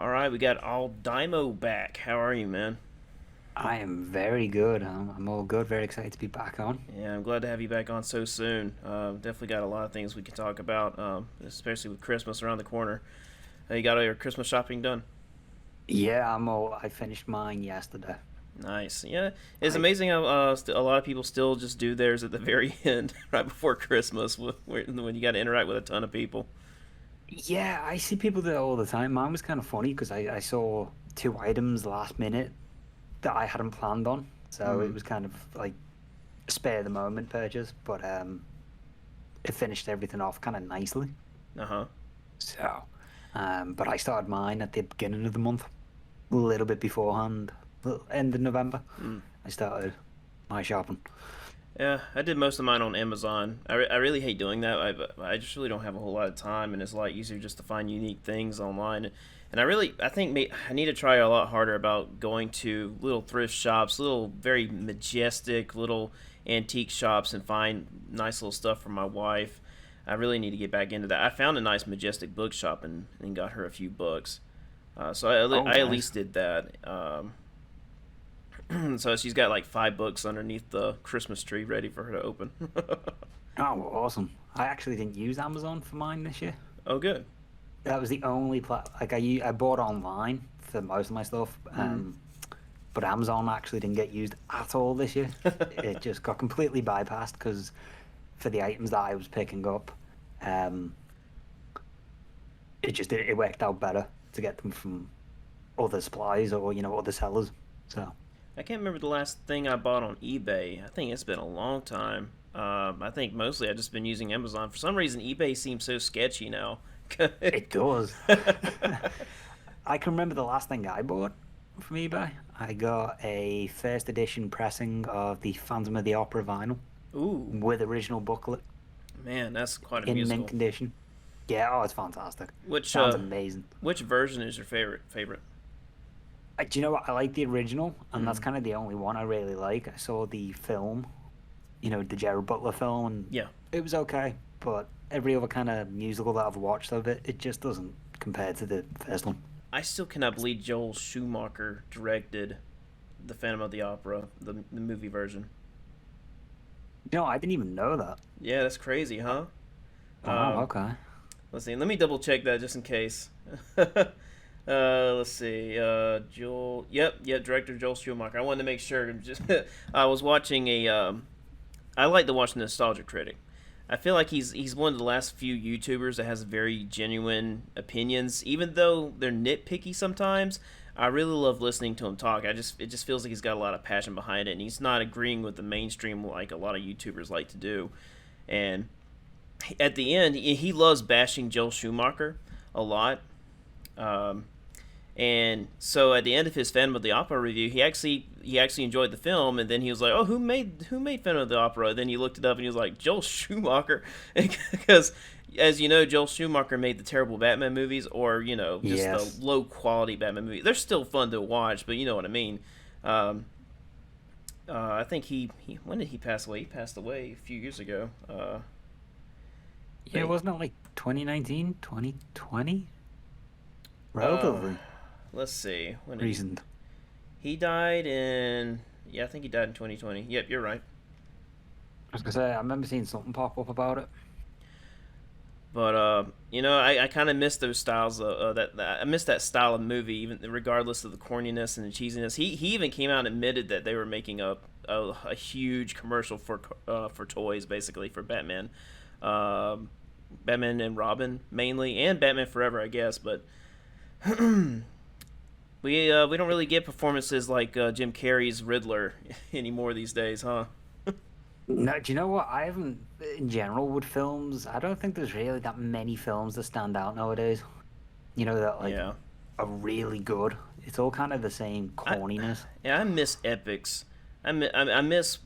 All right, we got Aldimo back. How are you, man? I am very good. I'm all good. Very excited to be back on. Yeah, I'm glad to have you back on so soon. Definitely got a lot of things we can talk about, especially with Christmas around the corner. You got all your Christmas shopping done? Yeah, I'm all. I finished mine yesterday. Nice. Yeah, it's I amazing how a lot of people still just do theirs at the very end, right before Christmas, when you got to interact with a ton of people. yeah, I see people do it all the time. Mine was kind of funny because I saw two items last minute that I hadn't planned on, so Mm-hmm. it was kind of like a spare the moment purchase. But it finished everything off kind of nicely. Uh huh. So, but I started mine at the beginning of the month, a little bit beforehand, end of November. Mm. I started my shopping. Yeah, I did most of mine on Amazon. I really hate doing that. I just really don't have a whole lot of time, and it's a lot easier just to find unique things online. And I think I need to try a lot harder about going to little thrift shops, little very majestic little antique shops, and find nice little stuff for my wife. I really need to get back into that. I found a nice majestic bookshop and got her a few books. So Oh, I at nice. least did that. So she's got like 5 books underneath the Christmas tree ready for her to open. Oh, awesome. I actually didn't use Amazon for mine this year. Oh, good. That was the only like I bought online for most of my stuff, Mm. but Amazon actually didn't get used at all this year. It just got completely bypassed because for the items that I was picking up, um, it worked out better to get them from other supplies or other sellers. So I can't remember the last thing I bought on eBay. I think it's been a long time. I think mostly I've just been using Amazon. For some reason, eBay seems so sketchy now. it does. I can remember the last thing I bought from eBay. I got a first edition pressing of the Phantom of the Opera vinyl Ooh, with original booklet man, that's quite a in mint musical. condition. Yeah, oh, it's fantastic. Which Sounds amazing. which version is your favorite? Do you know what? I like the original, and that's Mm. kind of the only one I really like. I saw the film, the Gerard Butler film, and Yeah, it was okay, but every other kind of musical that I've watched of it, it just doesn't compare to the first one. I still cannot believe Joel Schumacher directed the Phantom of the Opera, the movie version. I didn't even know that. Yeah, that's crazy, huh? Wow, Um, okay. let's see. Let me double check that just in case. Let's see. Joel. Yep. Director Joel Schumacher. I wanted to make sure. Just I was watching a. I like to watch Nostalgia Critic. I feel like he's one of the last few YouTubers that has very genuine opinions, even though they're nitpicky sometimes. I really love listening to him talk. It just feels like he's got a lot of passion behind it, and he's not agreeing with the mainstream like a lot of YouTubers like to do. And at the end, he loves bashing Joel Schumacher a lot. Um, and so at the end of his Phantom of the Opera review, he actually enjoyed the film, and then he was like, "Oh, who made Phantom of the Opera?" And then he looked it up, and he was like, "Joel Schumacher," because as you know, Joel Schumacher made the terrible Batman movies, or just the Yes. low quality Batman movies. They're still fun to watch, but you know what I mean. Um, I think he when did he pass away? He passed away a few years ago. I Yeah, think wasn't it like 2019, 2020? uh, Relatively let's see, when did recent. he died in? Yeah, I think he died in 2020. Yep, you're right. I was gonna say, I remember seeing something pop up about it. But I kind of miss those styles. I miss that style of movie, even regardless of the corniness and the cheesiness. He even came out and admitted that they were making a huge commercial for toys, basically for Batman, um, Batman and Robin mainly, and Batman Forever, I guess. But we don't really get performances like Jim Carrey's Riddler anymore these days, huh? No, do you know what? I haven't, in general, with films, I don't think there's really that many films that stand out nowadays. That like Yeah. are really good. It's all kind of the same I corniness. Yeah, I miss epics. I miss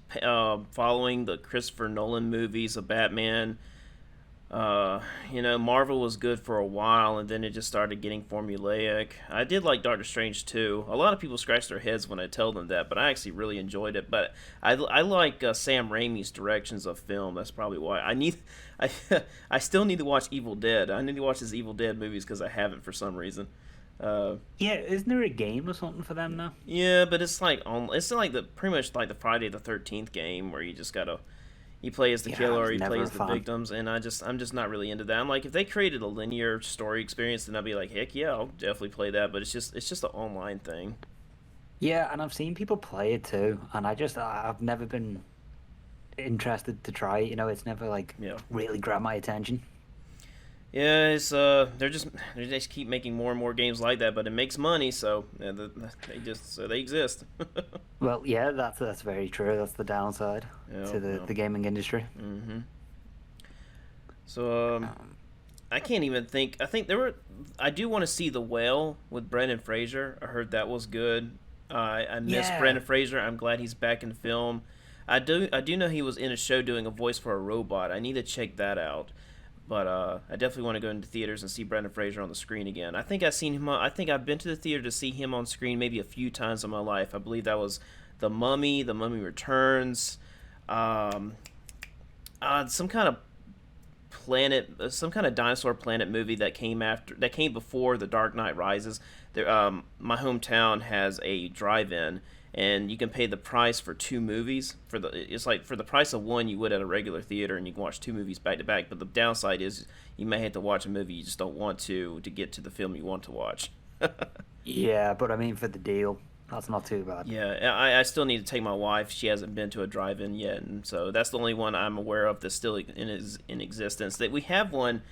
following the Christopher Nolan movies of Batman. Marvel was good for a while, and then it just started getting formulaic. I did like Doctor Strange too. A lot of people scratch their heads when I tell them that, but I actually really enjoyed it. But I like Sam Raimi's directions of film. That's probably why I I still need to watch Evil Dead. I need to watch his Evil Dead movies because I haven't for some reason. Yeah, isn't there a game or something for them now? Yeah, but it's like the pretty much like the Friday the 13th game where you just gotta you play as the Yeah, I killer or was you play never a as the fan. victims, and I'm just not really into that. I'm like, if they created a linear story experience, then I'd be like, heck yeah, I'll definitely play that. But it's just an online thing. Yeah, and I've seen people play it too, and I've never been interested to try it. It's never like Yeah. really grabbed my attention. Yeah, it's they just keep making more and more games like that, but it makes money, so yeah, they just so they exist. Well, yeah, that's very true. That's the downside Yeah, to the yeah. the gaming industry. Mm-hmm. So Um, I can't even think. I think there were. I do want to see The Whale with Brendan Fraser. I heard that was good. I miss yeah, Brendan Fraser. I'm glad he's back in film. I do know he was in a show doing a voice for a robot. I need to check that out. But I definitely want to go into theaters and see Brendan Fraser on the screen again. I think I've seen him. I think I've been to the theater to see him on screen maybe a few times in my life. I believe that was The Mummy, The Mummy Returns, um, some kind of some kind of dinosaur planet movie that came before The Dark Knight Rises. There, my hometown has a drive-in, and you can pay the price for two movies. It's like for the price of one you would at a regular theater, and you can watch two movies back to back. But the downside is you may have to watch a movie you just don't want to get to the film you want to watch. yeah, but I mean for the deal, that's not too bad. Yeah, I still need to take my wife. She hasn't been to a drive-in yet, and so that's the only one I'm aware of that's still in existence. That we have one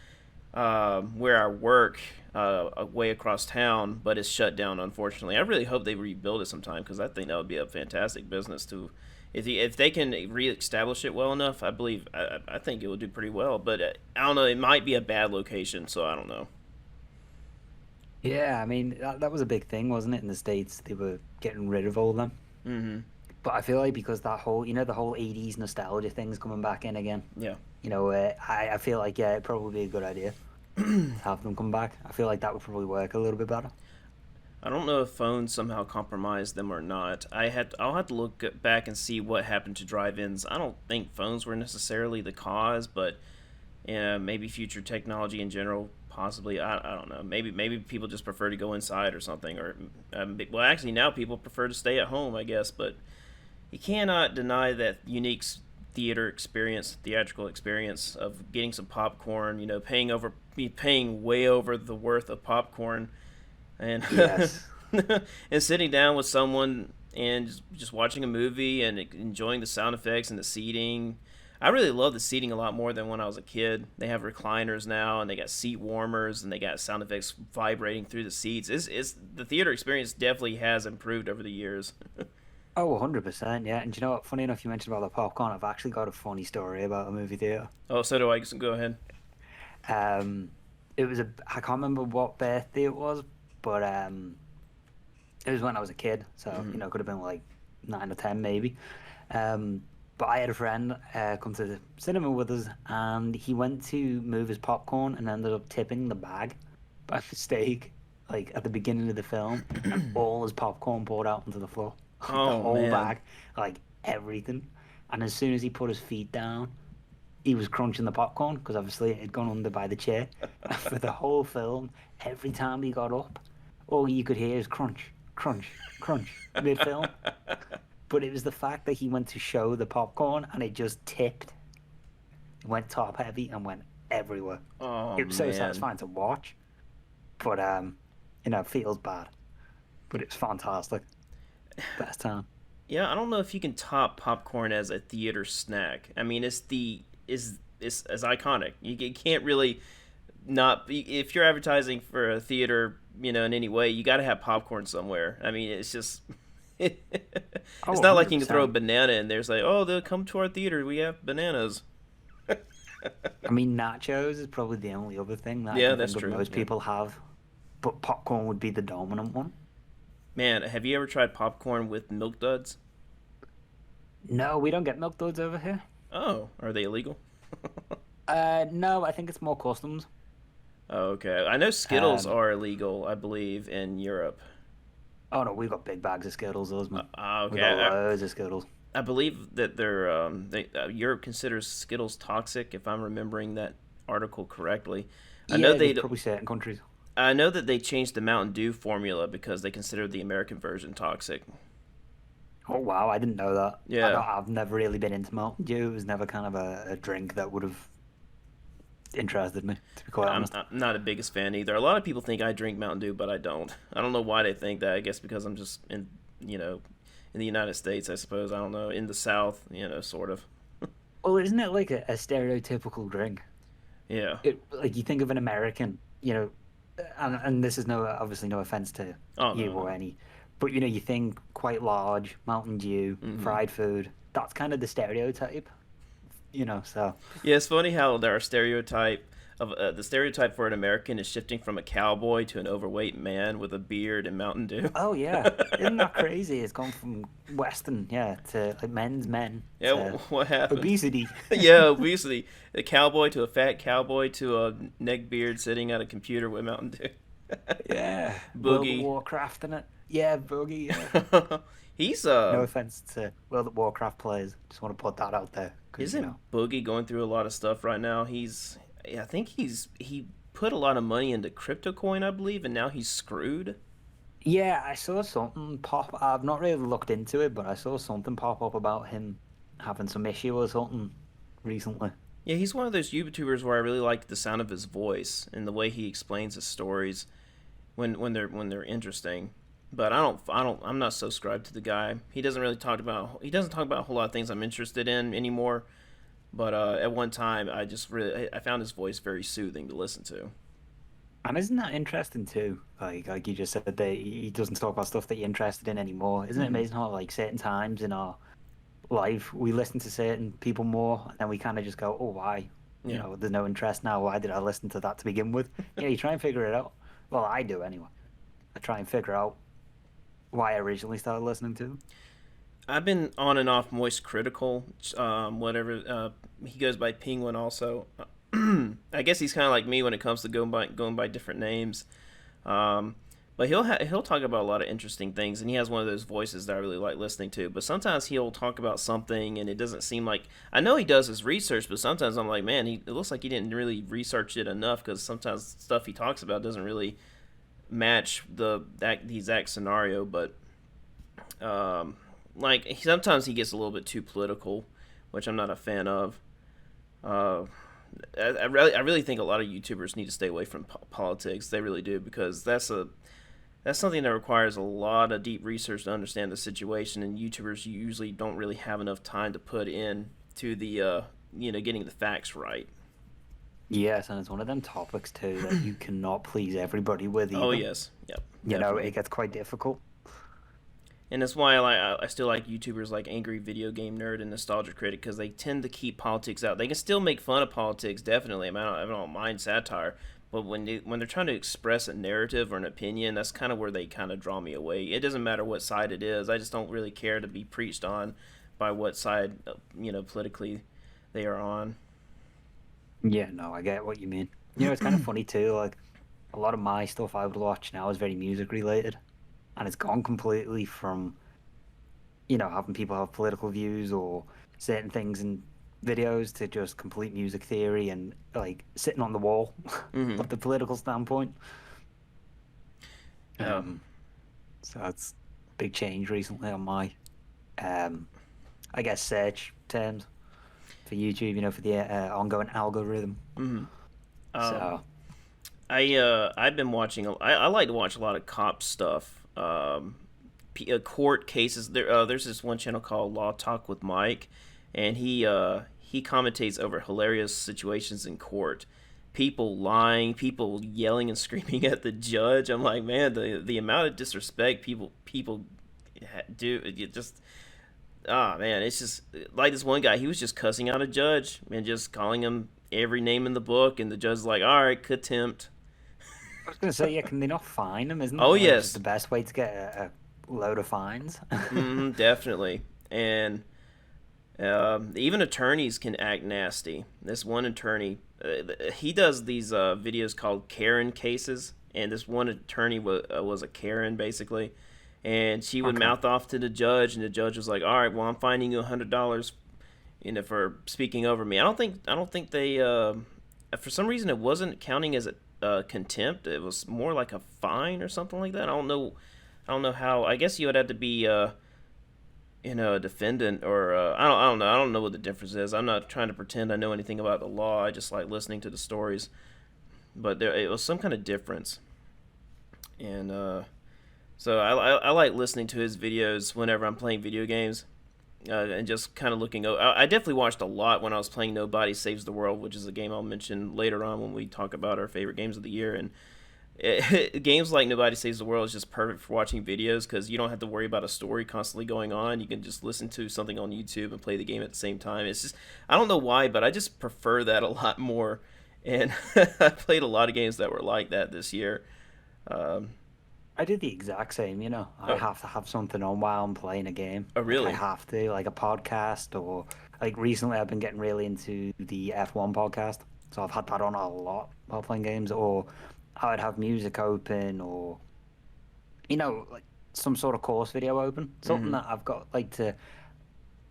where I work way across town, but it's shut down unfortunately. I really hope they rebuild it sometime because I think that would be a fantastic business to. If they can reestablish it well enough, I think it would do pretty well. But I don't know. It might be a bad location, so I don't know. Yeah, I mean that was a big thing, wasn't it? In the States, they were getting rid of all of them. Mm-hmm. But I feel like because that whole, the whole 80s nostalgia thing's coming back in again. Yeah. I feel like, yeah, it'd probably be a good idea to have them come back. I feel like that would probably work a little bit better. I don't know if phones somehow compromised them or not. I'll have to look back and see what happened to drive-ins. I don't think phones were necessarily the cause, but yeah, maybe future technology in general, possibly. I don't know. Maybe people just prefer to go inside or something, or well, actually now people prefer to stay at home, I guess. But you cannot deny that unique theatrical experience of getting some popcorn. Paying way over the worth of popcorn and Yes. and sitting down with someone and just watching a movie and enjoying the sound effects and the seating. I really love the seating a lot more than when I was a kid. They have recliners now, and they got seat warmers, and they got sound effects vibrating through the seats. It's the theater experience definitely has improved over the years. Oh, 100%, yeah. And do you know what? Funny enough, you mentioned about the popcorn. I've actually got a funny story about a movie theater. Oh, so do I. Go ahead. Um, I can't remember what birthday it was, but it was when I was a kid. So, Mm-hmm. it could have been like 9 or 10 maybe. Um, but I had a friend come to the cinema with us, and he went to move his popcorn and ended up tipping the bag by mistake, like at the beginning of the film, and all his popcorn poured out onto the floor, like the Oh whole man. bag, like everything. And as soon as he put his feet down, he was crunching the popcorn because obviously it had gone under by the chair. For the whole film, every time he got up, all you could hear is crunch, crunch, crunch mid film. But it was the fact that he went to show the popcorn and it just tipped. It went top heavy and went everywhere. Oh It was so man. satisfying to watch, but it feels bad. But it's fantastic. Best time. Yeah, I don't know if you can top popcorn as a theater snack. I mean, it's as iconic. You can't really not if you're advertising for a theater, in any way, you got to have popcorn somewhere. I mean, it's just Oh, it's not like you can throw a 100%. banana in there. It's like, oh, they'll come to our theater. We have bananas. I mean, nachos is probably the only other thing that I Yeah, can that's think of true. most Yeah. people have. But popcorn would be the dominant one. Man, have you ever tried popcorn with milk duds? No, we don't get milk duds over here. Oh, are they illegal? No, I think it's more customs. Oh, okay. I know Skittles Um, are illegal, I believe, in Europe. oh no, we've got big bags of Skittles, us man. We Okay. got loads of Skittles. I believe that Europe considers Skittles toxic, if I'm remembering that article correctly. I know Yeah, there's they. probably certain countries. I know that they changed the Mountain Dew formula because they consider the American version toxic. Oh wow, I didn't know that. Yeah, I've never really been into Mountain Dew. It was never kind of a drink that would have interested me, to be quite honest. I'm not the biggest fan either. A lot of people think I drink Mountain Dew, but I don't. I don't know why they think that. I guess because I'm just in, you know, in the United States, I suppose. I don't know. In the South, sort of. Well, isn't it like a stereotypical drink? Yeah. Like you think of an American, and this is obviously no offense to Oh, you no, or no. any, but you think quite large, Mountain Dew, Hmm. fried food. That's kind of the stereotype, So Yeah, it's funny how there are stereotype of the stereotype for an American is shifting from a cowboy to an overweight man with a beard and Mountain Dew. oh yeah, isn't that crazy? It's gone from Western, to like men's men Yeah, to what happened? obesity. Yeah, obesity. A cowboy to a fat cowboy to a neck beard sitting at a computer with Mountain Dew. Yeah, World of Boogie. Warcraft in it. Yeah, Boogie. Yeah. He's No offense to World of Warcraft players. Just want to put that out there because isn't Boogie going through a lot of stuff right now? I think he put a lot of money into crypto coin, I believe, and now he's screwed. Yeah, I saw something pop. I've not really looked into it, but I saw something pop up about him having some issue or something recently. Yeah, he's one of those YouTubers where I really like the sound of his voice and the way he explains his stories when they're interesting. But I'm not so subscribed to the guy. He doesn't talk about a whole lot of things I'm interested in anymore. But at one time, I found his voice very soothing to listen to. And isn't that interesting too? Like you just said that he doesn't talk about stuff that you're interested in anymore. Isn't it Hmm. amazing how like certain times in our life we listen to certain people more, and then we kind of just go, "Oh, why? Yeah. There's no interest now. Why did I listen to that to begin with?" You try and figure it out. Well, I do anyway. I try and figure out why I originally started listening to them. I've been on and off Moist Critical, whatever. He goes by Penguin also. I guess he's kind of like me when it comes to going by different names. Um, but he'll talk about a lot of interesting things, and he has one of those voices that I really like listening to. But sometimes he'll talk about something, and it doesn't seem like I know he does his research, but sometimes I'm like, man, it looks like he didn't really research it enough because sometimes stuff he talks about doesn't really match the exact scenario. But like sometimes he gets a little bit too political, which I'm not a fan of. Uh, I really think a lot of YouTubers need to stay away from politics. They really do because that's something that requires a lot of deep research to understand the situation, and YouTubers usually don't really have enough time to put in to the getting the facts right. Yes, and it's one of them topics too that you cannot please everybody with Oh either. yes, yep, definitely. It gets quite difficult. And that's why I still like YouTubers like Angry Video Game Nerd and Nostalgia Critic because they tend to keep politics out. They can still make fun of politics, definitely. I don't mind satire, but when they're trying to express a narrative or an opinion, that's kind of where they kind of draw me away. It doesn't matter what side it is. I just don't really care to be preached on by what side politically they are on. Yeah, no, I get what you mean. It's kind of funny too. Like a lot of my stuff I would watch now is very music related, and it's gone completely from having people have political views or certain things in videos to just complete music theory and like sitting on the wall Hmm. of the political standpoint. Yeah. Um, so that's big change recently on my, um, I guess search terms for YouTube. For the ongoing algorithm. Hmm. Um, So I've been watching. I like to watch a lot of cop stuff. Court cases. There's this one channel called Law Talk with Mike, and he commentates over hilarious situations in court. People lying, people yelling and screaming at the judge. I'm like, man, the amount of disrespect people do. It just man, it's just like this one guy. He was just cussing out a judge and just calling him every name in the book, and the judge's like, all right, contempt. I was going to say, yeah, can they not fine them? Isn't Oh that like just yes, the best way to get a load of fines? definitely. And even attorneys can act nasty. This one attorney, he does these videos called Karen cases, and this one attorney was a Karen basically, and she would Okay. mouth off to the judge, and the judge was like, "All right, well, I'm fining you $100, for speaking over me." I don't think they, for some reason, it wasn't counting as contempt. It was more like a fine or something like that. I don't know. I don't know how. I guess you would have to be a defendant, or I don't know. I don't know what the difference is. I'm not trying to pretend I know anything about the law. I just like listening to the stories. But it was some kind of difference, and so I like listening to his videos whenever I'm playing video games, and just kind of looking. I definitely watched a lot when I was playing Nobody Saves the World, which is a game I'll mention later on when we talk about our favorite games of the year. And games like Nobody Saves the World is just perfect for watching videos because you don't have to worry about a story constantly going on. You can just listen to something on YouTube and play the game at the same time. It's just, I don't know why, but I just prefer that a lot more. And I played a lot of games that were like that this year. I do the exact same, you know. I have to have something on while I'm playing a game. Oh, really? Like, I have to, like a podcast, or like recently I've been getting really into the F1 podcast. So I've had that on a lot while playing games, or I would have music open, or, you know, like some sort of course video open. Something that I've got like to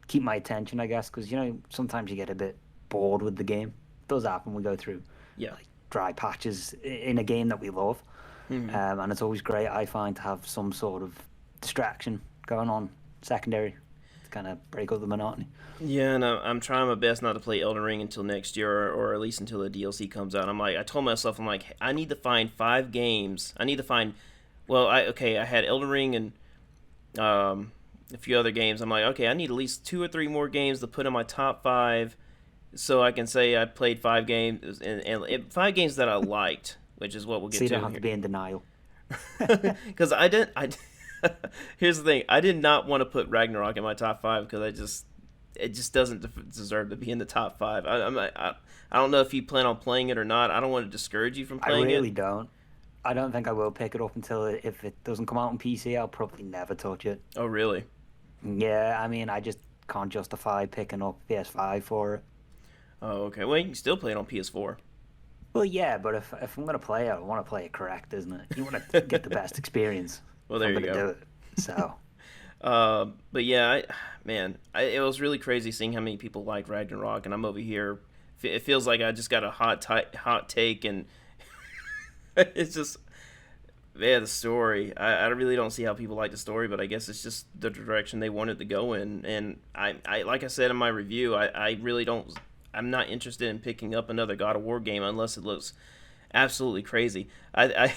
keep my attention, I guess, because, you know, sometimes you get a bit bored with the game. It does happen. We go through like dry patches in a game that we love. And it's always great, I find, to have some sort of distraction going on secondary to kind of break up the monotony. Yeah, and I'm trying my best not to play Elden Ring until next year, or at least until the DLC comes out. I told myself, I need to find 5 games. I need to find, well, I had Elden Ring and a few other games. I'm like, okay, I need at least 2 or 3 more games to put in my top 5, so I can say I played 5 games, and 5 games that I liked. Which is what we'll get to. So you don't have to be in denial. Because here's the thing. I did not want to put Ragnarok in my top 5 because it just doesn't deserve to be in the top 5. I don't know if you plan on playing it or not. I don't want to discourage you from playing it. I really don't. I don't think I will pick it up until if it doesn't come out on PC. I'll probably never touch it. Oh, really? Yeah, I mean, I just can't justify picking up PS5 for it. Oh, okay. Well, you can still play it on PS4. Well, yeah, but if I'm going to play it, I want to play it correct, isn't it? You want to get the best experience. Well, there you go. Do it, so. But yeah, it was really crazy seeing how many people liked Ragnarok, and I'm over here. It feels like I just got a hot take, and it's just, the story. I really don't see how people like the story, but I guess it's just the direction they wanted to go in. And I like I said in my review, I really don't. I'm not interested in picking up another God of War game unless it looks absolutely crazy. I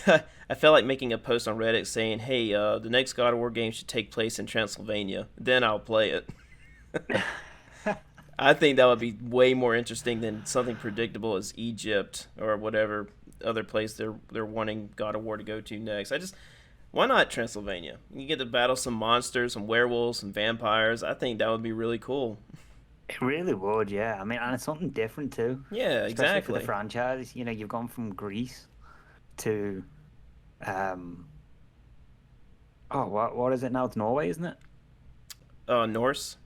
felt like making a post on Reddit saying, hey, the next God of War game should take place in Transylvania. Then I'll play it. I think that would be way more interesting than something predictable as Egypt or whatever other place they're wanting God of War to go to next. Why not Transylvania? You get to battle some monsters, some werewolves, some vampires. I think that would be really cool. It really would, yeah. I mean, and it's something different too. Yeah, especially exactly. For the franchise, you know, you've gone from Greece to, what is it now? It's Norway, isn't it? Norse.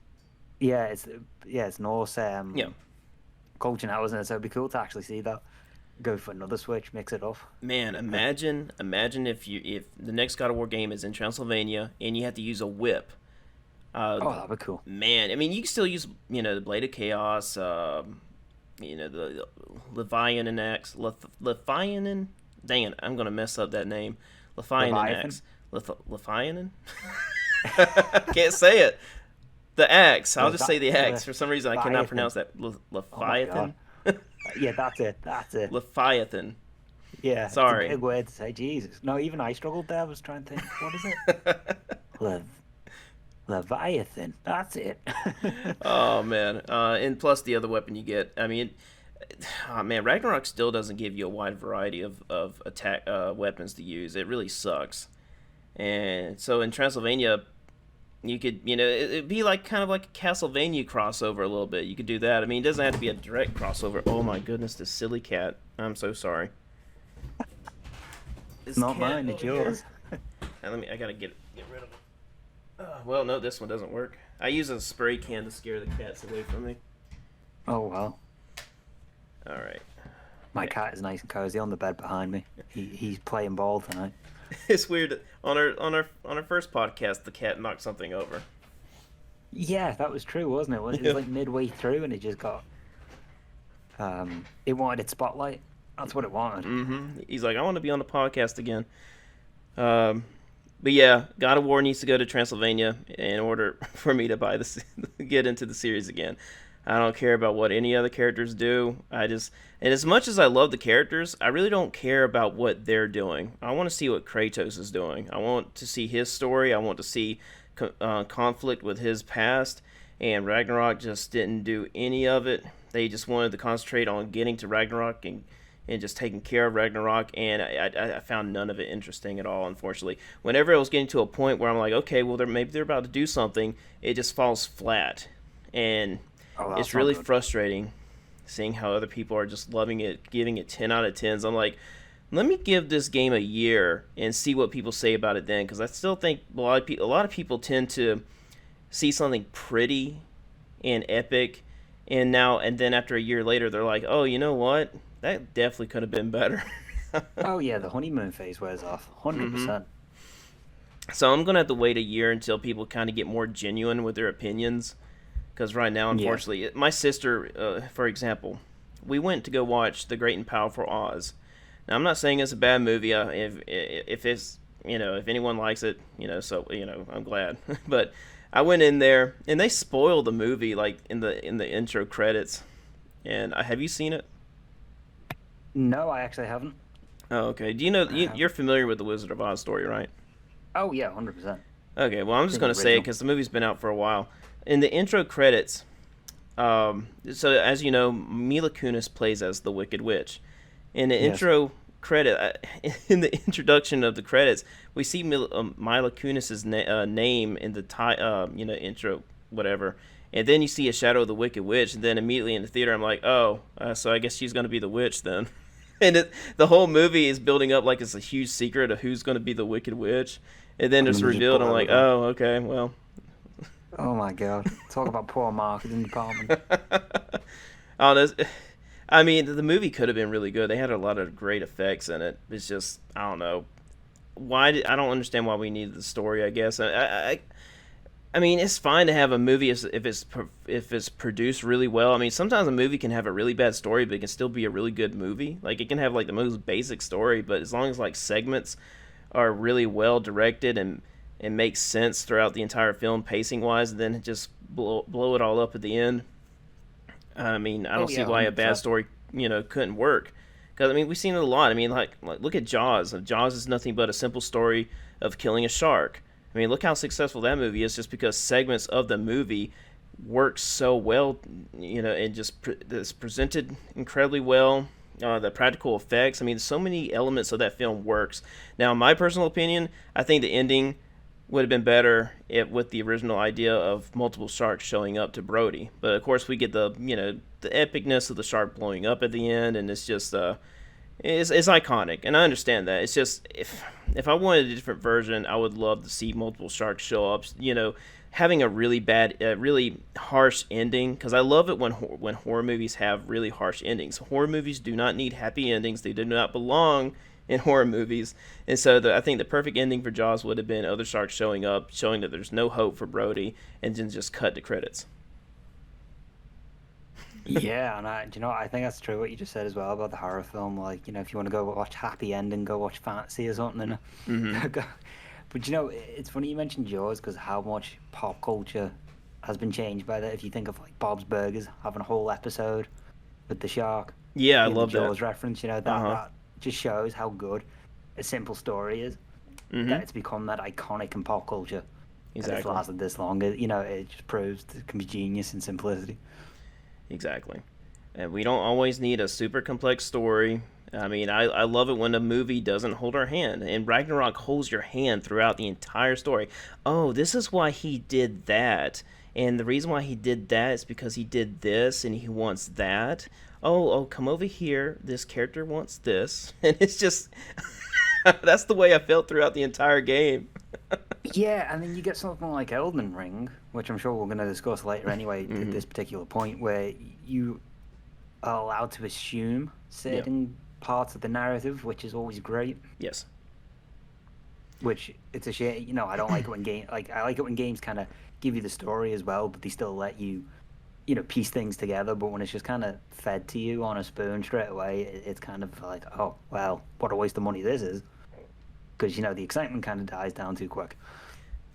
Yeah, it's Norse. Yeah. Culture now, isn't it? So it'd be cool to actually see that. Go for another switch, mix it up. Man, imagine if the next God of War game is in Transylvania and you have to use a whip. That'd be cool. Man, I mean, you can still use, the Blade of Chaos, the Leviathan Axe. Leviathan? Dang it, I'm going to mess up that name. Leviathan Axe. Leviathan? Can't say it. The axe. I'll just say the axe. For some reason, I cannot pronounce that. Leviathan? Yeah, that's it. Leviathan. Yeah, sorry. It's a big word to say. Jesus. No, even I struggled there. I was trying to think, what is it? Leviathan. That's it. Oh, man. And plus the other weapon you get. I mean, Ragnarok still doesn't give you a wide variety of attack weapons to use. It really sucks. And so in Transylvania, you could, it'd be kind of like a Castlevania crossover a little bit. You could do that. I mean, it doesn't have to be a direct crossover. Oh, my goodness, this silly cat. I'm so sorry. It's not mine, it's yours. I gotta get rid of it. Well, no, this one doesn't work. I use a spray can to scare the cats away from me. Oh, well. All right. My cat is nice and cozy on the bed behind me. He's playing ball tonight. It's weird. On our first podcast, the cat knocked something over. Yeah, that was true, wasn't it? It was like midway through, and it just got. It wanted its spotlight. That's what it wanted. He's like, I want to be on the podcast again. Um, but yeah, God of War needs to go to Transylvania in order for me to buy this, get into the series again. I don't care about what any other characters do. And as much as I love the characters, I really don't care about what they're doing. I want to see what Kratos is doing. I want to see his story. I want to see conflict with his past. And Ragnarok just didn't do any of it. They just wanted to concentrate on getting to Ragnarok and just taking care of Ragnarok, and I found none of it interesting at all, unfortunately. Whenever it was getting to a point where I'm like, okay, well, maybe they're about to do something, it just falls flat. And Oh, it's that's not really good. frustrating seeing how other people are just loving it, giving it 10 out of 10s. I'm like, let me give this game a year and see what people say about it then, because I still think a lot of people tend to see something pretty and epic, and then after a year later, they're like, oh, you know what? That definitely could have been better. Oh yeah, the honeymoon phase wears off. hmm 100%. So I'm gonna have to wait a year until people kind of get more genuine with their opinions. Because right now, Yeah. unfortunately, my sister, for example, we went to go watch The Great and Powerful Oz. Now, I'm not saying it's a bad movie. If it's if anyone likes it, so I'm glad. But I went in there and they spoiled the movie like in the intro credits. And have you seen it? No, I actually haven't. Oh, okay. Do you know I you're haven't. familiar with the Wizard of Oz story, right? Oh yeah, 100%. Okay. Well, I'm just Seen the gonna say it original. because the movie's been out for a while. In the intro credits, so as you know, Mila Kunis plays as the Wicked Witch. In the Yes. intro credit, in the introduction of the credits, we see Mila Kunis's name in the intro, whatever. And then you see a shadow of the Wicked Witch, and then immediately in the theater, I'm like, oh, so I guess she's gonna be the witch then. And the whole movie is building up like it's a huge secret of who's gonna be the Wicked Witch, and then And it's then they just revealed. I'm blow like, it up. oh, okay, well, Oh my god. Talk about poor marketing department. honest. I mean, the movie could have been really good. They had a lot of great effects in it. It's just I don't know I don't understand why we needed the story. I guess I mean it's fine to have a movie if it's produced really well. I mean sometimes a movie can have a really bad story, but it can still be a really good movie. Like it can have like the most basic story, but as long as like segments are really well directed and make sense throughout the entire film pacing wise, and then just blow it all up at the end. I mean, I Oh don't see yeah, why a bad 100%. story, couldn't work. Because I mean, we've seen it a lot. I mean, like look at Jaws. Jaws is nothing but a simple story of killing a shark. I mean, look how successful that movie is, just because segments of the movie work so well, and just it's presented incredibly well. The practical effects. I mean, so many elements of that film works. Now, in my personal opinion, I think the ending would have been better if with the original idea of multiple sharks showing up to Brody. But of course, we get the epicness of the shark blowing up at the end, and it's just it's iconic, and I understand that. It's just if I wanted a different version, I would love to see multiple sharks show up. Having a really bad, really harsh ending, because I love it when horror movies have really harsh endings. Horror movies do not need happy endings. They do not belong in horror movies. And so I think the perfect ending for Jaws would have been other sharks showing up, showing that there's no hope for Brody, and then just cut to credits. Yeah, and I think that's true what you just said as well about the horror film. Like, if you want to go watch happy ending, go watch fantasy or something. Mm-hmm. But it's funny you mentioned Jaws because how much pop culture has been changed by that. If you think of like Bob's Burgers having a whole episode with the shark Yeah, I being the love that. Jaws reference, that Uh huh. that just shows how good a simple story is. Mm-hmm. That it's become that iconic in pop culture, and it's Exactly. lasted this long. It just proves it can be genius in simplicity. Exactly. And we don't always need a super complex story. I mean, I love it when a movie doesn't hold our hand. And Ragnarok holds your hand throughout the entire story. Oh, this is why he did that. And the reason why he did that is because he did this and he wants that. Oh, come over here. This character wants this. And it's just. That's the way I felt throughout the entire game. Yeah, and then you get something like Elden Ring, which I'm sure we're going to discuss later anyway, at Mm-hmm. this particular point, where you are allowed to assume Yeah. certain parts of the narrative, which is always great. Yes. Which it's a shame, I don't like it when I like it when games kind of give you the story as well, but they still let you piece things together. But when it's just kind of fed to you on a spoon straight away, it's kind of like, oh well, what a waste of money this is, because the excitement kind of dies down too quick.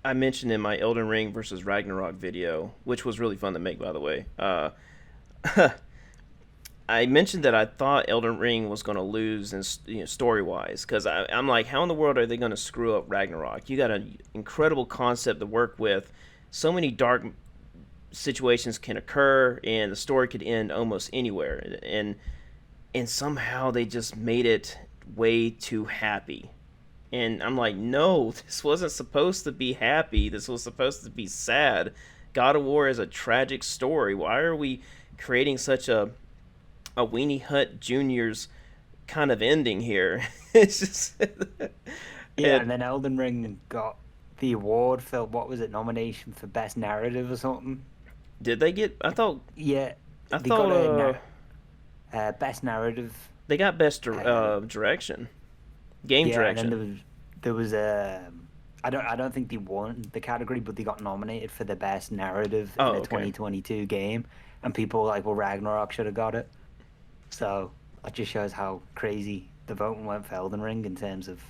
I mentioned in my Elden Ring versus Ragnarok video, which was really fun to make, by the way. I mentioned that I thought Elden Ring was going to lose in story wise, because I'm like, how in the world are they going to screw up Ragnarok? You got an incredible concept to work with. So many dark situations can occur, and the story could end almost anywhere. And somehow they just made it way too happy. And I'm like, no, this wasn't supposed to be happy. This was supposed to be sad. God of War is a tragic story. Why are we creating such a Weenie Hut Junior's kind of ending here? It's just Yeah, and then Elden Ring got the award for, what was it, nomination for best narrative or something. Did they get? Yeah, I they got thought a best narrative. they got best Uh, direction, game yeah, and then direction. there was a. I don't think they won the category, but they got nominated for the best narrative in Oh, a okay. 2022 game, and people were like, well, Ragnarok should have got it. So that just shows how crazy the voting went for Elden Ring in terms of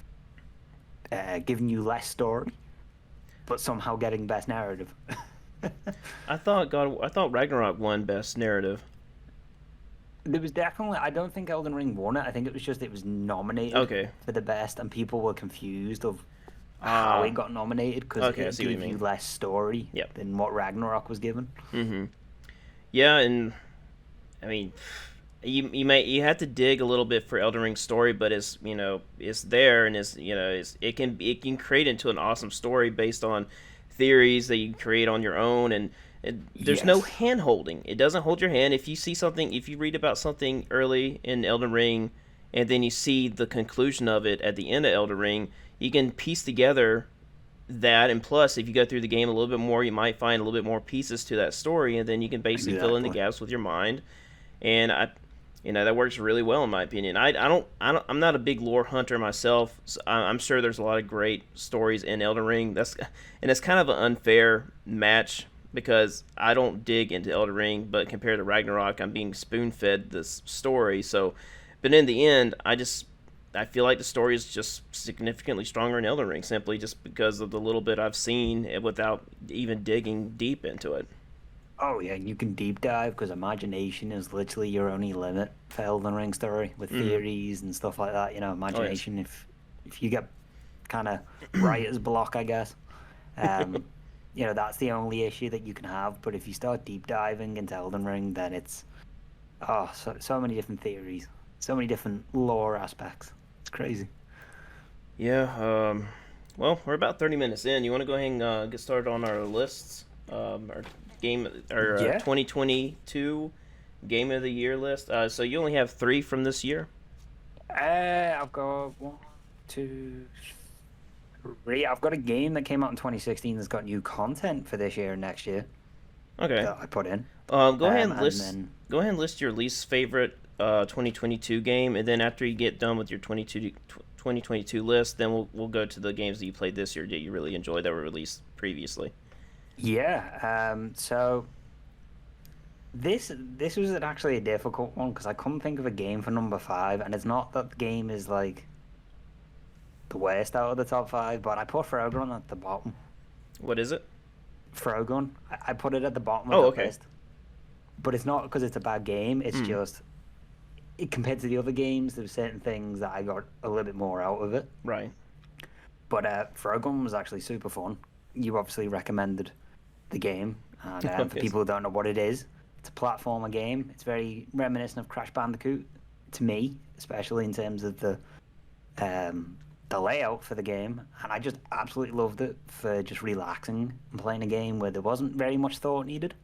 giving you less story, but somehow getting best narrative. I thought Ragnarok won best narrative. There was definitely. I don't think Elden Ring won it. I think it was just it was nominated Okay. for the best, and people were confused of how Ah. it got nominated because Okay, I it see what you gave you mean. less story Yep. than what Ragnarok was given. Mm-hmm. Yeah, and I mean, you have to dig a little bit for Elden Ring's story, but it's there, and it can create into an awesome story based on theories that you create on your own, and there's no Yes. hand holding. It doesn't hold your hand. If you read about something early in Elden Ring, and then you see the conclusion of it at the end of Elden Ring, you can piece together that, and plus if you go through the game a little bit more, you might find a little bit more pieces to that story, and then you can basically fill in the Exactly. gaps with your mind. And that works really well in my opinion. I'm not a big lore hunter myself. So I'm sure there's a lot of great stories in Elden Ring. And it's kind of an unfair match because I don't dig into Elden Ring, but compared to Ragnarok, I'm being spoon fed this story. So, but in the end, I feel like the story is just significantly stronger in Elden Ring, simply just because of the little bit I've seen without even digging deep into it. Oh yeah, you can deep dive because imagination is literally your only limit for Elden Ring story with Mm-hmm. theories and stuff like that. Oh yes. Imagination. If you get kind of writer's block, I guess. Um, that's the only issue that you can have. But if you start deep diving into Elden Ring, then it's so many different theories, so many different lore aspects. It's crazy. Yeah. Well, we're about 30 minutes in. You want to go ahead and get started on our lists? Our Yeah. 2022 Game of the Year list. So you only have three from this year. I've got one, two, three. I've got a game that came out in 2016 that's got new content for this year and next year Okay. that I put in. Go ahead and And list. then Go ahead and list your least favorite 2022 game, and then after you get done with your 2022 list, then we'll go to the games that you played this year that you really enjoyed that were released previously. so this was actually a difficult one because I couldn't think of a game for number five, and it's not that the game is like the worst out of the top five, but I put Frogun at the bottom. What is it? Frogun, I put it at the bottom of Oh, the okay. list, but it's not because it's a bad game. It's Hmm. just compared to the other games, there were certain things that I got a little bit more out of it. Right. But Frogun was actually super fun. You obviously recommended the game, and for Yes. people who don't know what it is, it's a platformer game. It's very reminiscent of Crash Bandicoot to me, especially in terms of the layout for the game. And I just absolutely loved it for just relaxing and playing a game where there wasn't very much thought needed.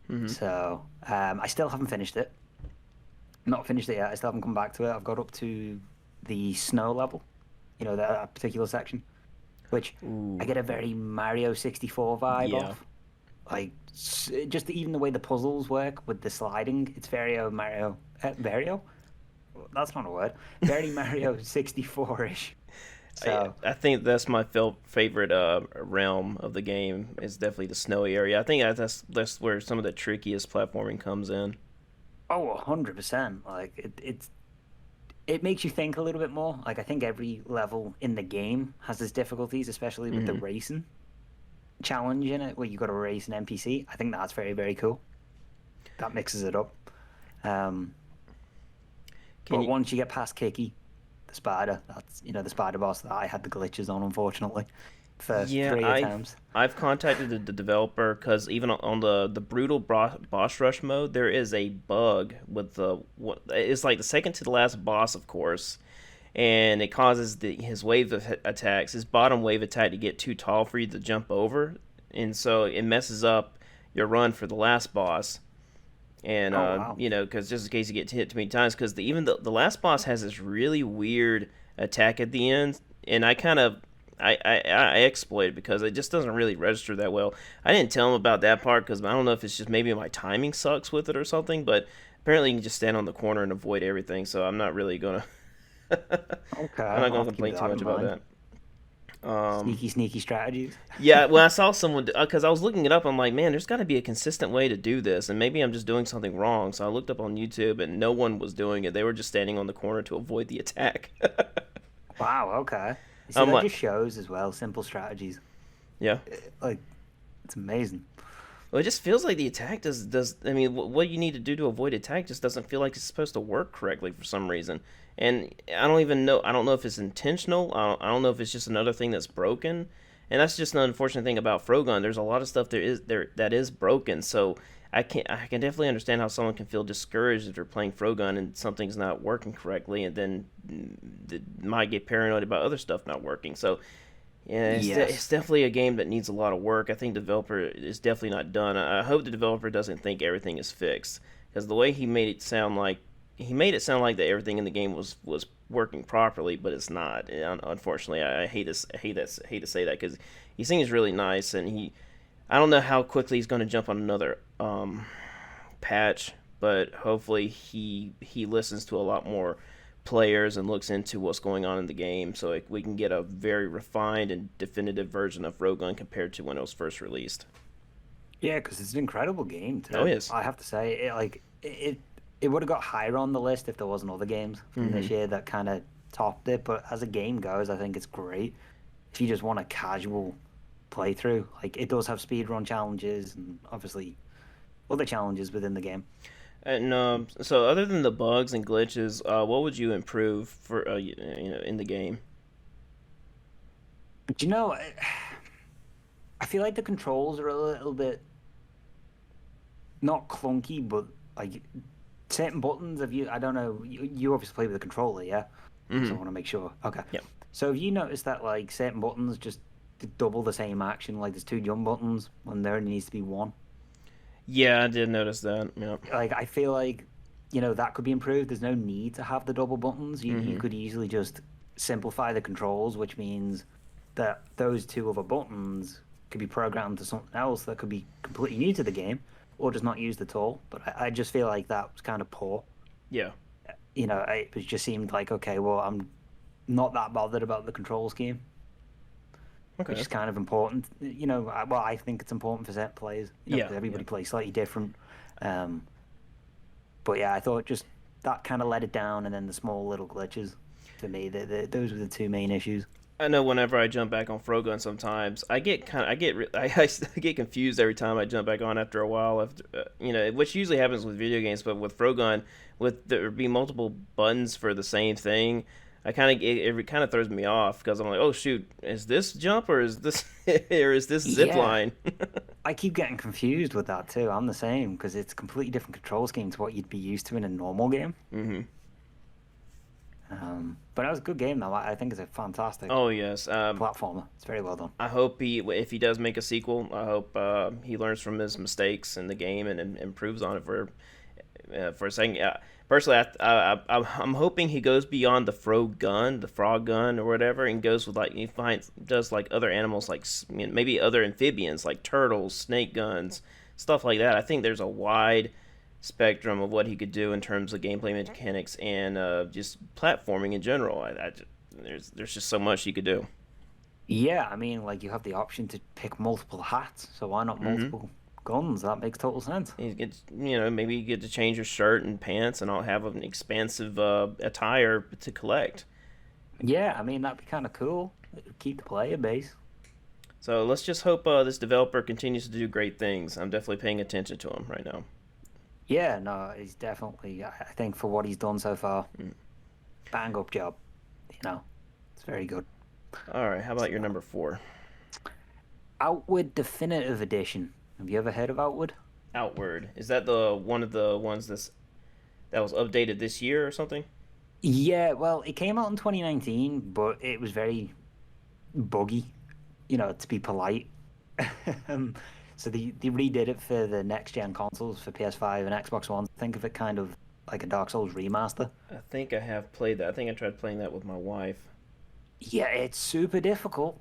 Hmm. So I still haven't finished it. Not finished it yet. I still haven't come back to it. I've got up to the snow level, that particular section, which Ooh. I get a very Mario 64 vibe Yeah. off. Like, just even the way the puzzles work with the sliding, it's very Mario. Vario? That's not a word. Very Mario 64-ish. So I think that's my favorite realm of the game is definitely the snowy area. I think that's where some of the trickiest platforming comes in. oh, 100%. Like it makes you think a little bit more. Like I think every level in the game has its difficulties, especially with the Hmm. racing challenge in it, where you got to race an NPC. I think that's very, very cool. That mixes it up. Um, Can but you? once you get past Kiki, the spider, that's the spider boss that I had the glitches on, unfortunately, for Yeah, 3 attempts. I've contacted the developer because even on the brutal boss rush mode, there is a bug with the what it's like the second to the last boss, of course, and it causes his wave of attacks, his bottom wave attack, to get too tall for you to jump over, and so it messes up your run for the last boss. And Oh wow. because just in case you get hit too many times, because even the last boss has this really weird attack at the end, and I kind of I exploit it because it just doesn't really register that well. I didn't tell him about that part because I don't know if it's just maybe my timing sucks with it or something, but apparently you can just stand on the corner and avoid everything. So I'm not really gonna Okay, I'm not I'll gonna have to keep complain too that much in about mind. that. Um, Sneaky, sneaky strategies. yeah, when I saw someone, because I was looking it up, I'm like, man, there's got to be a consistent way to do this, and maybe I'm just doing something wrong. So I looked up on YouTube, and no one was doing it. They were just standing on the corner to avoid the attack. Wow, okay. You see, I'm that like, just shows as well simple strategies. yeah. Like, it's amazing. Well, it just feels like the attack does. I mean, what you need to do to avoid attack just doesn't feel like it's supposed to work correctly for some reason. And I don't even know. I don't know if it's intentional. I don't know if it's just another thing that's broken. And that's just an unfortunate thing about Frogun. There's a lot of stuff there that is broken. So I can definitely understand how someone can feel discouraged if they're playing Frogun and something's not working correctly, and then might get paranoid about other stuff not working. So yeah, it's Yes. definitely a game that needs a lot of work. I think the developer is definitely not done. I hope the developer doesn't think everything is fixed, because the way he made it sound like that everything in the game was working properly, but it's not. And unfortunately, I hate to say that because he seems really nice, and I don't know how quickly he's going to jump on another patch, but hopefully he listens to a lot more players and looks into what's going on in the game, so we can get a very refined and definitive version of Rogun compared to when it was first released. Yeah, because it's an incredible game Oh too. yes. I have to say, it would have got higher on the list if there wasn't other games from Mm-hmm. this year that kind of topped it. But as a game goes, I think it's great. If you just want a casual playthrough, like it does have speedrun challenges and obviously other challenges within the game. And so other than the bugs and glitches, what would you improve for in the game? But I feel like the controls are a little bit not clunky, but like certain buttons. Have you? I don't know. You obviously play with a controller, yeah. So I Mm-hmm. want to make sure. Okay. Yeah. So have you noticed that like certain buttons just double the same action? Like there's two jump buttons when there only needs to be one. Yeah, I did notice that. Yeah. Like I feel like that could be improved. There's no need to have the double buttons. You Mm-hmm. could easily just simplify the controls, which means that those two other buttons could be programmed to something else that could be completely new to the game or just not used at all. But I just feel like that was kind of poor. Yeah. It just seemed like, okay, well, I'm not that bothered about the control scheme, which Okay. is kind of important. Well, I think it's important for set players, Yeah. because Yeah. everybody plays slightly different. Um, but yeah, I thought just that kind of let it down, and then the small little glitches for me, those were the two main issues. I know whenever I jump back on Frogun, sometimes I get confused every time I jump back on after a while. After which usually happens with video games, but with Frogun, with there be multiple buttons for the same thing, it kind of throws me off because I'm like, oh shoot, is this jump or is this or is this zip Yeah, line? I keep getting confused with that too. I'm the same because it's a completely different control scheme to what you'd be used to in a normal game. Hmm. But it was a good game though. I think it's a fantastic Oh yes. platformer. It's very well done. I hope if he does make a sequel, I hope he learns from his mistakes in the game and improves on it for a second. Personally, I'm hoping he goes beyond the frog gun or whatever, and goes with like does like other animals like maybe other amphibians like turtles, snake guns, stuff like that. I think there's a wide spectrum of what he could do in terms of gameplay mechanics and just platforming in general. there's just so much you could do. Yeah, I mean, like you have the option to pick multiple hats, so why not Mm-hmm. multiple guns? That makes total sense. You get, maybe you get to change your shirt and pants, and I'll have an expansive attire to collect. Yeah, I mean, that'd be kind of cool. Keep the player base. So let's just hope this developer continues to do great things. I'm definitely paying attention to him right now. Yeah, no, he's definitely, I think for what he's done so far, Mm. bang up job. It's very good. All right, how about your So, number 4? Outward Definitive Edition. Have you ever heard of Outward? Outward. Is that the one of the ones that was updated this year or something? Yeah, well, it came out in 2019, but it was very buggy, to be polite. Um, so they redid it for the next gen consoles for PS5 and Xbox One. Think of it kind of like a Dark Souls remaster. I think I have played that. I think I tried playing that with my wife. Yeah, it's super difficult.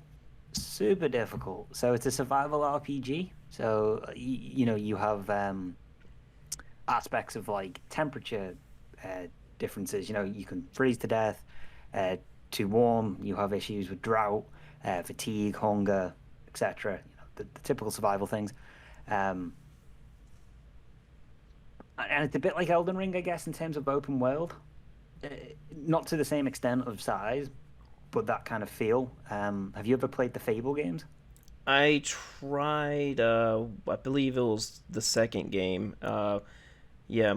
Super difficult. So it's a survival RPG. So you have aspects of like temperature differences. You can freeze to death. Uh, Too warm, you have issues with drought, fatigue, hunger, etc. The typical survival things. Um, and it's a bit like Elden Ring, I guess, in terms of open world. Uh, Not to the same extent of size, but that kind of feel. Have you ever played the Fable games? I tried. I believe it was the second game. Yeah,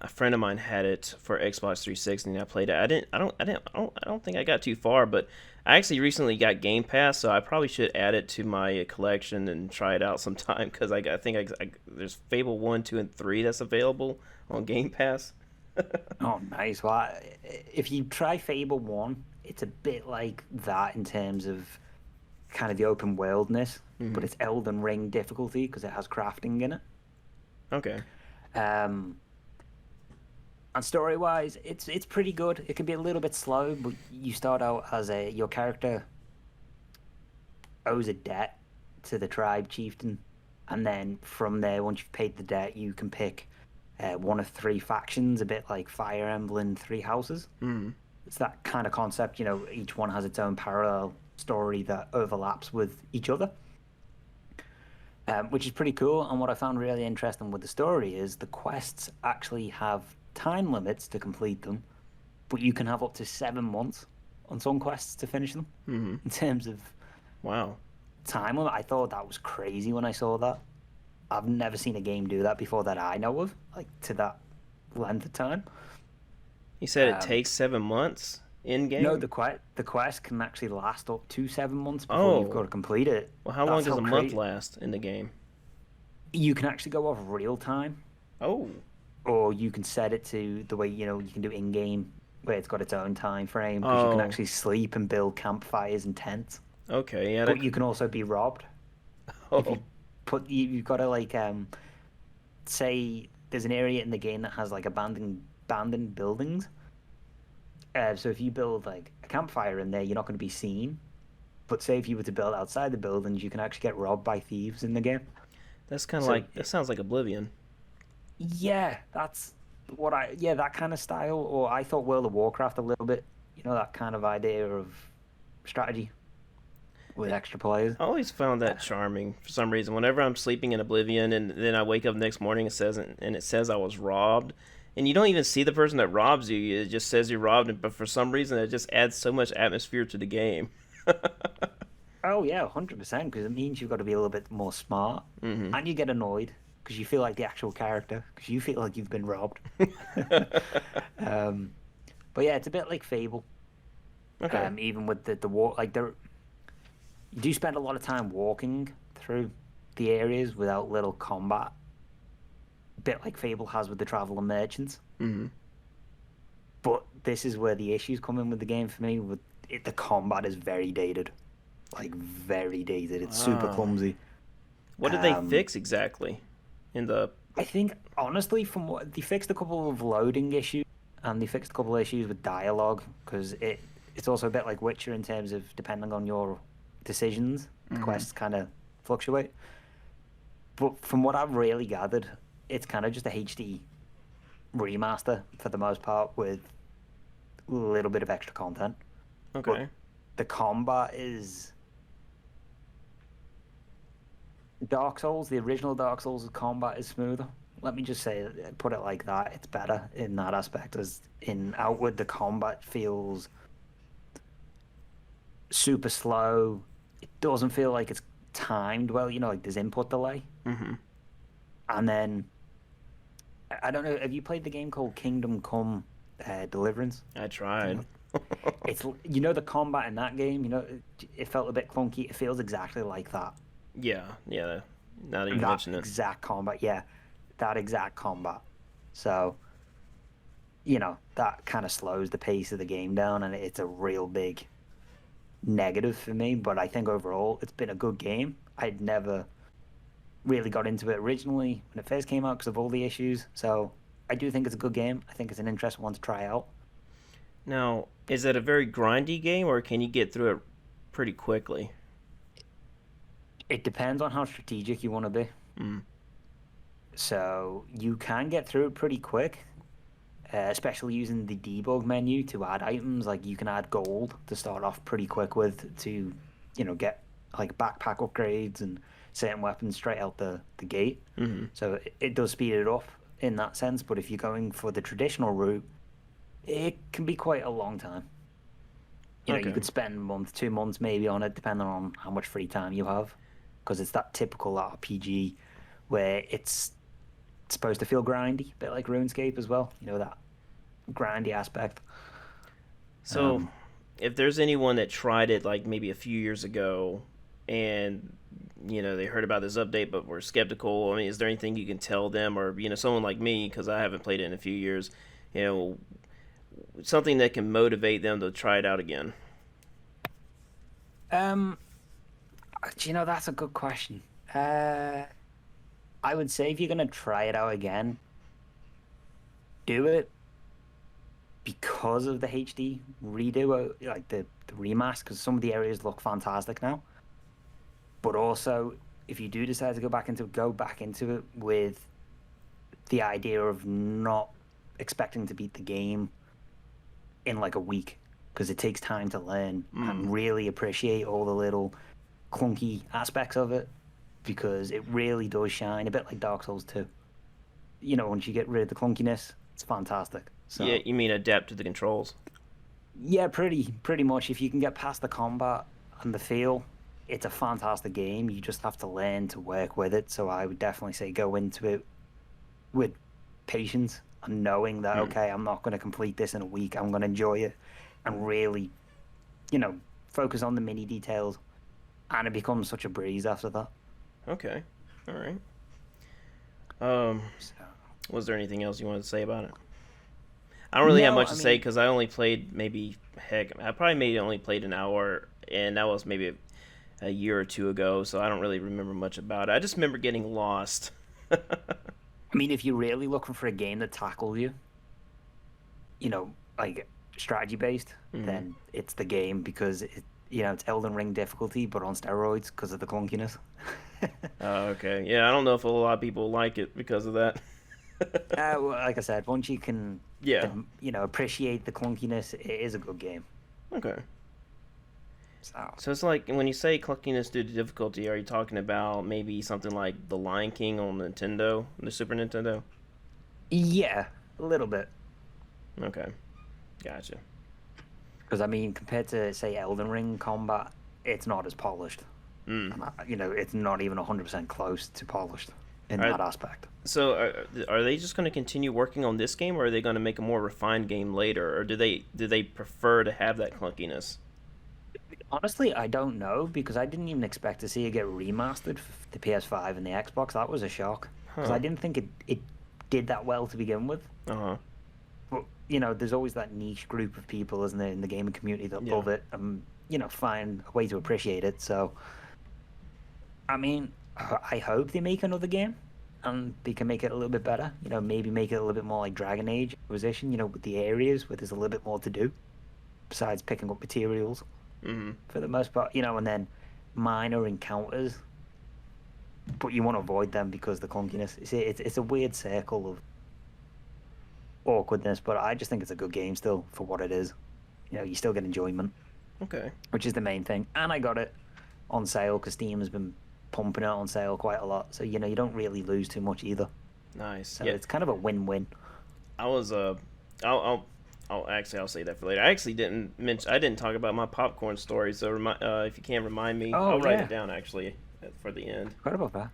a friend of mine had it for Xbox 360, and I played it. I don't think I got too far, but I actually recently got Game Pass, so I probably should add it to my collection and try it out sometime because I think there's Fable 1, 2, and 3 that's available on Game Pass. Oh, nice. Well, if you try Fable 1, it's a bit like that in terms of kind of the open worldness, but Hmm. it's Elden Ring difficulty because it has crafting in it. Okay. Um, and story-wise, it's pretty good. It can be a little bit slow, but you start out as your character owes a debt to the tribe chieftain, and then from there, once you've paid the debt, you can pick one of three factions, a bit like Fire Emblem Three Houses. Hmm. It's that kind of concept. Each one has its own parallel story that overlaps with each other, which is pretty cool. And what I found really interesting with the story is the quests actually have time limits to complete them, but you can have up to 7 months on some quests to finish them. Hmm. In terms of Wow. time limit, I thought that was crazy when I saw that. I've never seen a game do that before that I know of, like to that length of time. You said it Um, takes 7 months in no, game. the quest can actually last up to 7 months before you've got Oh, to complete it. well, how long That's does how a month crazy. last in the game? You can actually go off real time, Oh, or you can set it to the way you can do in game, where it's got its own time frame because you can oh, actually sleep and build campfires and tents. okay, yeah, But you can also be robbed if oh, you've got to like say there's an area in the game that has like abandoned buildings. So if you build like a campfire in there, you're not going to be seen. But say if you were to build outside the buildings, you can actually get robbed by thieves in the game. that's kind of So like that sounds like Oblivion. yeah, that's that kind of style. Or I thought World of Warcraft a little bit. That kind of idea of strategy with extra players. I always found that charming for some reason. Whenever I'm sleeping in Oblivion and then I wake up next morning and it says I was robbed, and you don't even see the person that robs you. It just says you robbed him, but for some reason it just adds so much atmosphere to the game. Oh yeah, 100%. Because it means you've got to be a little bit more smart, Hmm. and you get annoyed because you feel like the actual character because you feel like you've been robbed. um, but yeah, it's a bit like Fable. Okay. Even with the walk, like you do spend a lot of time walking through the areas without little combat. A bit like Fable has with the traveler merchants. Hmm. But this is where the issues come in with the game for me. The combat is very dated, like very dated. It's super Wow. clumsy. What did they Um, fix exactly in the? I think honestly, from what they fixed a couple of loading issues, and they fixed a couple of issues with dialogue because it's also a bit like Witcher in terms of depending on your decisions, the Mhm. quests kind of fluctuate. But from what I've really gathered, it's kind of just a HD remaster for the most part with a little bit of extra content. Okay. the combat is Dark Souls. The original Dark Souls combat is smoother. Let me just say, put it like that. It's better in that aspect. As in Outward, the combat feels super slow. It doesn't feel like it's timed well. Like there's input delay. Mm-hmm. And then I don't know. Have you played the game called Kingdom Come Deliverance? I tried. It's the combat in that game. It felt a bit clunky. It feels exactly like that. Yeah, yeah. Now that you That mention it. exact combat, yeah, that exact combat. So, that kind of slows the pace of the game down, and it's a real big negative for me. But I think overall, it's been a good game. I'd never really got into it originally when it first came out because of all the issues. So I do think it's a good game. I think it's an interesting one to try out. Now, is it a very grindy game, or can you get through it pretty quickly? It depends on how strategic you want to be. Mm. So you can get through it pretty quick, especially using the debug menu to add items. Like you can add gold to start off pretty quick with to, get like backpack upgrades and certain weapons straight out the gate. Mm-hmm. So it does speed it up in that sense. But if you're going for the traditional route, it can be quite a long time. Okay. You could spend a month, 2 months maybe on it, depending on how much free time you have. Because it's that typical RPG where it's supposed to feel grindy, a bit like RuneScape as well. That grindy aspect. So, if there's anyone that tried it like maybe a few years ago and they heard about this update but were skeptical, I mean, is there anything you can tell them, or someone like me, because I haven't played it in a few years, something that can motivate them to try it out again? That's a good question. I would say if you're gonna try it out again, do it because of the HD redo, like the remaster, because some of the areas look fantastic now. But also, if you do decide to go back into it with the idea of not expecting to beat the game in like a week, because it takes time to learn and really appreciate all the little clunky aspects of it, because it really does shine a bit like Dark Souls 2. Once you get rid of the clunkiness, it's fantastic. So Yeah, you mean adapt to the controls? yeah, pretty much. If you can get past the combat and the feel, it's a fantastic game. You just have to learn to work with it. So I would definitely say go into it with patience and knowing that okay, I'm not going to complete this in a week. I'm going to enjoy it and really, focus on the mini details, and it becomes such a breeze after that. Okay, all right. So, Was there anything else you wanted to say about it? I don't really have much to say because I only played I probably maybe only played an hour, and that was maybe a year or two ago, so I don't really remember much about it. I just remember getting lost. if you're really looking for a game that tackles you, like strategy based, then it's the game, because it's Elden Ring difficulty, but on steroids because of the clunkiness. Okay. Yeah, I don't know if a lot of people like it because of that. Well, like I said, once you can, Yeah. appreciate the clunkiness, it is a good game. Okay. So So it's like when you say clunkiness due to difficulty, are you talking about maybe something like The Lion King on Nintendo, the Super Nintendo? yeah, a little bit. Okay. Gotcha. Because compared to say Elden Ring combat, it's not as polished. Mm. It's not even 100% close to polished in Are- that aspect. So are they just going to continue working on this game, or are they going to make a more refined game later, or do they prefer to have that clunkiness? Honestly, I don't know, because I didn't even expect to see it get remastered for the PS5 and the Xbox. That was a shock, because Huh. I didn't think it did that well to begin with. Uh-huh. But there's always that niche group of people, isn't there, in the gaming community that Yeah. love it and find a way to appreciate it. So, I hope they make another game and they can make it a little bit better. Maybe make it a little bit more like Dragon Age Inquisition. With the areas where there's a little bit more to do besides picking up materials Mm-hmm. for the most part. And then minor encounters, but you want to avoid them because of the clunkiness. It's a weird circle of awkwardness, but I just think it's a good game still for what it is. You still get enjoyment. Okay. which is the main thing. And I got it on sale because Steam has been pumping it on sale quite a lot. So, you know, you don't really lose too much either. Nice. So Yeah. it's kind of a win-win. I was I'll say that for later. I actually I didn't talk about my popcorn story. So if you can remind me, Oh, I'll write yeah. it down actually for the end. Forgot about that.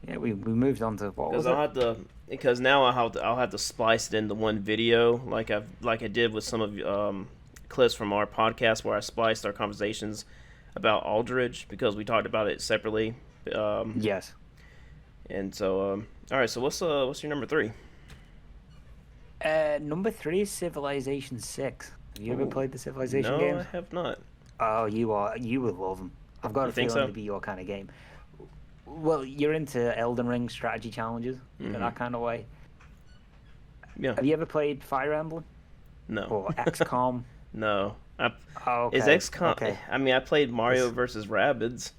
Yeah, we moved on to what was Because now I'll have to splice it into one video like I did with some of clips from our podcast where I spliced our conversations about Aldridge because we talked about it separately. Yes. And so all right. So what's your number 3? Number 3 is Civilization 6. Have you ever Ooh, played the Civilization no, I games? have not. Oh, you would love them. I've got You a think feeling so? to be your kind of game. Well, you're into Elden Ring strategy challenges, that kind of way. Yeah. Have you ever played Fire Emblem No. or XCOM? No. Oh, Is okay. XCOM? Okay. I mean, I played Mario This- versus Rabbids.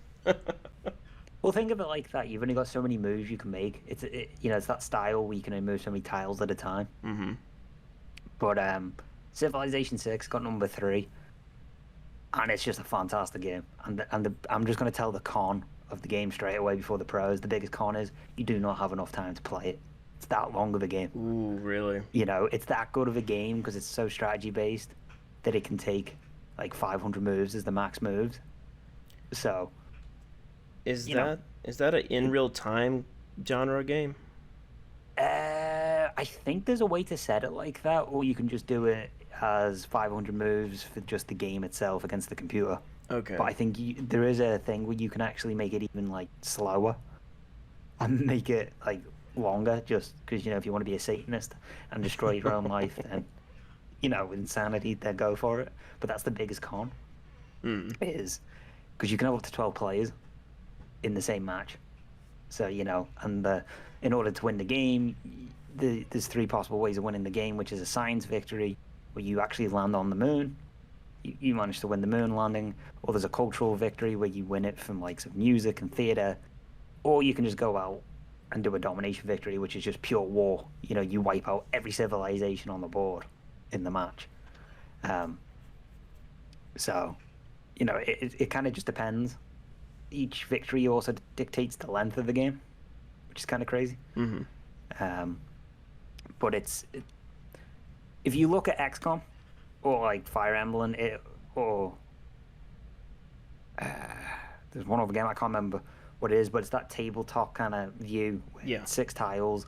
Well, think of it like that. You've only got so many moves you can make. It's that style where you can only move so many tiles at a time. Mm-hmm. But Civilization 6 got number 3, and it's just a fantastic game. I'm just going to tell the con of the game straight away before the pros. The biggest con is you do not have enough time to play it. It's that long of a game. Ooh, really? You know, it's that good of a game because it's so strategy based that it can take like 500 moves as the max moves. So Is You know, that an in real time genre game? I think there's a way to set it like that, or you can just do it as 500 moves for just the game itself against the computer. Okay. But I think there is a thing where you can actually make it even like slower and make it like longer, just because if you want to be a Satanist and destroy your own life, then insanity, then go for it. But that's the biggest con is because you can have up to 12 players in the same match. So in order to win the game, there's 3 possible ways of winning the game, which is a science victory where you actually land on the moon. You manage to win the moon landing, or there's a cultural victory where you win it from likes of music and theater, or you can just go out and do a domination victory, which is just pure war. You wipe out every civilization on the board in the match. So, it kind of just depends. Each victory also dictates the length of the game, which is kind of crazy. Mm-hmm. But if you look at XCOM or like Fire Emblem, or there's one other game I can't remember what it is, but it's that tabletop kind of view with Yeah. 6 tiles.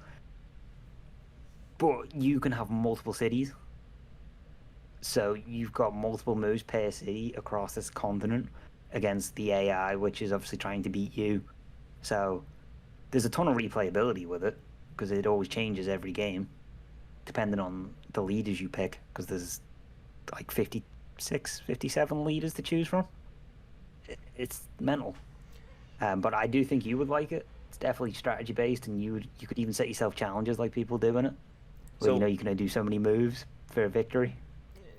But you can have multiple cities, so you've got multiple moves per city across this continent against the AI, which is obviously trying to beat you. So there's a ton of replayability with it because it always changes every game depending on the leaders you pick, because there's like 56, 57 leaders to choose from. It's mental. But I do think you would like it. It's definitely strategy based, and you could even set yourself challenges like people do in it. Where So- you can only do so many moves for a victory.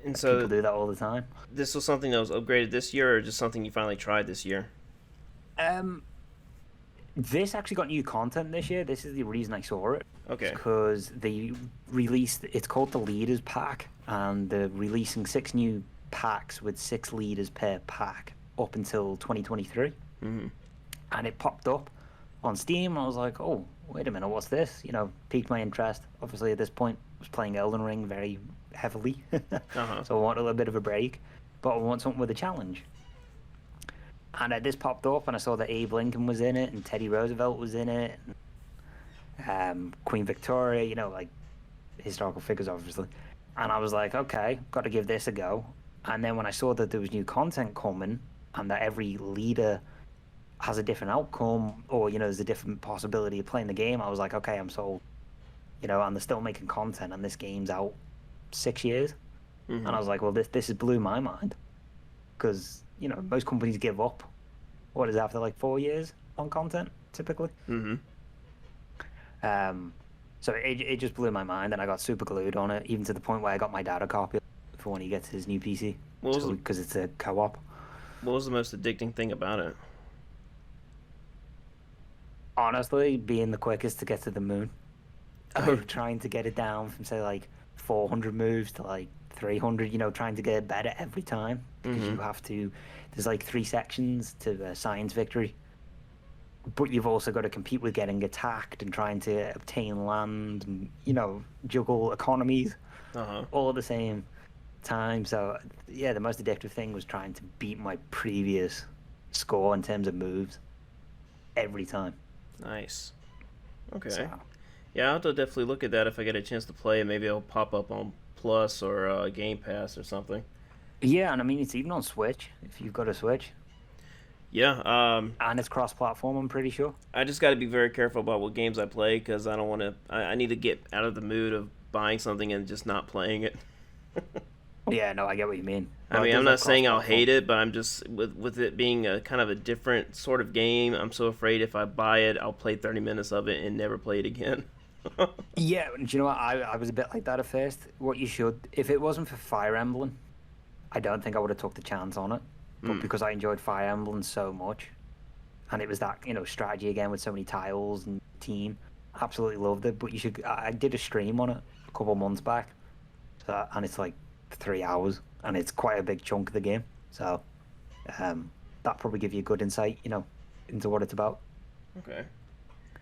And People so do that all the time. this was something that was upgraded this year, or just something you finally tried this year? This actually got new content this year. This is the reason I saw it. Okay. Because they released, it's called the Leaders Pack, and they're releasing 6 new packs with 6 leaders per pack up until 2023. Mm-hmm. And it popped up on Steam, and I was like, oh, wait a minute, what's this? Piqued my interest. Obviously, at this point, I was playing Elden Ring very heavily, Uh-huh. so I want a little bit of a break, but I want something with a challenge. And this popped up, and I saw that Abe Lincoln was in it, and Teddy Roosevelt was in it, and Queen Victoria, like historical figures, obviously. And I was like, okay, got to give this a go. And then when I saw that there was new content coming, and that every leader has a different outcome, or there's a different possibility of playing the game, I was like, okay, I'm sold. And they're still making content, and this game's out 6 years. Mm-hmm. And I was like, well, this has blew my mind, because most companies give up. What is it, after like 4 years on content typically? Mm-hmm. So it just blew my mind, and I got super glued on it, even to the point where I got my dad a copy for when he gets his new PC, because it's a co-op. What was the most addicting thing about it? Honestly, being the quickest to get to the moon. Oh. Trying to get it down from say like 400 moves to like 300, trying to get better every time because Mm-hmm. you have to. There's like 3 sections to the science victory, but you've also got to compete with getting attacked and trying to obtain land and juggle economies Uh-huh. all at the same time. So yeah, the most addictive thing was trying to beat my previous score in terms of moves every time. Nice. So Okay. Yeah, I'll have to definitely look at that if I get a chance to play it. Maybe it'll pop up on Plus or Game Pass or something. yeah, and I mean it's even on Switch if you've got a Switch, Yeah. and it's cross-platform. I'm pretty sure. I just got to be very careful about what games I play because I don't want to. I need to get out of the mood of buying something and just not playing it. Yeah, no, I get what you mean. I Well, it mean, I'm does not have saying I'll cross-platform. hate it, but I'm just with it being a kind of a different sort of game. I'm so afraid if I buy it, I'll play 30 minutes of it and never play it again. Yeah, and do you know what? I was a bit like that at first. What you should, if it wasn't for Fire Emblem, I don't think I would have took the chance on it. But Mm. because I enjoyed Fire Emblem so much, and it was that strategy again with so many tiles and team, absolutely loved it. But you should. I did a stream on it a couple months back, and it's like 3 hours, and it's quite a big chunk of the game. So that probably give you a good insight, into what it's about. Okay.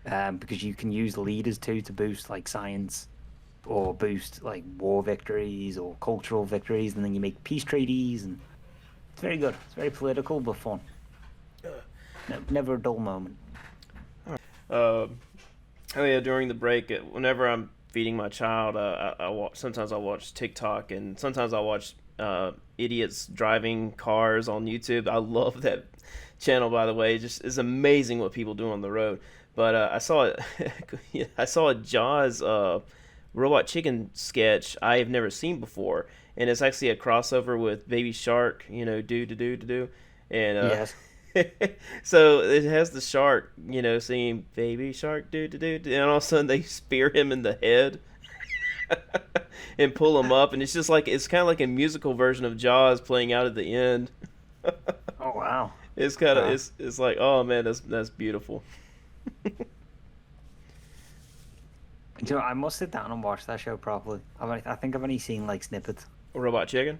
Because you can use leaders too to boost like science or boost like war victories or cultural victories, and then you make peace treaties, and it's very good. It's very political but fun. No, never a dull moment. Uh, oh yeah, during the break, whenever I'm feeding my child, I watch. Sometimes I'll watch TikTok, and sometimes I'll watch idiots driving cars on YouTube. I love that channel, by the way. It just is amazing what people do on the road. But I saw I saw a Jaws robot chicken sketch I have never seen before, and it's actually a crossover with Baby Shark. Do, and Yes. so it has the shark, singing "Baby Shark, do," and all of a sudden they spear him in the head and pull him up, and it's kind of like a musical version of Jaws playing out at the end. Oh wow. It's kind of Uh, it's like, oh man, that's beautiful. I must sit down and watch that show properly. I think I've only seen like snippets. Robot Chicken.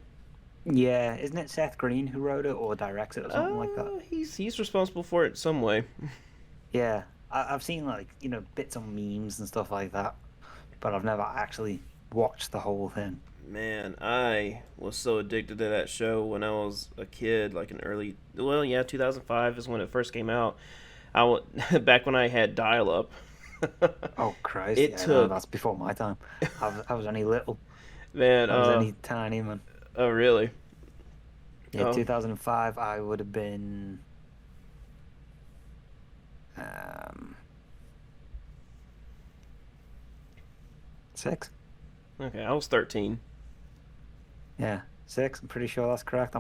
Yeah, isn't it Seth Green who wrote it or directs it or something like that? He's responsible for it in some way. Yeah, I've seen like bits on memes and stuff like that, but I've never actually watched the whole thing. Man, I was so addicted to that show when I was a kid, like well, yeah, 2005 is when it first came out. Back when I had dial up. Oh Christ! It Yeah, no, took that's before my time. I was only little. man, I was only tiny, man. oh really? Yeah, Oh, 2005. I would have been um 6. okay, I was 13. Yeah, 6. I'm pretty sure that's correct.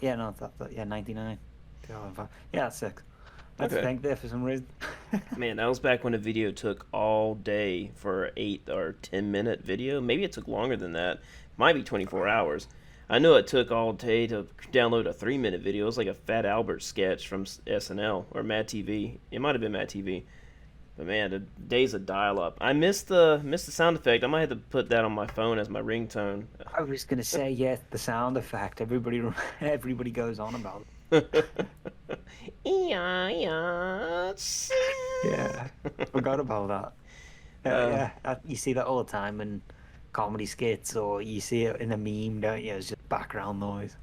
Yeah, no, yeah, 99. 2005. Yeah, that's 6. I had to Okay. think there for some reason. Man, that was back when a video took all day for an 8 or 10 minute video. Maybe it took longer than that. Might be 24 hours. I know it took all day to download a 3 minute video. It was like a Fat Albert sketch from SNL or Mad TV. It might have been Mad TV. But man, the days of dial-up. I missed the sound effect. I might have to put that on my phone as my ringtone. I was gonna say, yeah, the sound effect. Everybody goes on about it. Yeah, Yeah, forgot about that. Yeah, uh, yeah. You see that all the time in comedy skits, or you see it in a meme, don't you? It's just background noise.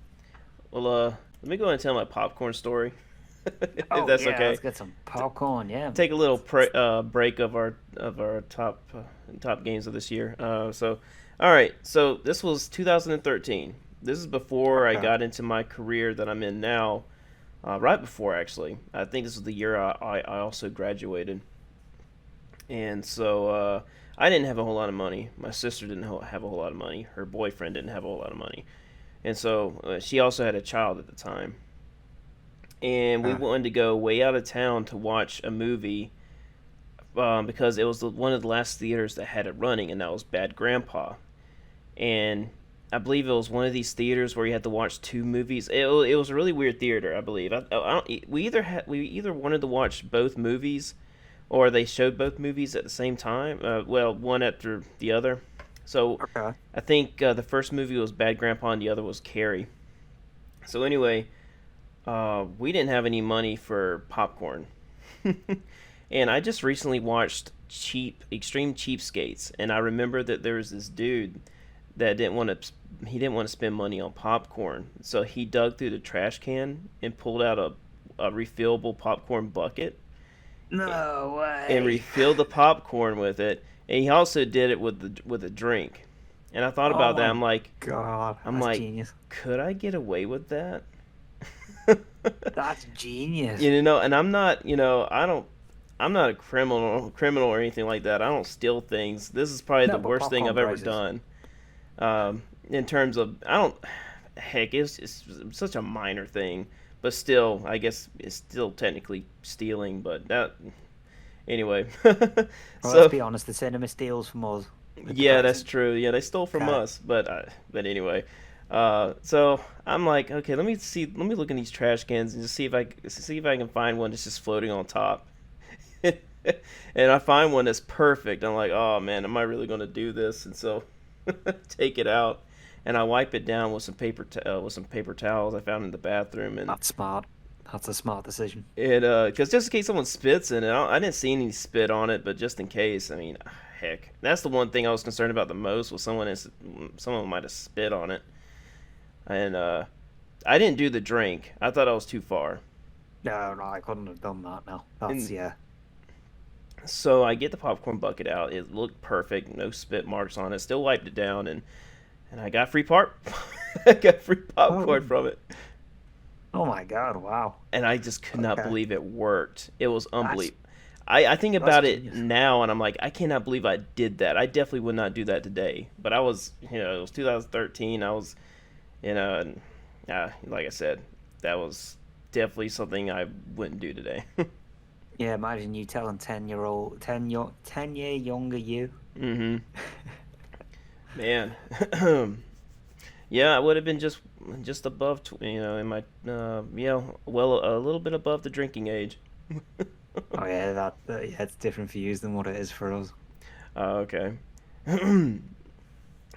well, let me go ahead and tell my popcorn story, if Oh that's yeah, okay. let's get some popcorn. Yeah. Take a little break of our top games of this year. All right. So this was 2013. This is before I Okay. got into my career that I'm in now. Right before, actually. I think this was the year I also graduated. And so I didn't have a whole lot of money. My sister didn't have a whole lot of money. Her boyfriend didn't have a whole lot of money. And so she also had a child at the time. And we Huh. wanted to go way out of town to watch a movie because it was one of the last theaters that had it running, and that was Bad Grandpa. And I believe it was one of these theaters where you had to watch 2 movies. It was a really weird theater, I believe. I don't, we either wanted to watch both movies, or they showed both movies at the same time. Well, one after the other. So Okay. I think the first movie was Bad Grandpa and the other was Carrie. So anyway, we didn't have any money for popcorn, and I just recently watched Extreme Cheapskates, and I remember that there was this dude that didn't want to spend money on popcorn, so he dug through the trash can and pulled out a refillable popcorn bucket No and way. refilled the popcorn with it, and he also did it with a drink. And I thought Oh about that. my I'm like, God, I'm that's like, genius. could I get away with that? That's genius. You know, and I'm not, I'm not a criminal or anything like that. I don't steal things. This is probably the No, but worst thing popcorn I've ever prices. done. In terms of, I don't, heck, it's such a minor thing, but still, I guess it's still technically stealing. But that, anyway. Well, let's So be honest, the cinema steals from us with the yeah, that's prices. true. Yeah, they stole from Okay. us, but anyway. So I'm like, okay, let me look in these trash cans and just see if I can find one that's just floating on top. And I find one that's perfect. I'm like, oh man, am I really going to do this? And so take it out, and I wipe it down with with some paper towels I found in the bathroom, That's smart. That's a smart decision. because just in case someone spits in it, I didn't see any spit on it, but just in case, I mean, heck, that's the one thing I was concerned about the most was someone might have spit on it, and I didn't do the drink. I thought I was too far, No, no, I couldn't have done that. No, that's and yeah. so I get the popcorn bucket out. It looked perfect, no spit marks on it. Still wiped it down, and I got free I got free Oh, popcorn from it, oh my God! Wow. and I just could not Okay, believe it worked. It was that's unbelievable. I think that's about it genius. now, and I'm like, I cannot believe I did that. I definitely would not do that today. But I was, it was 2013. I was, and like I said, that was definitely something I wouldn't do today. Yeah, imagine you telling 10-year-old, 10-year younger you. Hmm. Man. Yeah, I would have been just above, in my, well, a little bit above the drinking age. Oh yeah, yeah, it's different for you than what it is for us. Okay.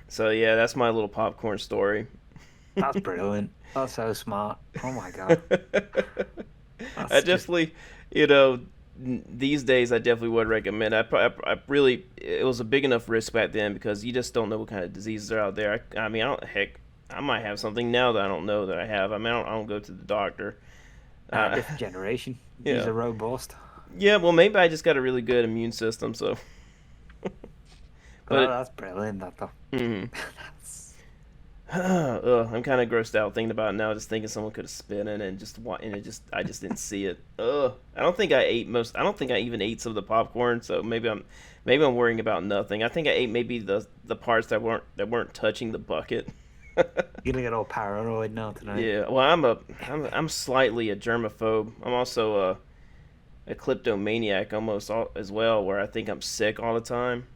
So yeah, that's my little popcorn story. That's brilliant. That's so smart. Oh my God. I That's just definitely, you know, these days I definitely would recommend. I really, it was a big enough risk back then because you just don't know what kind of diseases are out there. I mean, heck, I might have something now that I don't know that I have. I mean, I don't go to the doctor. a Uh, different generation. Use yeah, a robust. yeah. Well, maybe I just got a really good immune system. So, but Well, that's brilliant. That though. mm, That's I'm kind of grossed out thinking about it now. Just thinking someone could have spit in it and I just didn't see it. I don't think I ate most. I don't think I even ate some of the popcorn. So maybe I'm worrying about nothing. I think I ate maybe the parts that weren't touching the bucket. you're gonna get all paranoid now tonight. Yeah. Well, I'm slightly a germaphobe. I'm also a kleptomaniac as well, where I think I'm sick all the time.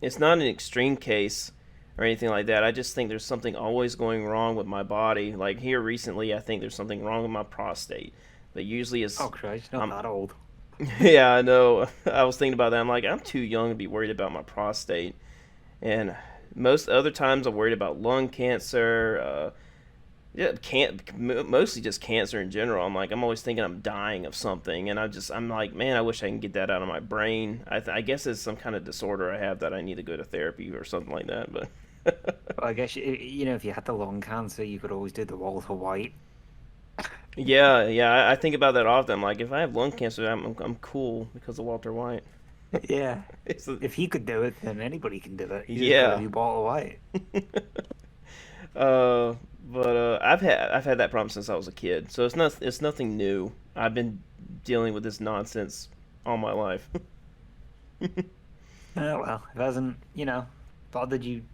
It's not an extreme case or anything like that. I just think there's something always going wrong with my body. Like here recently, I think there's something wrong with my prostate. But usually Oh it's, Christ, not I'm, that old. yeah, I know. I was thinking about that. I'm like, I'm too young to be worried about my prostate. And most other times, I'm worried about lung cancer. Yeah, can't mostly just cancer in general. I'm like, I'm always thinking I'm dying of something, and I'm like, man, I wish I can get that out of my brain. I guess it's some kind of disorder I have that I need to go to therapy or something like that. But Well, I guess you know if you had the lung cancer, you could always do the Walter White. yeah, I think about that often. I'm like, if I have lung cancer, I'm cool because of Walter White. Yeah, It's a, if he could do it, then anybody can do it. You just gotta yeah. be Walter White. uh, but I've had that problem since I was a kid, so it's nothing new. I've been dealing with this nonsense all my life. Oh well, if it hasn't, bothered you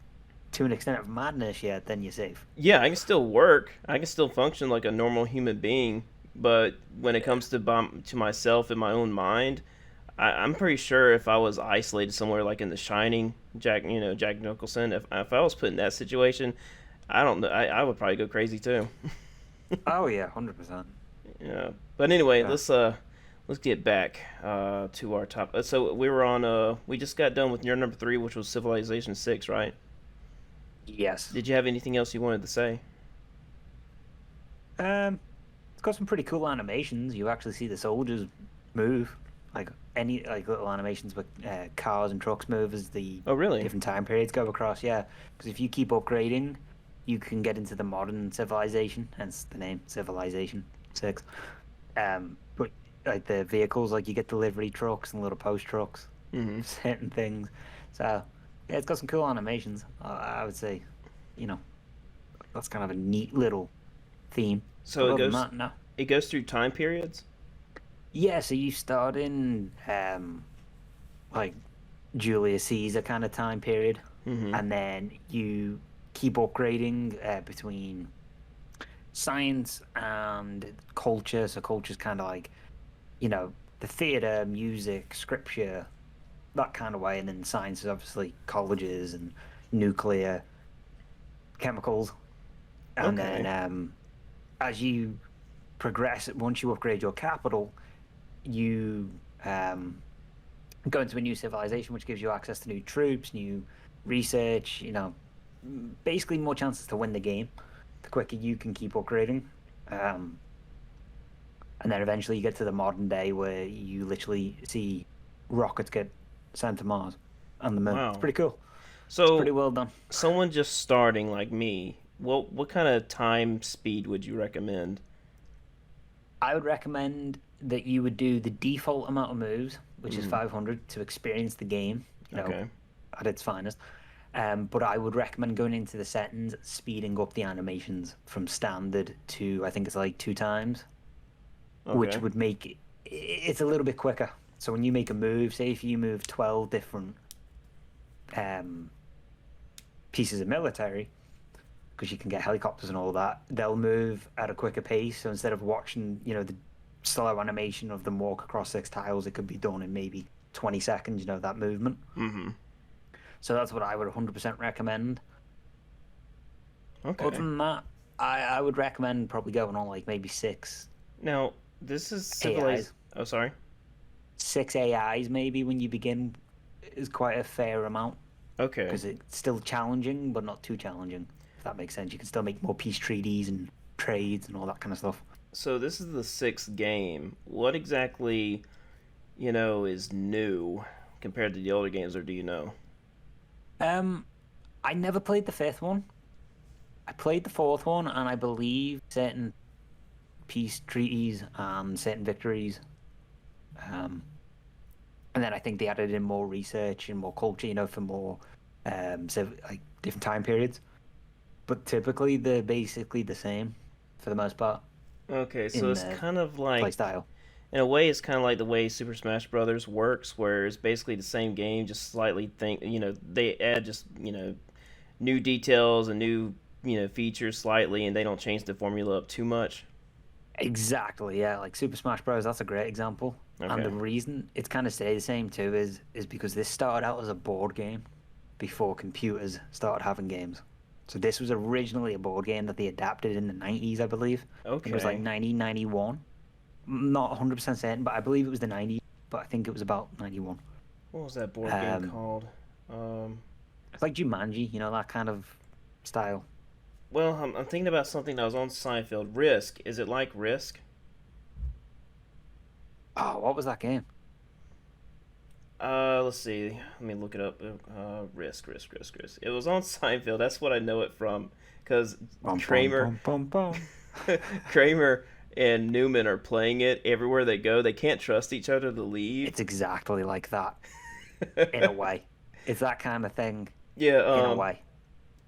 to an extent of madness yet, then you're safe. Yeah, I can still work. I can still function like a normal human being. But when it comes to myself in my own mind, I'm pretty sure if I was isolated somewhere like in The Shining, Jack Nicholson, if I was put in that situation, I don't know, I would probably go crazy too. Oh yeah, 100%. Yeah. But anyway, Yeah. let's get back to our top. So we were on. We just got done with your number three, which was Civilization 6, right? Yes. Did you have anything else you wanted to say? It's got some pretty cool animations. You actually see the soldiers move, like any like little animations with cars and trucks move as the Oh, really? different time periods go across. Yeah, because if you keep upgrading, you can get into the modern civilization, hence the name Civilization 6. But like the vehicles, like you get delivery trucks and little post trucks, Mm-hmm. certain things. So yeah, it's got some cool animations. I would say, you know, that's kind of a neat little theme. So But it other than goes that, no. it goes through time periods. Yeah, so you start in like Julius Caesar kind of time period, Mm-hmm. and then you keep upgrading between science and culture. So culture's kind of like, the theater, music, scripture, that kind of way, and then science is obviously colleges and nuclear, chemicals, and then Okay. as you progress, once you upgrade your capital, you go into a new civilization, which gives you access to new troops, new research, basically more chances to win the game. The quicker you can keep upgrading. Um, and then eventually you get to the modern day where you literally see rockets get sent to Mars and the moon. It's Wow. pretty cool. It's pretty So well done. someone just starting like me, what kind of time speed would you recommend? I would recommend that you would do the default amount of moves, which is Mm-hmm. 500, to experience the game, Okay. at its finest. But I would recommend going into the settings, speeding up the animations from standard to I think it's like two times, which Okay. would make it's a little bit quicker. So when you make a move, say if you move 12 different um, pieces of military, because you can get helicopters and all that, they'll move at a quicker pace. So instead of watching, the slow animation of them walk across six tiles, it could be done in maybe 20 seconds, that movement. Mm-hmm. So that's what I would 100% recommend. Other Okay. than that, I would recommend probably going on like maybe Now, this is civilized. AIs. Oh, sorry. Six AIs maybe when you begin is quite a fair amount Okay. because it's still challenging, but not too challenging. If that makes sense, you can still make more peace treaties and trades and all that kind of stuff. So this is the sixth game. What exactly, is new compared to the older games, or do you know? Um, I never played the fifth one. I played the fourth one, and I believe certain peace treaties and certain victories. Um, and then I think they added in more research and more culture, for more so like different time periods. But typically they're basically the same for the most part Okay, so in it's the kind of play like, style. in a way, it's kind of like the way Super Smash Brothers works, where it's basically the same game, just slightly they add just new details and new features slightly, and they don't change the formula up too much. Exactly, yeah. Like Super Smash Bros. That's a great example. And the Okay. reason it's kind of stayed the same too is because this started out as a board game before computers started having games. So this was originally a board game that they adapted in the 90s, I believe. I think it was like Okay. 1991. Not 100% certain, but I believe it was the 90s, but I think it was about 91. What was that board game Um, called? Um, it's like Jumanji, that kind of style. well, I'm thinking about something that was on Seinfeld. Risk. Is it like Risk? Oh, what was that game? Let's see. Let me look it up. Risk. It was on Seinfeld. That's what I know it from. Because Bum, bum, Kramer, bum, bum, bum. Kramer and Newman are playing it everywhere they go. They can't trust each other to leave. It's exactly like that in a way. It's that kind of thing Yeah. in a way.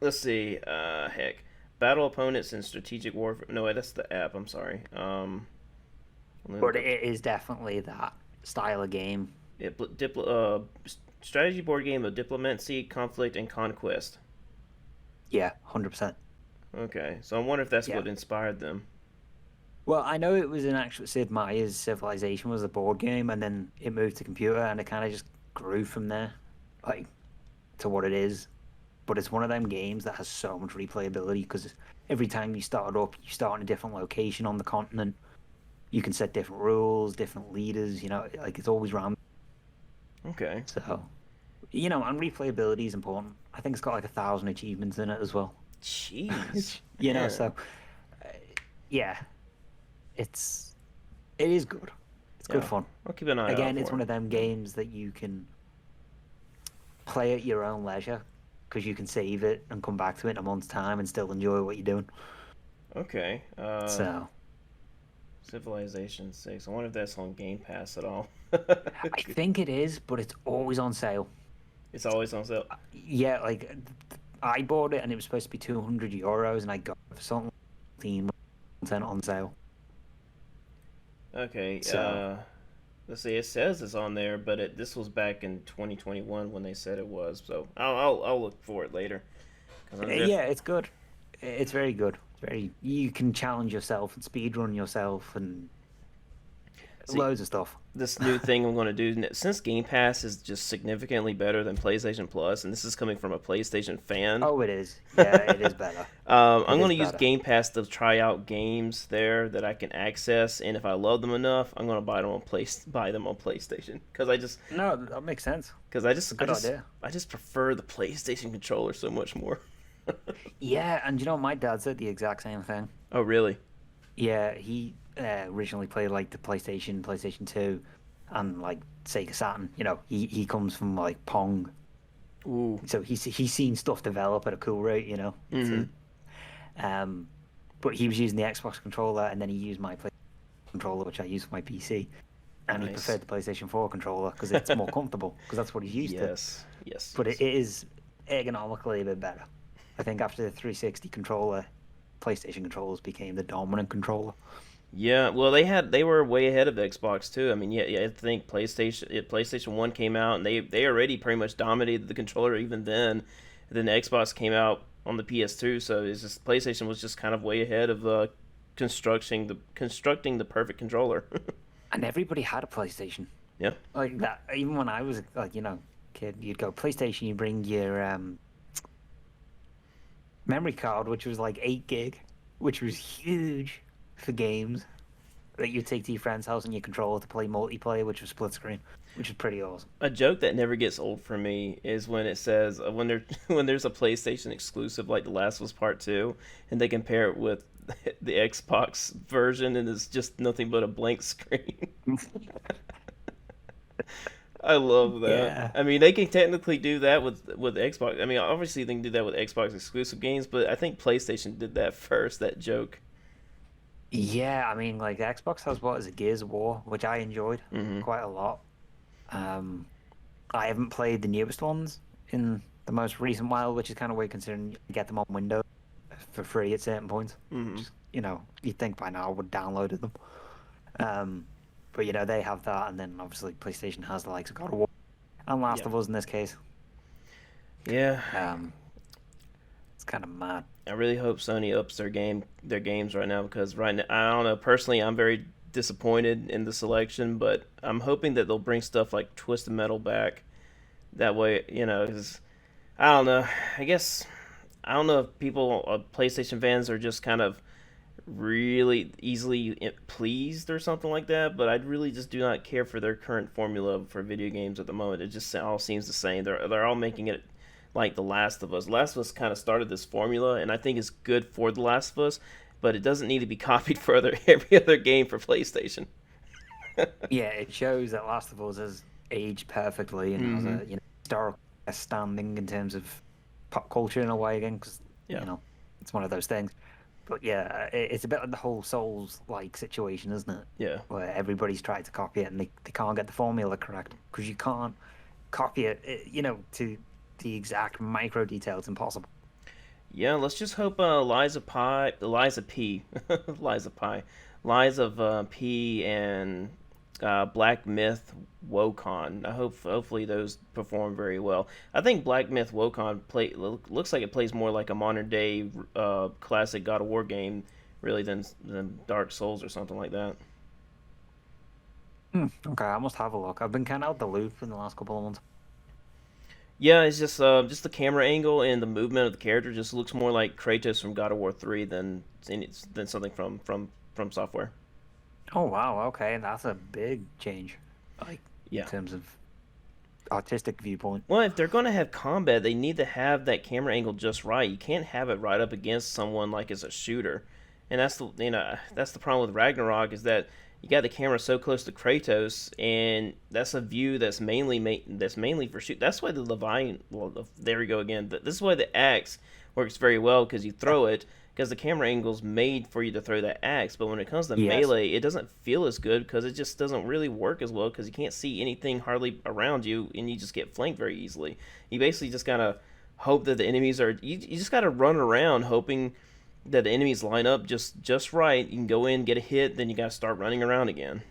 Let's see. Heck, battle opponents in strategic warfare. No, that's the app. I'm sorry. Let me look But up. it is definitely that style of game. Strategy board game of diplomacy, conflict, and conquest. Yeah, 100%. Okay, so I wonder if that's Yeah. what inspired them. Well, I know it was an actual Sid Meier's Civilization was a board game, and then it moved to computer, and it kind of just grew from there, like to what it is. But it's one of them games that has so much replayability because every time you start up, you start in a different location on the continent. you can set different rules, different leaders. Like it's always random. Okay. So, and replayability is important. I think it's got like 1,000 achievements in it as well. Jeez. So Man. uh, yeah, it's it is good. It's good Yeah. fun. I'll keep an eye out Again, it's for one it. of them games that you can play at your own leisure because you can save it and come back to it in a month's time and still enjoy what you're doing. Okay. So Civilization 6. I wonder if that's on Game Pass at all. I think it is, but it's always on sale. It's always on sale. Yeah, like I bought it and it was supposed to be €200, and I got it for something 15% on sale. Okay. So Let's see. It says it's on there, but this was back in 2021 when they said it was. So I'll look for it later. 'Cause yeah, it's good. It's very good. It's very you can challenge yourself and speedrun yourself and see, loads of stuff. this new thing I'm going to do, since Game Pass is just significantly better than PlayStation Plus, and this is coming from a PlayStation fan. Oh, it is. Yeah, it is better. I'm It going is to use better. Game Pass to try out games there that I can access, and if I love them enough, I'm going to buy them on PlayStation No, that makes sense. because I It's a just I good just idea. I just prefer the PlayStation controller so much more. Yeah, and my dad said the exact same thing. Oh, really? Yeah, he originally played like the PlayStation 2, and like Sega Saturn. He comes from like Pong, Ooh. so he's seen stuff develop at a cool rate. Mm-hmm. Um, but he was using the Xbox controller, and then he used my PlayStation controller, which I use for my PC, and he Nice. preferred the PlayStation 4 controller because it's more comfortable because that's what he's used to. Yes. Yes. But Yes. it is ergonomically a bit better. I think after the 360 controller, PlayStation controllers became the dominant controller. Yeah, well, they were way ahead of Xbox too. I mean, yeah, I think PlayStation 1 came out and they already pretty much dominated the controller even then. And then Xbox came out on the PS2, so it's just PlayStation was just kind of way ahead of constructing the perfect controller. And everybody had a PlayStation. Yeah. Like that, even when I was like, kid, you'd go PlayStation, you bring your memory card, which was like 8 gig, which was huge for games. That you'd take to your friend's house and your controller to play multiplayer, which was split screen, which is pretty awesome. A joke that never gets old for me is when it says when there's a PlayStation exclusive like The Last of Us Part 2 and they compare it with the Xbox version and it's just nothing but a blank screen. I love that. Yeah. I mean, they can technically do that with Xbox. I mean, obviously they can do that with Xbox exclusive games, but I think PlayStation did that first. That joke. Yeah, I mean, like Xbox has what is it, Gears of War, which I enjoyed Hmm. quite a lot. Um, I haven't played the newest ones in the most recent while, which is kind of weird considering you can get them on Windows for free at certain points. Hmm. Just, you'd think by now I would have downloaded them. Um, but they have that, and then obviously PlayStation has the likes of God of War and Last Yeah. of Us in this case. Yeah. Um, it's kind of mad. I really hope Sony ups their games right now because right now I don't know personally I'm very disappointed in the selection, but I'm hoping that they'll bring stuff like Twisted Metal back. That way, 'cause I don't know. I guess I don't know if PlayStation fans are just kind of really easily pleased or something like that, but I really just do not care for their current formula for video games at the moment. It just all seems the same. They're all making it like The Last of Us. Last of Us kind of started this formula, and I think it's good for The Last of Us, but it doesn't need to be copied for every other game for PlayStation. Yeah, it shows that Last of Us has aged perfectly and has Hmm. a historical standing in terms of pop culture in a way again, because Yeah. it's one of those things. But yeah, it's a bit like the whole Souls-like situation, isn't it? Yeah. Where everybody's tried to copy it and they can't get the formula correct because you can't copy it, to the exact micro detail. It's impossible. Yeah, let's just hope Liza P, Liza P, and Black Myth Wokon. Hopefully those perform very well. I think Black Myth Wokon looks like it plays more like a modern day classic God of War game, really than Dark Souls or something like that. Okay, I must have a look. I've been kind of out the loop in the last couple of months. Yeah, it's just the camera angle and the movement of the character just looks more like Kratos from God of War 3 than something from Software. Oh wow, okay, that's a big change, like in Yeah. terms of artistic viewpoint. Well, if they're going to have combat, they need to have that camera angle just right. You can't have it right up against someone like as a shooter, and that's the problem with Ragnarok is that you got the camera so close to Kratos, and that's a view that's mainly for shoot. That's why the Leviathan. Well, there we go again. This is why the axe works very well because you throw it because the camera angle's made for you to throw that axe. But when it comes to Yes. melee, it doesn't feel as good because it just doesn't really work as well because you can't see anything hardly around you and you just get flanked very easily. You basically just gotta hope that the enemies are. You just gotta run around hoping that the enemies line up just right. You can go in, get a hit, then you gotta start running around again.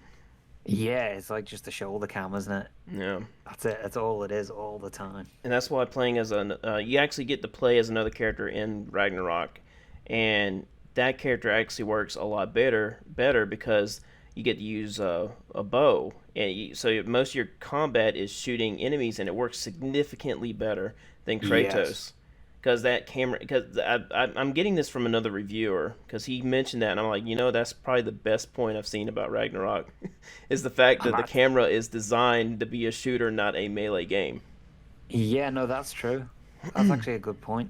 Yeah, it's like just a shoulder cam, isn't it? Yeah. That's it. That's all it is all the time. And that's why playing as you actually get to play as another character in Ragnarok, and that character actually works a lot better because you get to use a bow, and so most of your combat is shooting enemies, and it works significantly better than Yes. Kratos. Because that camera, because I'm getting this from another reviewer, because he mentioned that, and I'm like, that's probably the best point I've seen about Ragnarok, is the fact And that the that, camera is designed to be a shooter, not a melee game. yeah, no, that's true. That's actually a good point.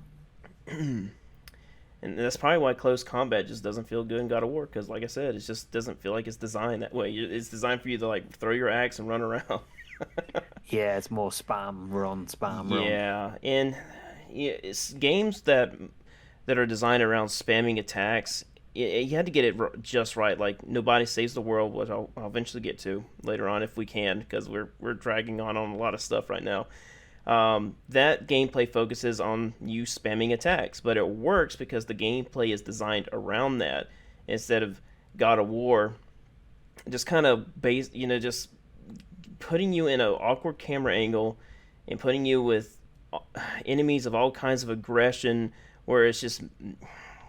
And that's probably why close combat just doesn't feel good in God of War. Because, like I said, it just doesn't feel like it's designed that way. It's designed for you to like throw your axe and run around. Yeah, it's more spam run. Yeah, and yeah, it's games that are designed around spamming attacks. You had to get it just right. Like Nobody Saves the World, which I'll eventually get to later on if we can, because we're dragging on a lot of stuff right now. That gameplay focuses on you spamming attacks, but it works because the gameplay is designed around that instead of God of War, just kind of based, just putting you in an awkward camera angle and putting you with enemies of all kinds of aggression, where it's just,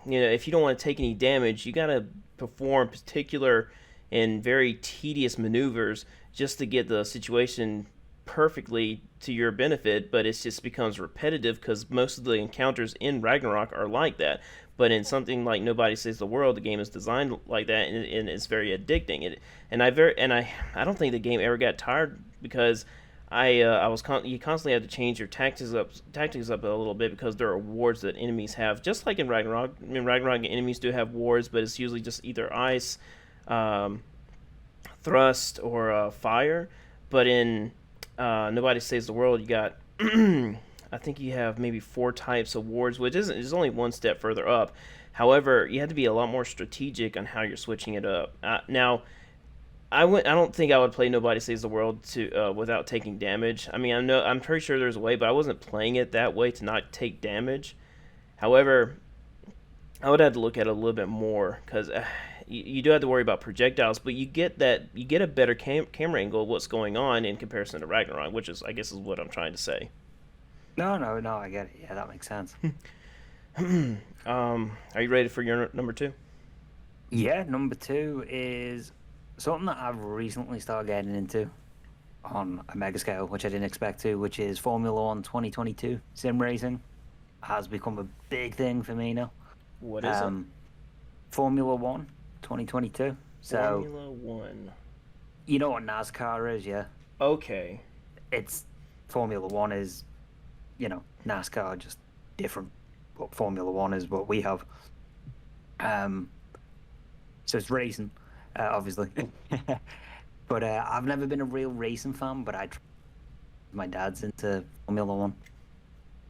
if you don't want to take any damage, you gotta perform particular and very tedious maneuvers just to get the situation perfectly to your benefit, but it just becomes repetitive because most of the encounters in Ragnarok are like that. But in something like Nobody Saves the World, the game is designed like that, and it's very addicting. I don't think the game ever got tired because you constantly have to change your tactics up a little bit because there are wards that enemies have, just like in Ragnarok. I mean, Ragnarok enemies do have wards, but it's usually just either ice, um, thrust, or fire. But in Nobody Saves the World, you got I think you have maybe four types of wards, which is only one step further up. However, you have to be a lot more strategic on how you're switching it up. Now, I don't think I would play Nobody Saves the World to without taking damage. I mean, I'm pretty sure there's a way, but I wasn't playing it that way to not take damage. However, I would have to look at it a little bit more because you do have to worry about projectiles, but you get a better camera angle of what's going on in comparison to Ragnarok, which is I guess is what I'm trying to say. No, no, no, I get it. Yeah, that makes sense. Are you ready for your number two? Yeah, number two is something that I've recently started getting into on a mega scale, which I didn't expect to, which is Formula One 2022 sim racing. Has become a big thing for me now. What is it? Um, Formula One 2022. So, Formula One. you know what NASCAR is, yeah? Okay. It's Formula One is, NASCAR, just different. But Formula One is what we have. Um, so it's racing, obviously. But I've never been a real racing fan, but my dad's into Formula One.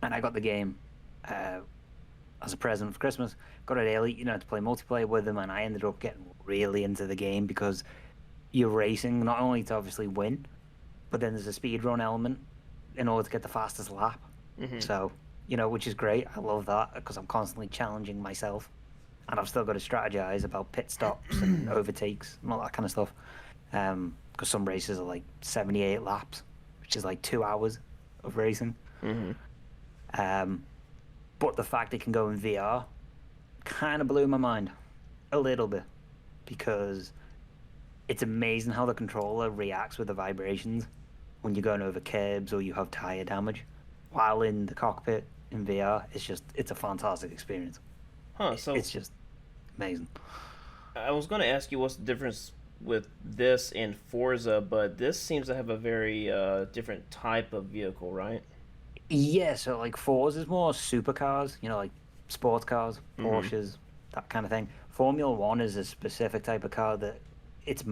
And I got the game as a present for Christmas. Got it early, to play multiplayer with him, and I ended up getting really into the game because you're racing not only to obviously win, but then there's a speed run element in order to get the fastest lap. Hmm. So, which is great. I love that because I'm constantly challenging myself, and I've still got to strategize about pit stops and overtakes and all that kind of stuff. Because some races are like 78 laps, which is like 2 hours of racing. Hmm. But the fact it can go in VR kind of blew my mind a little bit because it's amazing how the controller reacts with the vibrations when you're going over curbs or you have tire damage. While in the cockpit in VR, it's a fantastic experience. Huh. So It's just amazing. I was going to ask you what's the difference with this and Forza, but this seems to have a very different type of vehicle, right? Yeah, so like Forza is more supercars, like sports cars, Mm-hmm. Porsches, that kind of thing. Formula One is a specific type of car that it's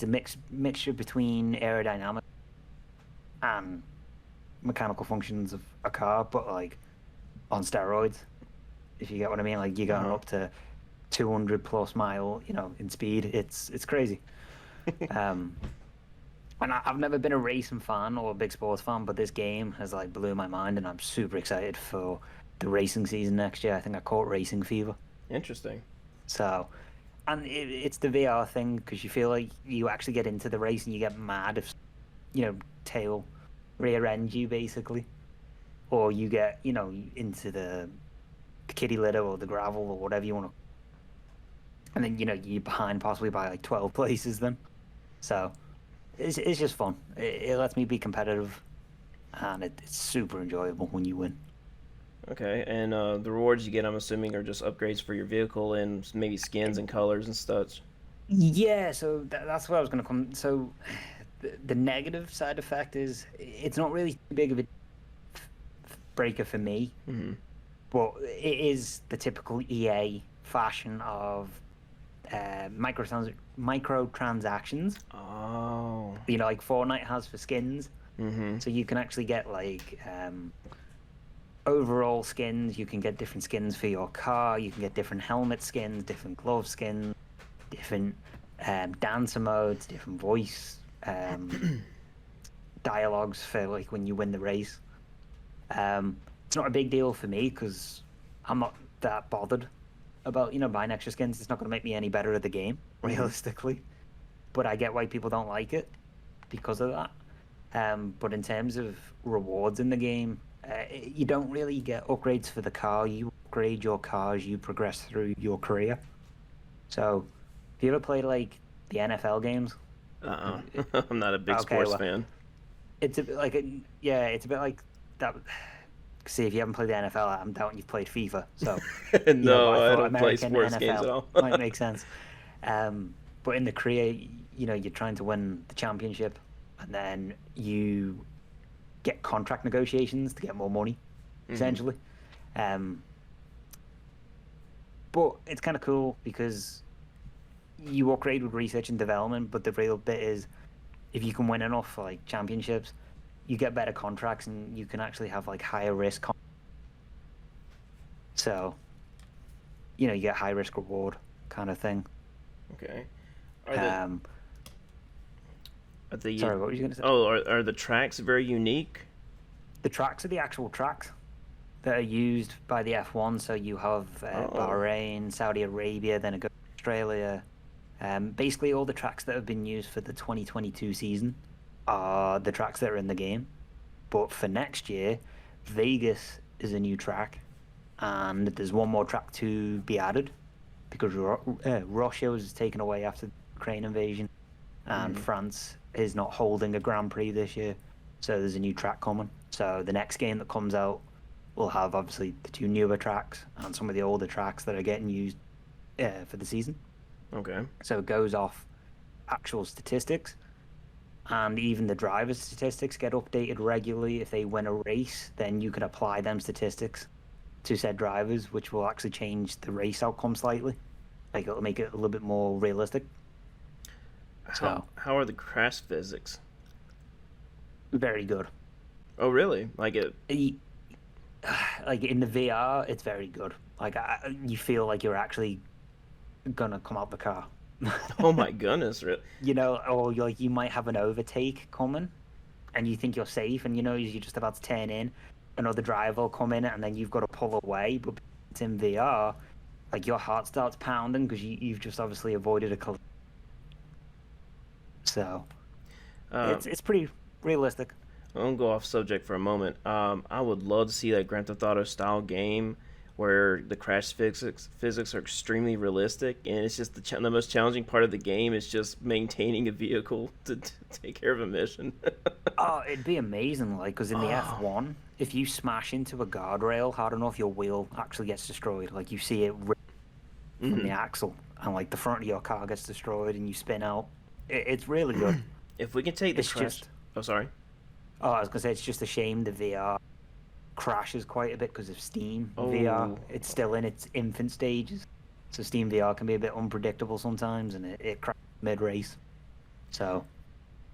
a mixture between aerodynamic and mechanical functions of a car, but like on steroids, if you get what I mean. Like you're going Uh-huh. up to 200 plus mile, in speed. It's crazy. Um, and I've never been a racing fan or a big sports fan, but this game has like blew my mind, and I'm super excited for the racing season next year. I think I caught racing fever. Interesting. So, and it's the VR thing because you feel like you actually get into the race and you get mad if, tail rear end you basically, or you get, into the kiddie litter or the gravel or whatever you want to, and then, you're behind possibly by like 12 places then. So it's just fun. It lets me be competitive, and it's super enjoyable when you win. Okay, and the rewards you get, I'm assuming, are just upgrades for your vehicle and maybe skins and colors and such. Yeah, so that's what I was going to come. So the negative side effect is it's not really too big of a breaker for me, Mm-hmm. but it is the typical EA fashion of microtransactions. Oh. Like Fortnite has for skins. Mm-hmm. So you can actually get like overall skins. You can get different skins for your car. You can get different helmet skins, different glove skins, different dancer modes, different voice dialogues for like when you win the race. It's not a big deal for me because I'm not that bothered about buying extra skins. It's not going to make me any better at the game, Mm-hmm. realistically. But I get why people don't like it because of that. But in terms of rewards in the game, you don't really get upgrades for the car. You upgrade your car as you progress through your career. So, if you ever played like the NFL games, Uh-uh. have- I'm not a big okay, sports well, fan. it's a bit like yeah, it's a bit like that. See, if you haven't played the NFL, I'm doubting you've played FIFA. So, but No, I I thought don't play American sports games at NFL all. might make sense. But in the career, you're trying to win the championship, and then you get contract negotiations to get more money, Mm-hmm. essentially. Um, but it's kind of cool because you upgrade with research and development, but the real bit is if you can win enough for like championships, you get better contracts and you can actually have like higher risk. So, you get high risk reward kind of thing. Okay. Are the Um, are the sorry, what were you going to say? oh are the tracks very unique? The tracks are the actual tracks that are used by the F1. So you have Oh. Bahrain, Saudi Arabia, then it goes to Australia. Basically, all the tracks that have been used for the 2022 season are the tracks that are in the game. But for next year, Vegas is a new track, and there's one more track to be added because Russia was taken away after the Ukraine invasion, and Mm-hmm. France is not holding a Grand Prix this year. So there's a new track coming. So the next game that comes out will have obviously the two newer tracks and some of the older tracks that are getting used for the season. Okay. So it goes off actual statistics, and even the drivers' statistics get updated regularly. If they win a race, then you can apply them statistics to said drivers, which will actually change the race outcome slightly. Like it'll make it a little bit more realistic. So How are the crash physics? very good. Oh, really? Like it? E- Like in the VR, it's very good. Like you feel like you're actually gonna come out the car. Oh my goodness! Or like you might have an overtake coming, and you think you're safe, and you're just about to turn in, another driver will come in, and then you've got to pull away. But it's in VR, like your heart starts pounding because you've just obviously avoided a collision. So Um, it's pretty realistic. I'm gonna go off subject for a moment. I would love to see that Grand Theft Auto style game where the crash physics are extremely realistic, and it's just the most challenging part of the game is just maintaining a vehicle to take care of a mission. Oh, it'd be amazing, like, because in the Oh. F1, if you smash into a guardrail hard enough, your wheel actually gets destroyed. Like, you see it rip from the Hmm. axle, and, like, the front of your car gets destroyed, and you spin out. It's really good. If we can take the It's Crash, just, oh sorry. oh, I was gonna say it's just a shame the VR crashes quite a bit because of Steam VR. Oh, It's still in its infant stages, so Steam VR can be a bit unpredictable sometimes, and it crashes mid race. So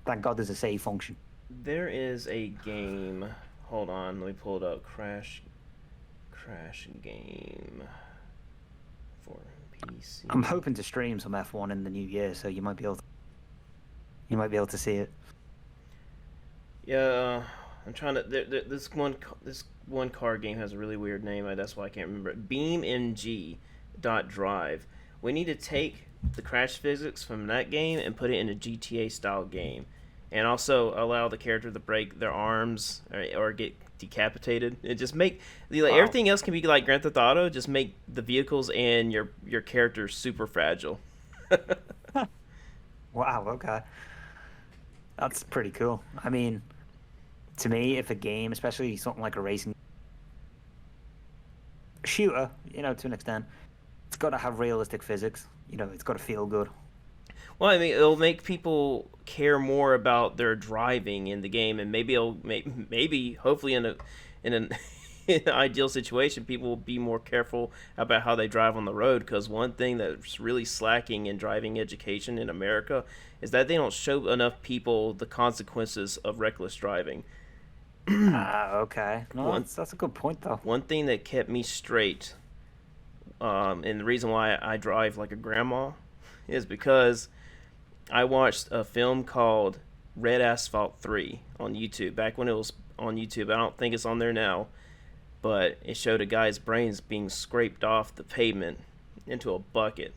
thank God there's a save function. there is a game. Hold on, let me pull it up. Crash game for PC. I'm hoping to stream some F1 in the new year, so you might be able to see it. Yeah, I'm trying to. This one car game has a really weird name. That's why I can't remember it. BeamNG.Drive. We need to take the crash physics from that game and put it in a GTA style game, and also allow the character to break their arms or get decapitated. And just make like, Wow. everything else can be like Grand Theft Auto. Just make the vehicles and your characters super fragile. Wow, okay. That's pretty cool. I mean, to me, if a game, especially something like a racing shooter, to an extent, it's got to have realistic physics. It's got to feel good. Well, I mean, it'll make people care more about their driving in the game, and maybe maybe hopefully in an, in an ideal situation, people will be more careful about how they drive on the road. Because one thing that's really slacking in driving education in America is that they don't show enough people the consequences of reckless driving. Ah, okay. No, one that's a good point, though. one thing that kept me straight, and the reason why I drive like a grandma, is because I watched a film called Red Asphalt 3 on YouTube back when it was on YouTube. I don't think it's on there now, but it showed a guy's brains being scraped off the pavement into a bucket.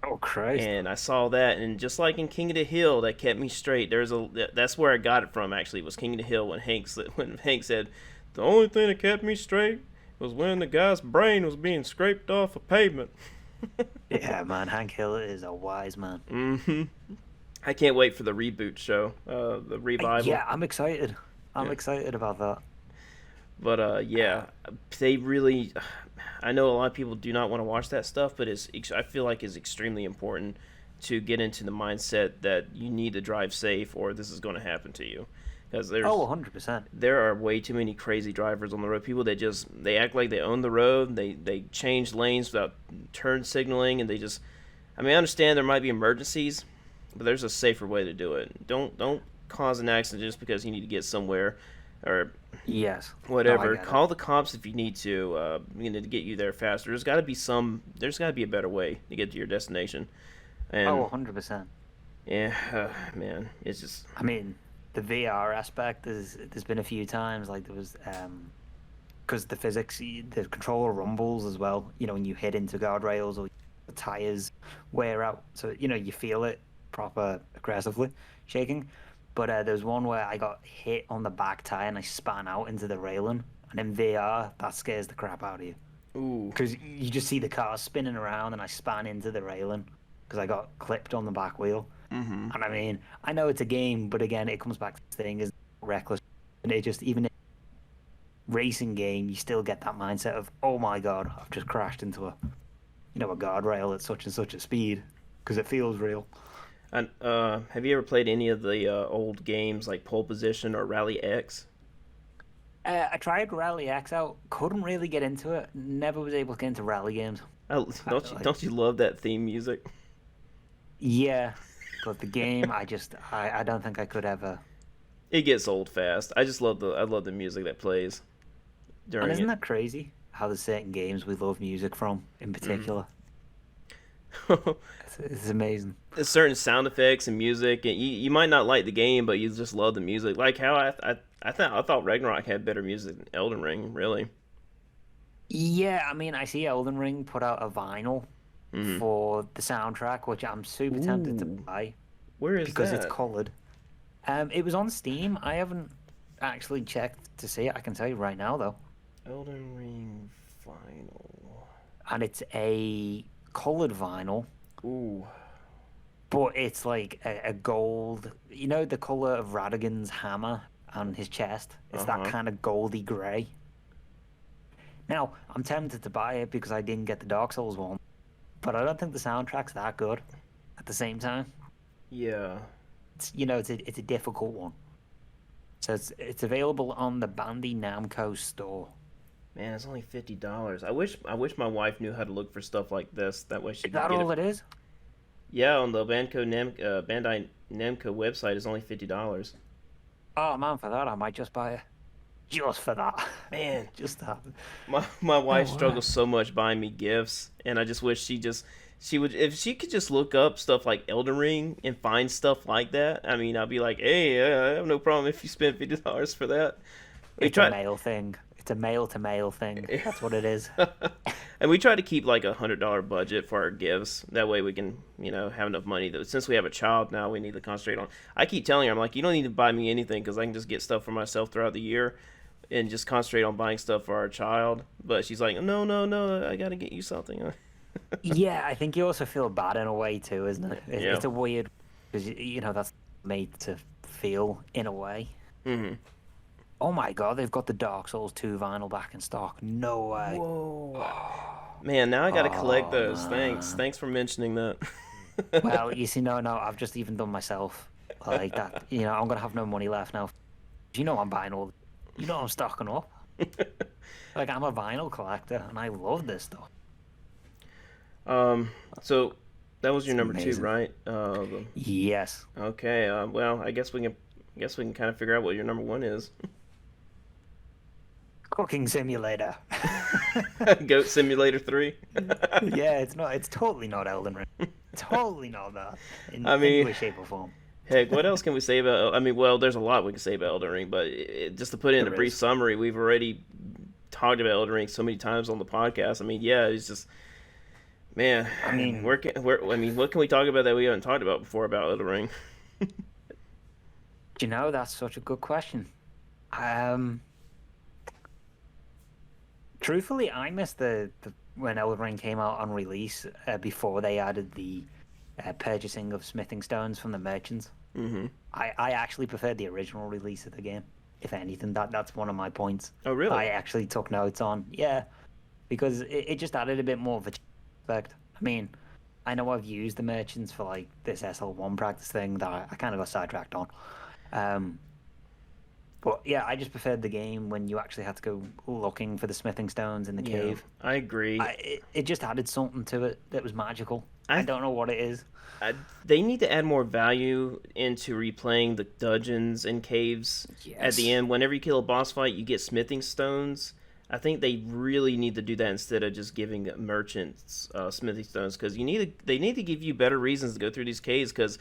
Oh, Christ. And I saw that, and just like in King of the Hill, that kept me straight. That's where I got it from. Actually, was King of the Hill when Hank said, "The only thing that kept me straight was when the guy's brain was being scraped off a pavement." Yeah, man, Hank Hill is a wise man. Mm-hmm. I can't wait for the reboot show, the revival. Yeah, I'm excited. I'm Yeah. excited about that. But yeah, they really. I know a lot of people do not want to watch that stuff, but I feel like it's extremely important to get into the mindset that you need to drive safe, or this is going to happen to you. Because Oh, 100%. there are way too many crazy drivers on the road. People that they act like they own the road. They change lanes without turn signaling, and they just. I mean, I understand there might be emergencies, but there's a safer way to do it. Don't cause an accident just because you need to get somewhere, or Yes. whatever. No, I get Call the cops if you need to. To get you there faster. There's got to be a better way to get to your destination. it. Oh, And 100%. yeah, man, it's just. I mean, the VR aspect there's been a few times like there was because the physics, the controller rumbles as well. When you hit into guardrails or the tires wear out, so you feel it proper aggressively shaking. But there's one where I got hit on the back tire and I span out into the railing, and in VR that scares the crap out of you Ooh. because you just see the car spinning around and I span into the railing because I got clipped on the back wheel. Mm-hmm. And I mean, I know it's a game, but again, it comes back to the thing is reckless. And it just, even in a racing game, you still get that mindset of, oh my God, I've just crashed into a guardrail at such and such a speed because it feels real. And have you ever played any of the old games like Pole Position or Rally X? I tried Rally X out, couldn't really get into it, never was able to get into rally games. Don't you love that theme music? Yeah, but the game, I don't think I could ever. It gets old fast. I love the music that plays during And isn't it. that crazy how there's certain games we love music from in particular? It's amazing. There's certain sound effects and music, and you might not like the game, but you just love the music. Like how I thought Ragnarok had better music than Elden Ring, really. Yeah, I mean, I see Elden Ring put out a vinyl Mm-hmm. for the soundtrack, which I'm super tempted to Ooh, buy where is because it's that? colored. It was on Steam. I haven't actually checked to see it. I can tell you right now, though. Elden Ring Final. And it's a colored vinyl, Ooh. but it's like a gold. You know the color of Radigan's hammer on his chest? It's that Uh-huh. kind of goldy gray. Now, I'm tempted to buy it because I didn't get the Dark Souls one, but I don't think the soundtrack's that good at the same time. Yeah. It's a difficult one. So it's available on the Bandai Namco store. Man, it's only $50. I wish my wife knew how to look for stuff like this. That way she Is could that get all it. it is? Yeah, on the Bandai Namco website is only $50. Oh man, for that I might just buy it. Just for that. Man, Just that. my No wife way. struggles so much buying me gifts, and I just wish she would, if she could just look up stuff like Elden Ring and find stuff like that. I mean, I'd be like, hey, I have no problem if you spend $50 for that. We It's a try. male thing. It's a male to male thing. That's what it is. And we try to keep like $100 budget for our gifts. That way we can, have enough money. Though, since we have a child now, we need to concentrate on. I keep telling her, I'm like, you don't need to buy me anything because I can just get stuff for myself throughout the year, and just concentrate on buying stuff for our child. But she's like, no, no, no, I gotta get you something. Yeah, I think you also feel bad in a way too, isn't it? Yeah. It's a weird because that's made to feel in a way. Hmm. Oh my God, they've got the Dark Souls 2 vinyl back in stock. No way. Whoa. Man, now I gotta collect Oh those. Thanks. man. Thanks for mentioning that. Well, you see, no, I've just even done myself like that. I'm gonna have no money left now. I'm buying all. I'm stocking up. Like I'm a vinyl collector, and I love this stuff. um. So that was your It's number two, amazing. right? Yes. Okay. Well, I guess we can kind of figure out what your number one is. Cooking Simulator. Goat Simulator 3. Yeah, it's not. It's totally not Elden Ring. Totally not that in I any mean, way, shape, or form. heck, what else can we say about? I mean, well, there's a lot we can say about Elden Ring, but just to put it in a There brief is. summary, we've already talked about Elden Ring so many times on the podcast. I mean, yeah, it's just, man, I mean, I mean, what can we talk about that we haven't talked about before about Elden Ring? that's such a good question. Um, Truthfully, I missed the when Elden Ring came out on release before they added the purchasing of smithing stones from the merchants. Hmm. I actually preferred the original release of the game. If anything, that's one of my points. Oh, really? I actually took notes on. Yeah, because it just added a bit more of a aspect. I mean, I know I've used the merchants for like this SL1 practice thing that I kind of got sidetracked on. Um, but yeah, I just preferred the game when you actually had to go looking for the smithing stones in the Yeah, cave. I agree. It just added something to it that was magical. I I don't know what it is. they need to add more value into replaying the dungeons and caves at the Yes. end. Whenever you kill a boss fight, you get smithing stones. I think they really need to do that instead of just giving merchants smithing stones, because they need to give you better reasons to go through these caves. Because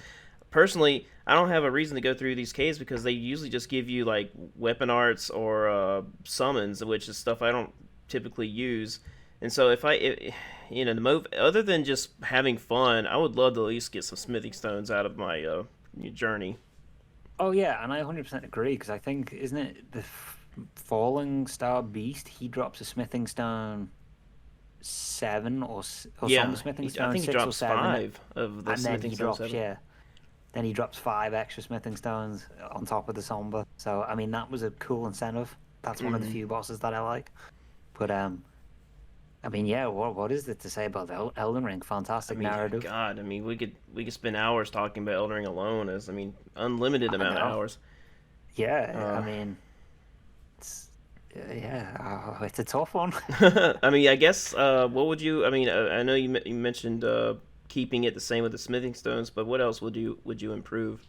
personally, I don't have a reason to go through these caves because they usually just give you like weapon arts or summons, which is stuff I don't typically use. And so the move other than just having fun, I would love to at least get some smithing stones out of my journey. Oh yeah, and I 100% agree because I think isn't it the Falling Star Beast? He drops a smithing stone seven or some Yeah, smithing I stone think he six or drops seven, five of the and then smithing he stones. drops Seven. yeah, then he drops five extra smithing stones on top of the Somber. So I mean that was a cool incentive. That's one of the Hmm. few bosses that I like. But I mean yeah, what is it to say about Elden Ring? I Fantastic mean, narrative. God, I mean, we could spend hours talking about Elden Ring alone. As I mean, unlimited I amount of know. hours. Yeah, I Uh, mean it's yeah, it's a tough one. I mean, I guess. What would you? I mean, I know you mentioned keeping it the same with the smithing stones, but what else would you improve?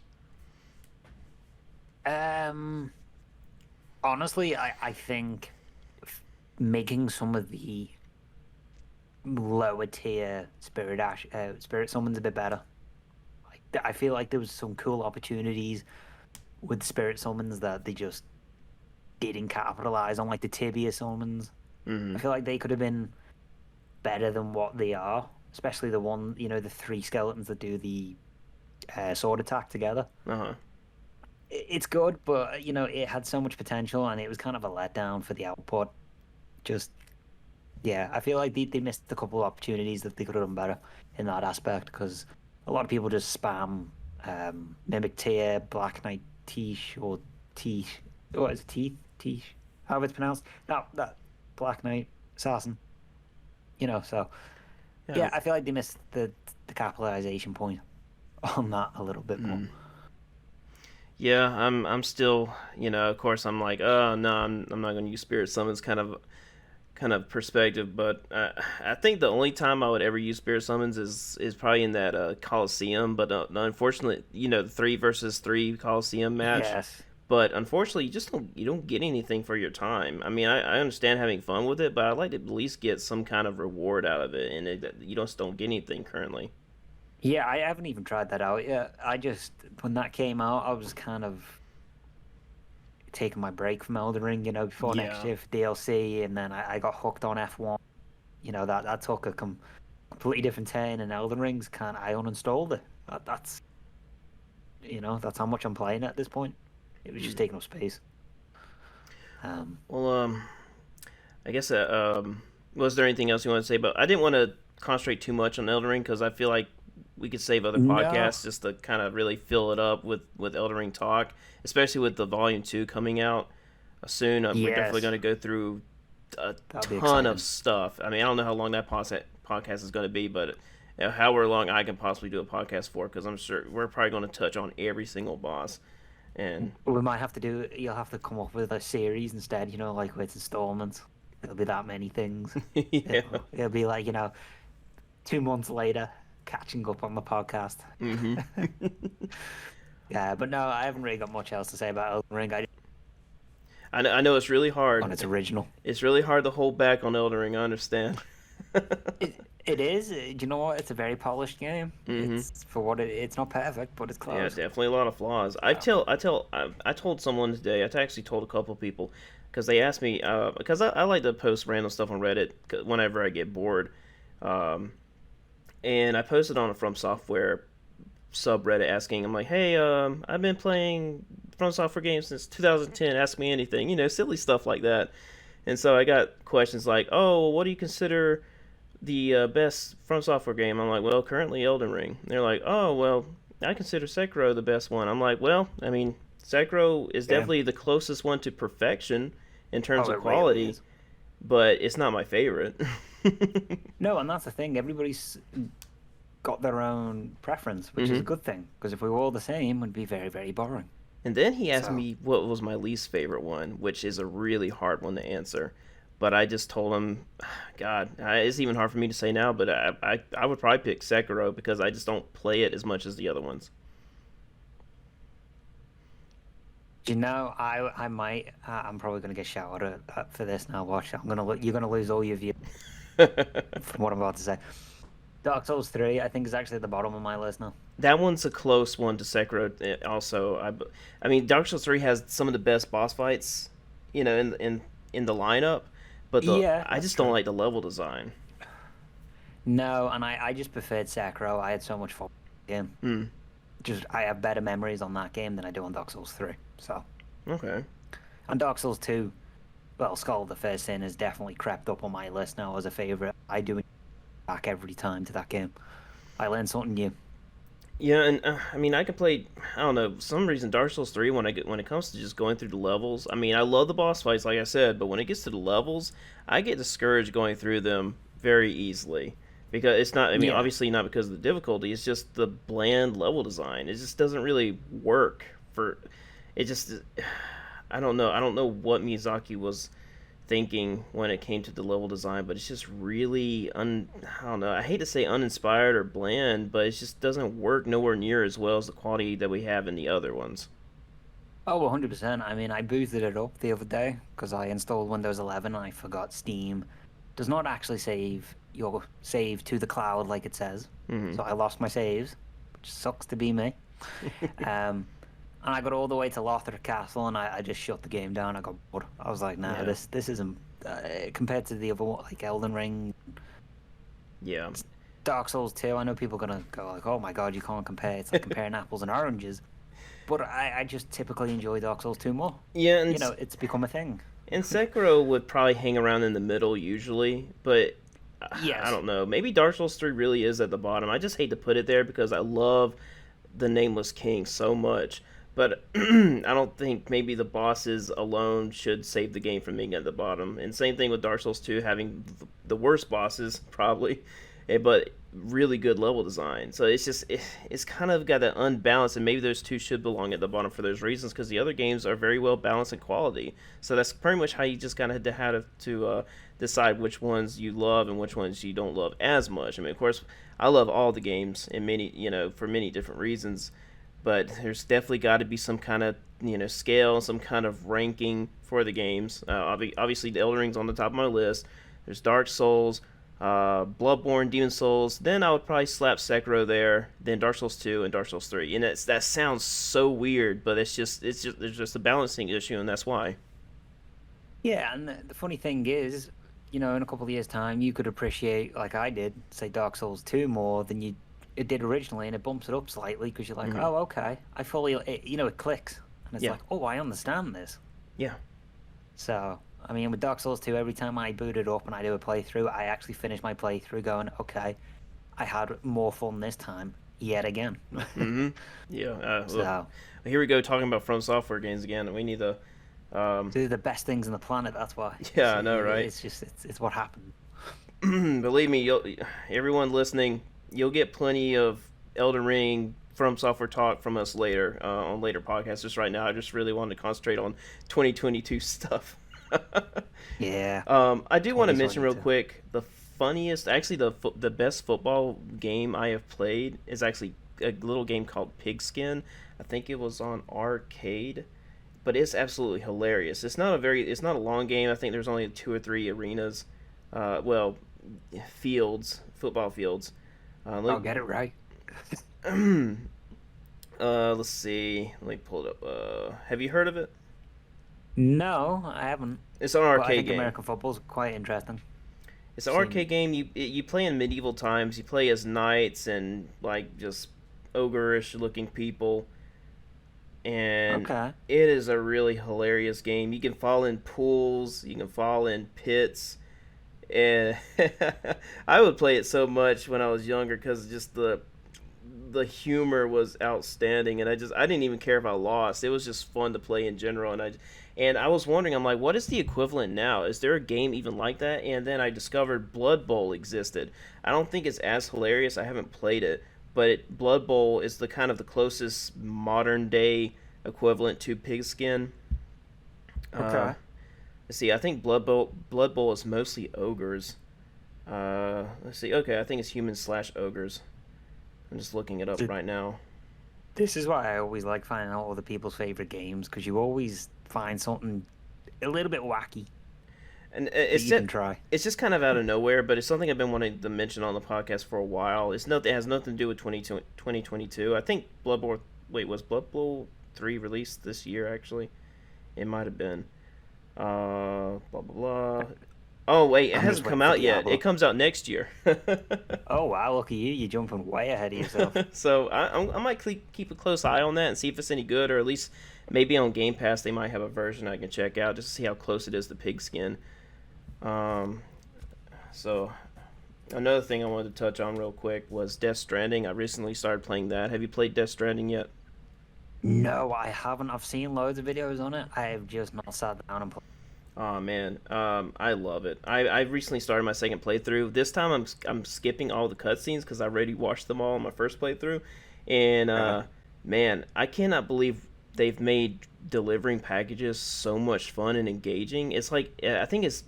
Um, Honestly, I think making some of the lower tier spirit summons a bit better. Like I feel like there was some cool opportunities with spirit summons that they just didn't capitalize on, like the tibia summons. Hmm. I feel like they could have been better than what they are, especially the one, the three skeletons that do the sword attack together. Uh huh. It's good, but it had so much potential, and it was kind of a letdown for the output. Just yeah, I feel like they missed a couple of opportunities that they could have done better in that aspect because a lot of people just spam Mimic Tear, Black Knight Tish or Tish. What is it? Teeth? Tish? However it's pronounced. That Black Knight Assassin. So Yeah. yeah, I feel like they missed the capitalization point on that a little bit more. Mm. Yeah, I'm still, of course I'm like, oh no, I'm not going to use spirit summons kind of perspective, but I think the only time I would ever use spirit summons is probably in that Coliseum, but unfortunately, the 3 versus 3 Coliseum match. Yes. But unfortunately, you don't get anything for your time. I mean, I understand having fun with it, but I'd like to at least get some kind of reward out of it, and you just don't get anything currently. Yeah, I haven't even tried that out yet. I just, when that came out, I was kind of taking my break from Elden Ring, before next Yeah. year for DLC, and then I got hooked on F1. That took a completely different turn, and Elden Ring's I uninstalled it. That's how much I'm playing at this point. It was just Mm. taking up space. Um, Well, I guess was there anything else you want to say? But I didn't want to concentrate too much on Elden Ring because I feel like we could save other no, podcasts just to kind of really fill it up with Elden Ring talk, especially with the Volume 2 coming out soon. We're definitely yes, going to go through a that'll be ton of exciting. stuff. I mean, I don't know how long that podcast is going to be, but however long I can possibly do a podcast for, because I'm sure we're probably going to touch on every single boss. And We might have to do. You'll have to come up with a series instead. Like with installments. There'll be that many things. yeah. It'll be like 2 months later, catching up on the podcast. hmm Yeah, but no, I haven't really got much else to say about Elden Ring. I know it's really On hard. its original. It's really hard to hold back on Elden Ring. I understand. It is. You know what? It's a very polished game. hmm It's for what it's not perfect, but it's Yeah, close. definitely a lot of flaws. So, I told someone today. I actually told a couple of people because they asked me because I like to post random stuff on Reddit whenever I get bored. Um, and I posted on a From Software subreddit asking, I'm like, hey, I've been playing From Software games since 2010. Ask me anything, silly stuff like that. And so I got questions like, oh, what do you consider the best From Software game? I'm like, well, currently Elden Ring. And they're like, oh, well, I consider Sekiro the best one. I'm like, well, I mean, Sekiro is yeah. definitely the closest one to perfection in terms Oh, of it really quality, is. but it's not my favorite. No, and that's the thing. Everybody's got their own preference, which is hmm a good thing. Because if we were all the same, it'd be very, very boring. And then he asked So, me what was my least favorite one, which is a really hard one to answer. But I just told him, God, it's even hard for me to say now, but I would probably pick Sekiro because I just don't play it as much as the other ones. I might. I'm probably gonna get shouted at for this now. Watch, you're gonna lose all your views from what I'm about to say. Dark Souls 3, I think, is actually at the bottom of my list now. That one's a close one to Sekiro. Also, I mean, Dark Souls 3 has some of the best boss fights, in the lineup, but Yeah, I that's just don't true. like the level design. No, and I just preferred Sekiro. I had so much fun with the game. Hmm. Just I have better memories on that game than I do on Dark Souls 3. So, Okay. and Dark Souls 2, well, Skull of the First Sin has definitely crept up on my list now as a favorite. I do back every time to that game. I learned something new. Yeah, and I mean, I can play. I don't know. For some reason, Dark Souls 3, when it comes to just going through the levels. I mean, I love the boss fights, like I said, but when it gets to the levels, I get discouraged going through them very easily because it's not. I mean, Yeah. obviously not because of the difficulty. It's just the bland level design. It just doesn't really work for. It just. I don't know. I don't know what Miyazaki was thinking when it came to the level design, but it's just really I don't know. I hate to say uninspired or bland, but it just doesn't work nowhere near as well as the quality that we have in the other ones. Oh, 100%. I mean, I booted it up the other day because I installed Windows 11 and I forgot Steam does not actually save your save to the cloud like it says. hmm So I lost my saves, which sucks to be me. Um, and I got all the way to Lothric Castle and I just shut the game down. I got bored. I was like, nah, Yeah, this isn't compared to the other one, like Elden Ring, yeah, Dark Souls 2. I know people are gonna go like, oh my god, you can't compare. It's like comparing apples and oranges. But I just typically enjoy Dark Souls 2 more. yeah. And It's become a thing. and Sekiro would probably hang around in the middle usually, but I Yes. don't know. Maybe Dark Souls 3 really is at the bottom. I just hate to put it there because I love the Nameless King so much. But I don't think maybe the bosses alone should save the game from being at the bottom. And same thing with Dark Souls 2 having the worst bosses, probably. But really good level design. So it's just it's kind of got that unbalance, and maybe those two should belong at the bottom for those reasons, because the other games are very well balanced in quality. So that's pretty much how you just kind of have to decide which ones you love and which ones you don't love as much. I mean, of course, I love all the games in many, for many different reasons, but there's definitely got to be some kind of scale, some kind of ranking for the games. Obviously, the Elden Ring's on the top of my list. There's Dark Souls, Bloodborne, Demon Souls. Then I would probably slap Sekiro there. Then Dark Souls 2 and Dark Souls 3. And that sounds so weird, but it's just there's just a balancing issue, and that's why. Yeah, and the funny thing is, in a couple of years' time, you could appreciate, like I did, say Dark Souls 2 more than it did originally, and it bumps it up slightly because you're like, oh, okay, I fully, it clicks, and it's like, oh, I understand this. Yeah. So, I mean, with Dark Souls 2, every time I boot it up and I do a playthrough, I actually finish my playthrough going, okay, I had more fun this time, yet again. Yeah. So, here we go talking about From Software games again. We need to... they're the best things on the planet, that's why. Yeah, I know, right? It's just, it's what happened. Believe me, everyone listening, you'll get plenty of Elden Ring From Software talk from us later on later podcasts. Just right now, I just really wanted to concentrate on 2022 stuff. Yeah. I do want to mention real quick, the funniest, actually the best football game I have played is actually a little game called Pigskin. I think it was on arcade, but it's absolutely hilarious. It's not a long game. I think there's only 2 or 3 arenas, football fields. I'll get it right. Let's see. Let me pull it up. Have you heard of it? No, I haven't. It's an arcade I think game. American football's quite interesting. It's an arcade game. You play in medieval times. You play as knights and like just ogreish looking people. And it is a really hilarious game. You can fall in pools. You can fall in pits. And I would play it so much when I was younger because just the humor was outstanding, and I didn't even care if I lost. It was just fun to play in general, and I was wondering, I'm like, what is the equivalent now? Is there a game even like that? And then I discovered Blood Bowl existed. I don't think it's as hilarious. I haven't played it, but Blood Bowl is the kind of the closest modern day equivalent to Pigskin. Okay. Let's see. I think Blood Bowl is mostly ogres. Let's see. Okay, I think it's humans/ogres. I'm just looking it up right now. This is why I always like finding out other people's favorite games, because you always find something a little bit wacky. And it's you can try. It's just kind of out of nowhere, but it's something I've been wanting to mention on the podcast for a while. It has nothing to do with 2022. I think was Blood Bowl 3 released this year? Actually, it might have been. Blah blah blah. Oh wait, it hasn't come out yet. It comes out next year. Oh wow, look at you! You're jumping way ahead of yourself. So I might keep a close eye on that and see if it's any good, or at least maybe on Game Pass they might have a version I can check out just to see how close it is to Pigskin. So another thing I wanted to touch on real quick was Death Stranding. I recently started playing that. Have you played Death Stranding yet? No, I haven't. I've seen loads of videos on it. I have just not sat down and played. Oh man, I love it. I recently started my second playthrough. This time I'm skipping all the cutscenes because I already watched them all in my first playthrough, and man, I cannot believe they've made delivering packages so much fun and engaging. It's like I think it's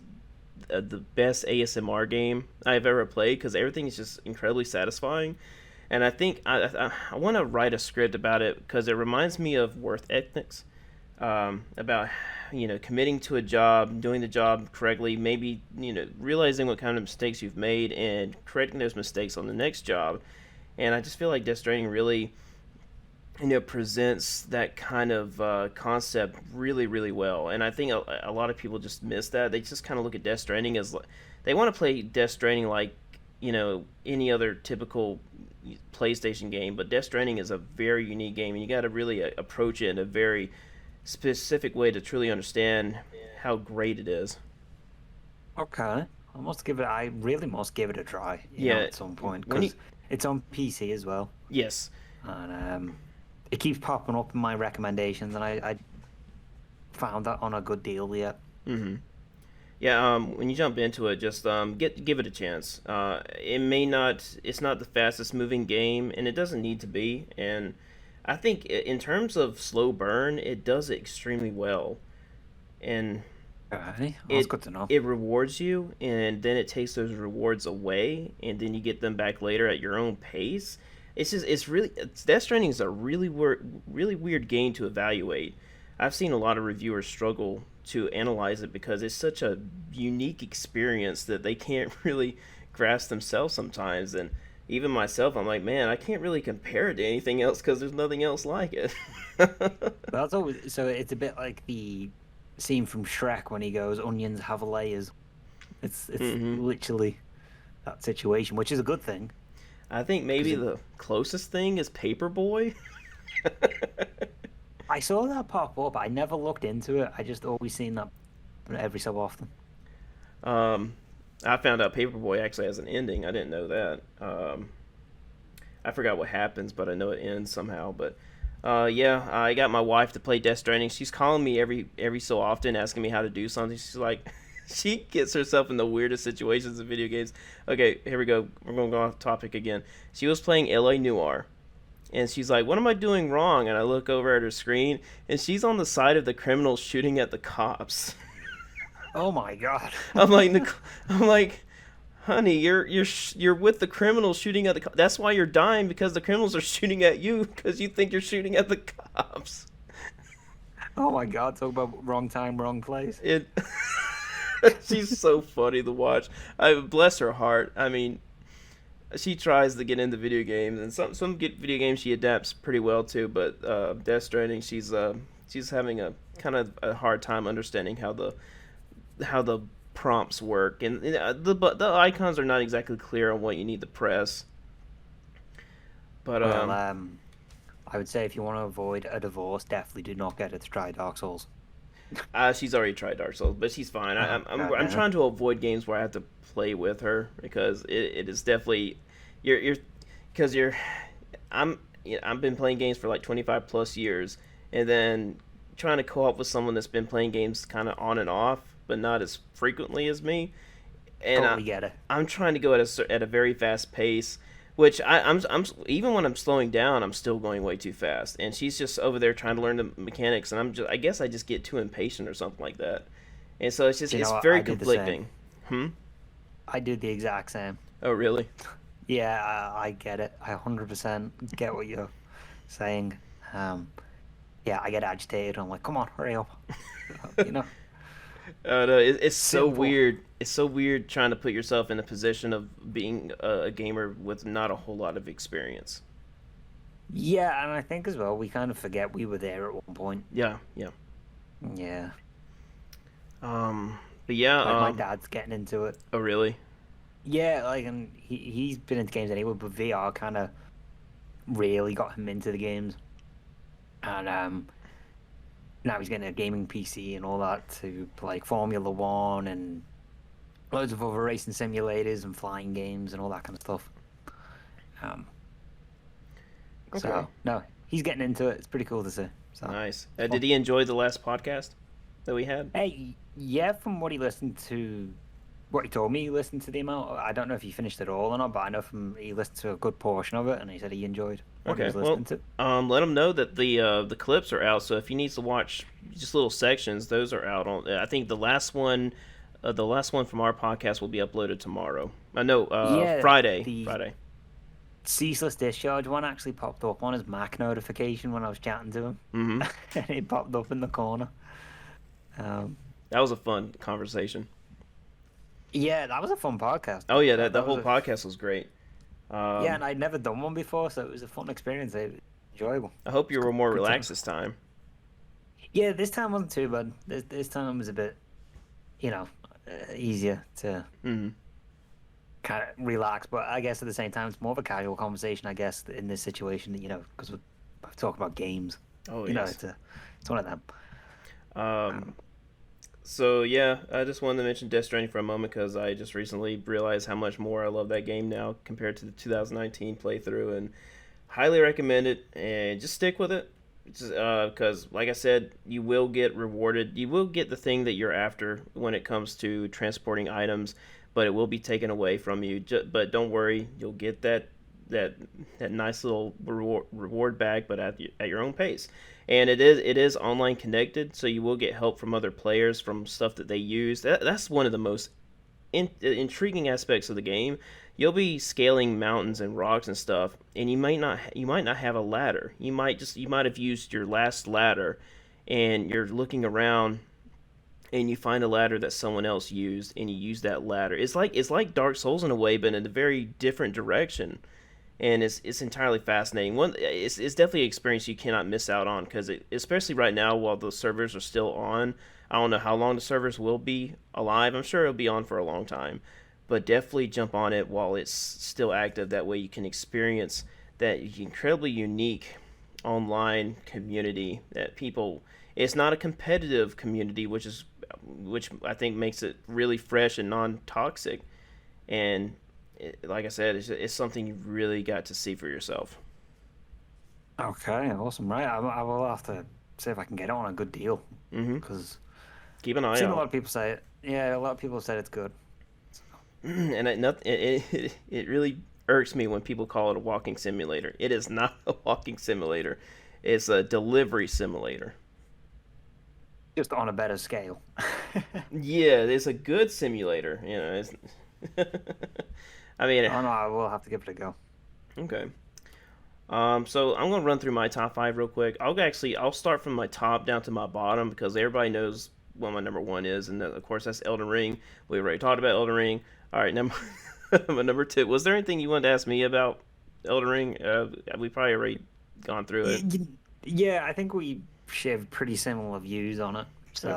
the best ASMR game I've ever played because everything is just incredibly satisfying. And I think I want to write a script about it because it reminds me of worth ethics, about committing to a job, doing the job correctly, maybe realizing what kind of mistakes you've made and correcting those mistakes on the next job. And I just feel like Death Stranding really presents that kind of concept really, really well. And I think a lot of people just miss that. They just kind of look at Death Stranding as they want to play Death Stranding like any other typical PlayStation game, but Death Stranding is a very unique game, and you got to really approach it in a very specific way to truly understand how great it is. Okay, I really must give it a try. At some point, because it's on PC as well. Yes, and it keeps popping up in my recommendations, and I found that on a good deal yet. Mm-hmm. Yeah, when you jump into it, just give it a chance. It's not the fastest moving game, and it doesn't need to be. And I think in terms of slow burn, it does it extremely well, and Okay, well, that's it good to know. it rewards you, and then it takes those rewards away, and then you get them back later at your own pace. Death Stranding is a really weird game to evaluate. I've seen a lot of reviewers struggle to analyze it because it's such a unique experience that they can't really grasp themselves sometimes. And even myself, I'm like, man, I can't really compare it to anything else because there's nothing else like it. That's always so. It's a bit like the scene from Shrek when he goes, "Onions have layers." It's hmm literally that situation, which is a good thing I think because maybe the closest thing is Paperboy. I saw that pop up. I never looked into it. I just always seen that every so often. um, I found out Paperboy actually has an ending. I didn't know that. I forgot what happens, but I know it ends somehow. But yeah, I got my wife to play Death Stranding. She's calling me every so often, asking me how to do something. She's like, she gets herself in the weirdest situations in video games. Okay, here we go. We're gonna go off topic again. She was playing LA Noir, and she's like, "What am I doing wrong?" And I look over at her screen, and she's on the side of the criminals shooting at the cops. Oh my god! I'm like, I'm like, honey, you're with the criminals shooting at the cops. That's why you're dying because the criminals are shooting at you because you think you're shooting at the cops. Oh my god! Talk about wrong time, wrong place. It. She's so funny to watch. I bless her heart. I mean, she tries to get into video games, and some get video games she adapts pretty well to. But Death Stranding, she's having a kind of a hard time understanding how the prompts work, and the icons are not exactly clear on what you need to press. But Well, I would say if you want to avoid a divorce, definitely do not get her to try Dark Souls. she's already tried Dark Souls, but she's fine. I'm Damn it. trying to avoid games where I have to play with her because it is definitely you're because you're I'm I've been playing games for like 25 plus years, and then trying to co-op with someone that's been playing games kind of on and off, but not as frequently as me, and Totally get it. I'm trying to go at a very fast pace, which I'm even when I'm slowing down, I'm still going way too fast, and she's just over there trying to learn the mechanics, and I guess I just get too impatient or something like that, and so You it's know, very I did the same. conflicting. Hmm. I did the exact same. Oh really? Yeah, I get it. I 100% get what you're saying. Um, yeah, I get agitated. I'm like, come on, hurry up. You know, No, it's so simple. weird. It's so weird trying to put yourself in a position of being a gamer with not a whole lot of experience. Yeah, and I think as well, we kind of forget we were there at one point. Yeah, yeah. Yeah. But yeah. Like my dad's getting into it. Oh really? Yeah, like, and he's been into games anyway, but VR kind of really got him into the games. And now he's getting a gaming PC and all that to like Formula One and loads of other racing simulators and flying games and all that kind of stuff. Um, Okay. so no, he's getting into it. It's pretty cool to see. So Nice. it's fun. Did he enjoy the last podcast that we had? Hey, yeah, from what he listened to, what he told me, he listened to the amount. I don't know if he finished it all or not, but I know from he listened to a good portion of it, and he said he enjoyed what he Okay. was Well, listening to. let him know that the clips are out. So if he needs to watch just little sections, those are out on. I think the last one from our podcast will be uploaded tomorrow. I know. Yeah, Friday. the Friday. ceaseless discharge one actually popped up on his Mac notification when I was chatting to him, Hmm. and it popped up in the corner. Um, That was a fun conversation. yeah, that was a fun podcast. Oh yeah, That that was whole podcast was great. yeah, and I'd never done one before, so it was a fun experience. It was enjoyable. I hope you It's were more good relaxed times. this time. Yeah, this time wasn't too bad. This time was a bit, you know, easier to Hmm. kind of relax. But I guess at the same time, it's more of a casual conversation. I guess in this situation, you know, because we're talking about games. Oh You know, yes. it's one of them. Um. So yeah, I just wanted to mention Death Stranding for a moment because I just recently realized how much more I love that game now compared to the 2019 playthrough, and highly recommend it. And just stick with it. Because, like I said, you will get rewarded. You will get the thing that you're after when it comes to transporting items, but it will be taken away from you. But don't worry, you'll get that that nice little reward back, but at your own pace. And it is online connected, so you will get help from other players from stuff that they use. That's one of the most intriguing aspects of the game. You'll be scaling mountains and rocks and stuff, and you might not have a ladder. You might have used your last ladder, and you're looking around and you find a ladder that someone else used, and you use that ladder. It's like Dark Souls in a way, but in a very different direction, and it's entirely fascinating. It's definitely an experience you cannot miss out on, because especially right now while the servers are still on. I don't know how long the servers will be alive. I'm sure it'll be on for a long time, but definitely jump on it while it's still active. That way you can experience that incredibly unique online community that people. It's not a competitive community, which I think makes it really fresh and non-toxic. And like I said, it's something you really got to see for yourself. Okay, awesome. Right, I will have to see if I can get it on a good deal Hmm. because Keep an I've eye seen a lot out. of people say it. Yeah, a lot of people said it's good. And it really irks me when people call it a walking simulator. It is not a walking simulator. It's a delivery simulator. Just on a better scale. Yeah, it's a good simulator. I mean, Oh no, I will have to give it a go. okay. So I'm gonna run through my top five real quick. I'll start from my top down to my bottom because everybody knows what my number one is, and of course that's Elden Ring. We already talked about Elden Ring. All right, number my number two. Was there anything you wanted to ask me about Elden Ring? We probably already gone through it. Yeah, I think we share pretty similar views on it. So,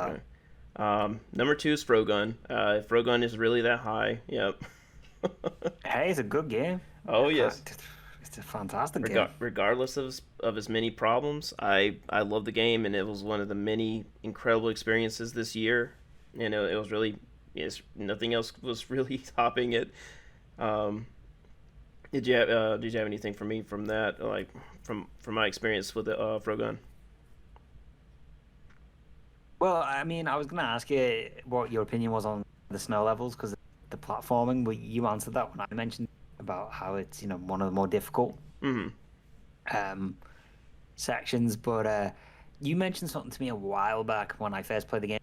Okay. Number two is Frogun. If Frogun is really that high, yep. hey, it's a good game. Oh yes. It's a fantastic game. Regardless of his many problems, I love the game, and it was one of the many incredible experiences this year. It was really, yes, nothing else was really topping it. Um, did you have anything for me from that, like from my experience with the Frogun? Well, I mean, I was going to ask you what your opinion was on the snow levels because the platforming, but you answered that when I mentioned about how it's, one of the more difficult Mm-hmm. um, sections. But you mentioned something to me a while back when I first played the game,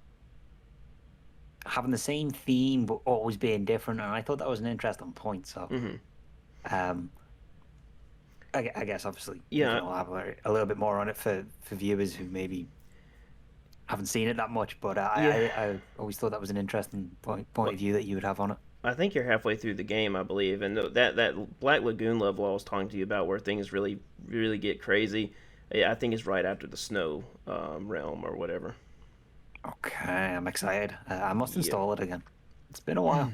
having the same theme but always being different, and I thought that was an interesting point. So, Mm-hmm. um, I guess obviously you can Yeah, elaborate a little bit more on it for viewers who maybe haven't seen it that much, but yeah. I always thought that was an interesting point Well, of view that you would have on it. I think you're halfway through the game, I believe, and that Black Lagoon level I was talking to you about, where things really get crazy. Yeah, I think it's right after the snow realm or whatever. Okay, I'm excited. I must Yeah, install it again. It's been a while.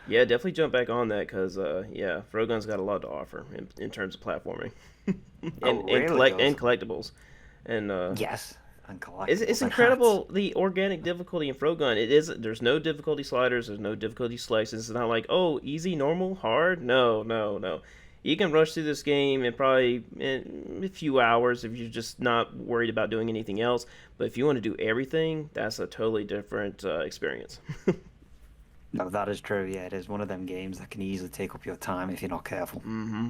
yeah, definitely jump back on that because yeah, Frogun's got a lot to offer in terms of platforming Oh, it really and does. collectibles, and Yes, and it's collectibles and hats. incredible the organic difficulty in Frogun. There's no difficulty sliders, there's no difficulty selections. It's not like, oh, easy, normal, hard. No, no, no. You can rush through this game in probably in a few hours if you're just not worried about doing anything else. But if you want to do everything, that's a totally different experience. No, that is true. Yeah, it is one of them games that can easily take up your time if you're not careful. Mm-hmm.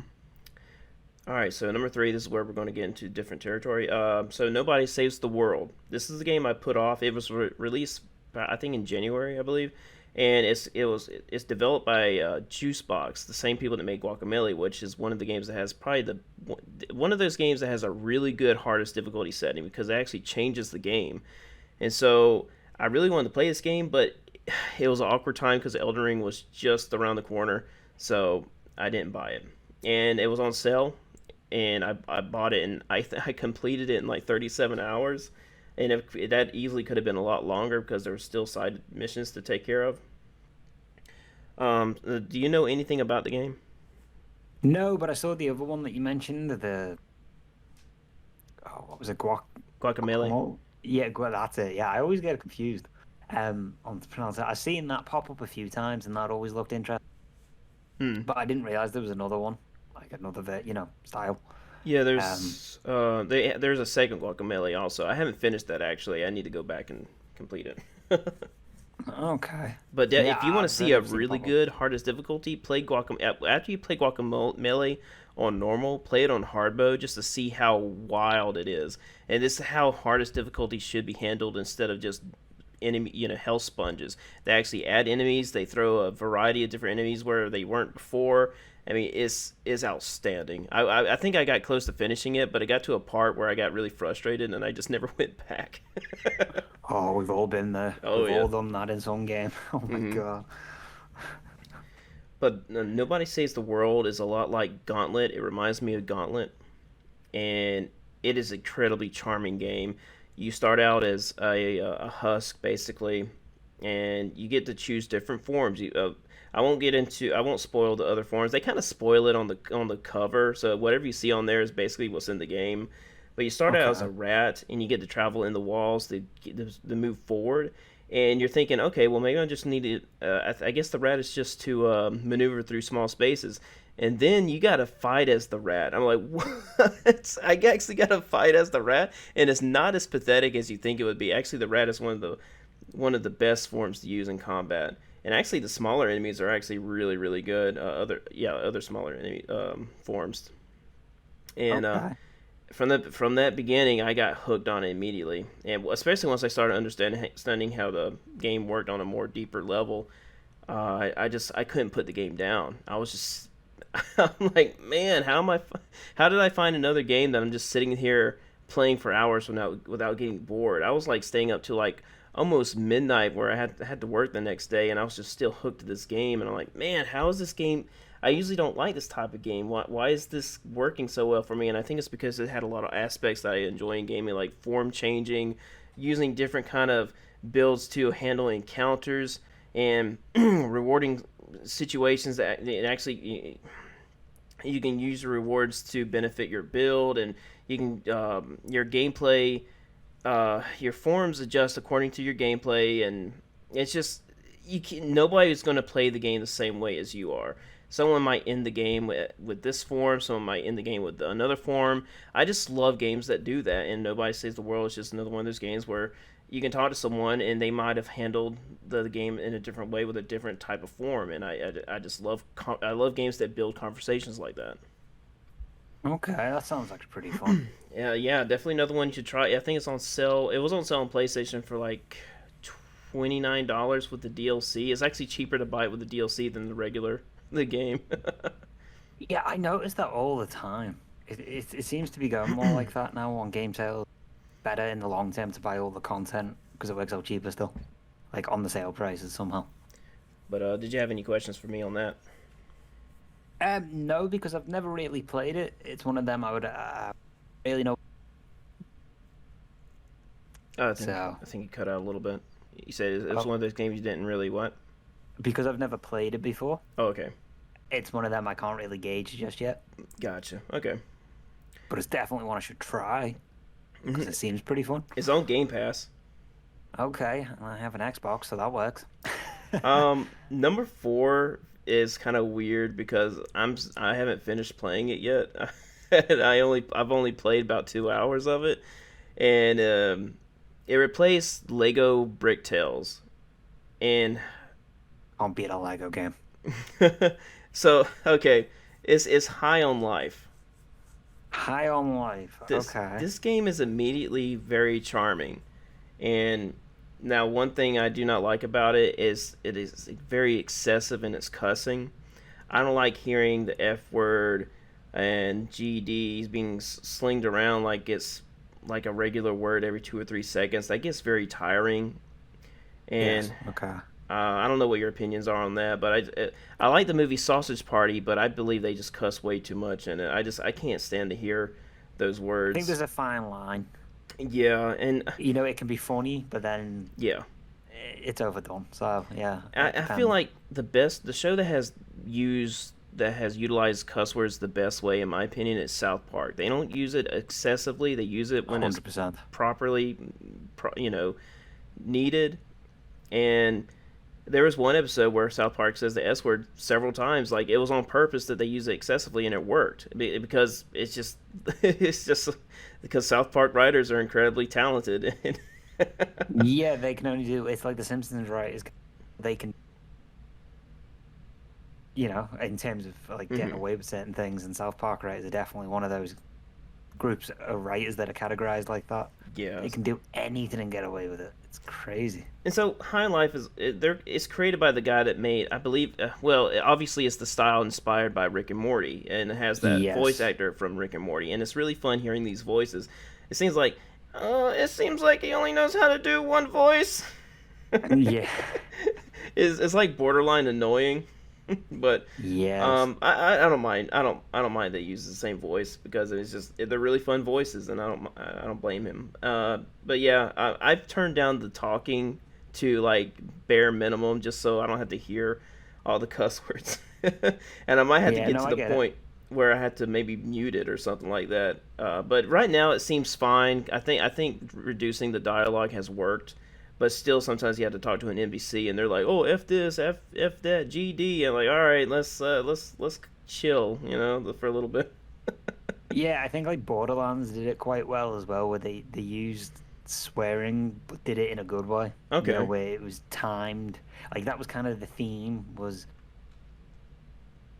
All right, so number three, this is where we're going to get into different territory. So Nobody Saves the World. This is a game I put off. It was released, I think, in January, I believe, and it's developed by Juicebox, the same people that make Guacamelee, which is one of the games that has probably one of those games that has a really good hardest difficulty setting because it actually changes the game. And so I really wanted to play this game, but it was an awkward time because Elden Ring was just around the corner, so I didn't buy it. And it was on sale, and I bought it, and I completed it in like 37 hours. And that easily could have been a lot longer because there were still side missions to take care of. Do you know anything about the game? No, but I saw the other one that you mentioned, the what was it, Guacamole? guacamole? Yeah, that's it. Yeah, I always get confused on the pronounce it. I've seen that pop up a few times, and that always looked interesting. Hmm. But I didn't realize there was another one, like another style. Yeah, Um, there's a second Guacamelee also. I haven't finished that actually. I need to go back and complete it. okay. But Yeah, if you want to I've see a seen really pop-up. good hardest difficulty, play Guacamole. After you play Guacamole on normal, play it on hard mode just to see how wild it is. And this is how hardest difficulty should be handled instead of just enemy, hell sponges. They actually add enemies. They throw a variety of different enemies where they weren't before. I mean, it's outstanding. I think I got close to finishing it, but it got to a part where I got really frustrated and I just never went back. Oh, we've all been there. Oh We've yeah. all done that in some game. Oh my hmm god. But Nobody Saves the World is a lot like Gauntlet. It reminds me of Gauntlet, and it is an incredibly charming game. You start out as a husk basically, and you get to choose different forms. I won't spoil the other forms. They kind of spoil it on the cover, so whatever you see on there is basically what's in the game. But you start out as Okay. a rat, and you get to travel in the walls to move forward. And you're thinking, okay, well maybe I just need to. I guess the rat is just to maneuver through small spaces, and then you got to fight as the rat. I'm like, what? I actually got to fight as the rat, and it's not as pathetic as you think it would be. Actually, the rat is one of the best forms to use in combat. And actually, the smaller enemies are actually really, really good. Other smaller enemy forms. And Okay. from that beginning, I got hooked on it immediately, and especially once I started understanding how the game worked on a more deeper level. I couldn't put the game down. I was just I'm like, man, how did I find another game that I'm just sitting here playing for hours without getting bored? I was like staying up to like almost midnight where I had to work the next day, and I was just still hooked to this game. And I'm like, man, how is this game? I usually don't like this type of game. Why is this working so well for me? And I think it's because it had a lot of aspects that I enjoy in gaming, like form changing, using different kind of builds to handle encounters, and rewarding situations that actually you can use the rewards to benefit your build, and you can your gameplay, your forms adjust according to your gameplay, and it's just nobody's going to play the game the same way as you are. Someone might end the game with this form, someone might end the game with another form. I just love games that do that, and Nobody Saves the World is just another one of those games where you can talk to someone and they might have handled the game in a different way with a different type of form, and I just I love games that build conversations like that. Okay, that sounds like pretty fun. Yeah, definitely another one you should try. I think it's on sale. It was on sale on PlayStation for like $29 with the DLC. It's actually cheaper to buy it with the DLC than the game. Yeah, I notice that all the time. It seems to be going more like that now on game sales. Better in the long term to buy all the content because it works out cheaper still, like on the sale prices somehow. But did you have any questions for me on that? No, because I've never really played it. It's one of them I would really know. So, I think you cut out a little bit. You said it was oh, one of those games you didn't really what? because I've never played it before, Oh, okay, it's one of them I can't really gauge just yet. gotcha. Okay, But it's definitely one I should try because hmm it seems pretty fun. it's on Game Pass. Okay, I have an Xbox, so that works. Number four is kind of weird because I haven't finished playing it yet. I've only played about 2 hours of it, and it replaced Lego Brick Tales, and Can't beat a Lego game. so okay, it's high on life. High on Life. Okay. This game is immediately very charming, and now one thing I do not like about it is very excessive in its cussing. I don't like hearing the F word and GDs being slinged around like it's like a regular word every 2 or 3 seconds. That gets very tiring, and Yes. Okay. I don't know what your opinions are on that, but I like the movie Sausage Party, but I believe they just cuss way too much, and I can't stand to hear those I think words. there's a fine line. Yeah, and You know, it can be funny, but then yeah, it's overdone. So yeah, it I feel depends. like the show that has utilized cuss words the best way, in my opinion, is South Park. They don't use it excessively. They use it when it's 100%. properly, needed, and There was one episode where South Park says the S word several times. Like it was on purpose that they use it excessively, and it worked because it's just it's just because South Park writers are incredibly talented. Yeah, they can only do. It's like the Simpsons writers. They can, in terms of like getting Mhm. away with certain things, and South Park writers are definitely one of those groups of writers that are categorized like that. They Yes. can do anything and get away with it. It's crazy. And so High Life it's created by the guy that made, I believe, well, obviously it's the style inspired by Rick and Morty, and it has that voice Yes. actor from Rick and Morty, and it's really fun hearing these voices. It seems like he only knows how to do one voice. Yeah. It's like borderline annoying, but Yes. I don't mind. I don't mind that he uses the same voice because it's just they're really fun voices, and I don't blame him. But yeah, I've turned down the talking to like bare minimum just so I don't have to hear all the cuss words, and I might have to Yeah. get No, to I the get it. point where I had to maybe mute it or something like that. But right now it seems fine. I think reducing the dialogue has worked, but still sometimes you have to talk to an NPC and they're like, "Oh, f this, f that, GD." I'm like, "All right, let's chill, for a little bit." Yeah, I think like Borderlands did it quite well as well, where they used swearing but did it in a good way. Okay. Where it was timed. Like that was kind of the theme was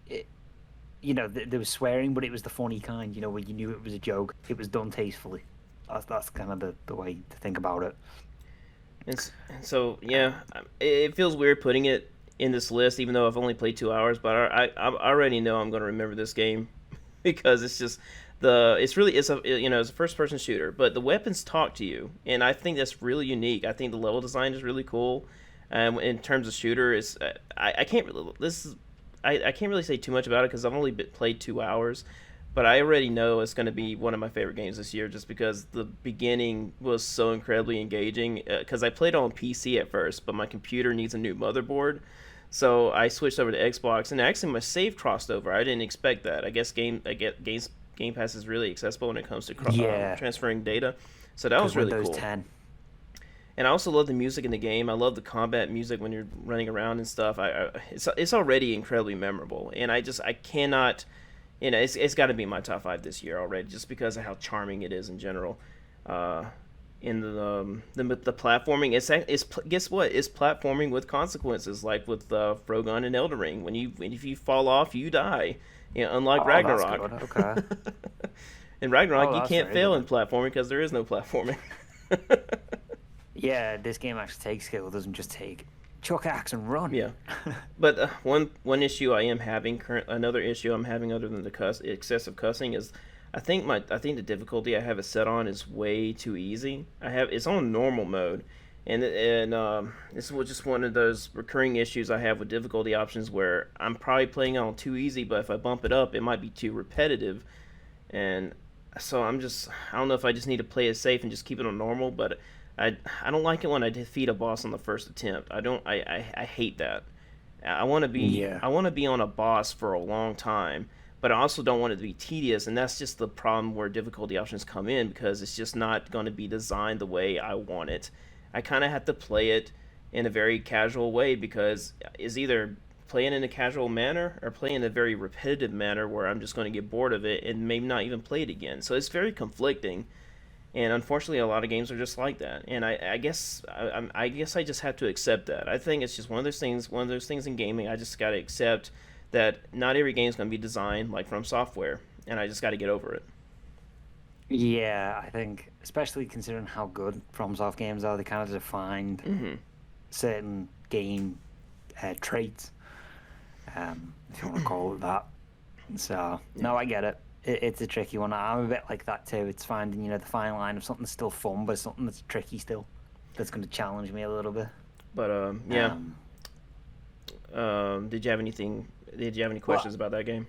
it. There was swearing, but it was the funny kind. Where you knew it was a joke. It was done tastefully. That's kind of the way to think about it. And so yeah, it feels weird putting it in this list, even though I've only played 2 hours. But I already know I'm going to remember this game because it's just it's a first person shooter, but the weapons talk to you, and I think that's really unique. I think the level design is really cool. In terms of shooter, is I can't really this is I can't really say too much about it because I've only played 2 hours, but I already know it's going to be one of my favorite games this year just because the beginning was so incredibly engaging. Because I played on PC at first, but my computer needs a new motherboard, so I switched over to Xbox, and actually my save crossed over. I didn't expect that. Game Pass is really accessible when it comes to Yeah, transferring data, so that was because really Windows cool. 10. And I also love the music in the game. I love the combat music when you're running around and stuff. It's already incredibly memorable, and I cannot, it's got to be in my top five this year already, just because of how charming it is in general. Uh, in the platforming, it's guess what? It's platforming with consequences, like with Frogun and Elden Ring. If you fall off, you die. Unlike Oh, that's Ragnarok. good. Okay. In Ragnarok, Oh, you that's can't very fail good. in platforming because there is no platforming. Yeah, this game actually takes skill. It doesn't just take chuck axe and run. Yeah. But one issue I am having another issue I'm having other than the excessive cussing is I think the difficulty I have it set on is way too easy. It's on normal mode, and this was just one of those recurring issues I have with difficulty options where I'm probably playing on too easy, but if I bump it up, it might be too repetitive, and so I don't know if I just need to play it safe and just keep it on normal, but I don't like it when I defeat a boss on the first attempt. I hate that. Yeah. I want to be on a boss for a long time, but I also don't want it to be tedious, and that's just the problem where difficulty options come in because it's just not going to be designed the way I want it. I kind of have to play it in a very casual way because it's either playing in a casual manner or playing in a very repetitive manner where I'm just going to get bored of it and maybe not even play it again. So it's very conflicting, and unfortunately, a lot of games are just like that. And I guess I just have to accept that. I think it's just one of those things. One of those things in gaming. I just got to accept that not every game is going to be designed like From Software, and I just got to get over it. Yeah, I think, especially considering how good FromSoft games are, they kind of defined Hmm. certain game traits, if you want to call it that. So, Yeah. no, I get it. It's a tricky one. I'm a bit like that too. It's finding, the fine line of something that's still fun, but something that's tricky still. That's going to challenge me a little bit. But yeah. Um, Did you have anything? Did you have any well, questions about that game?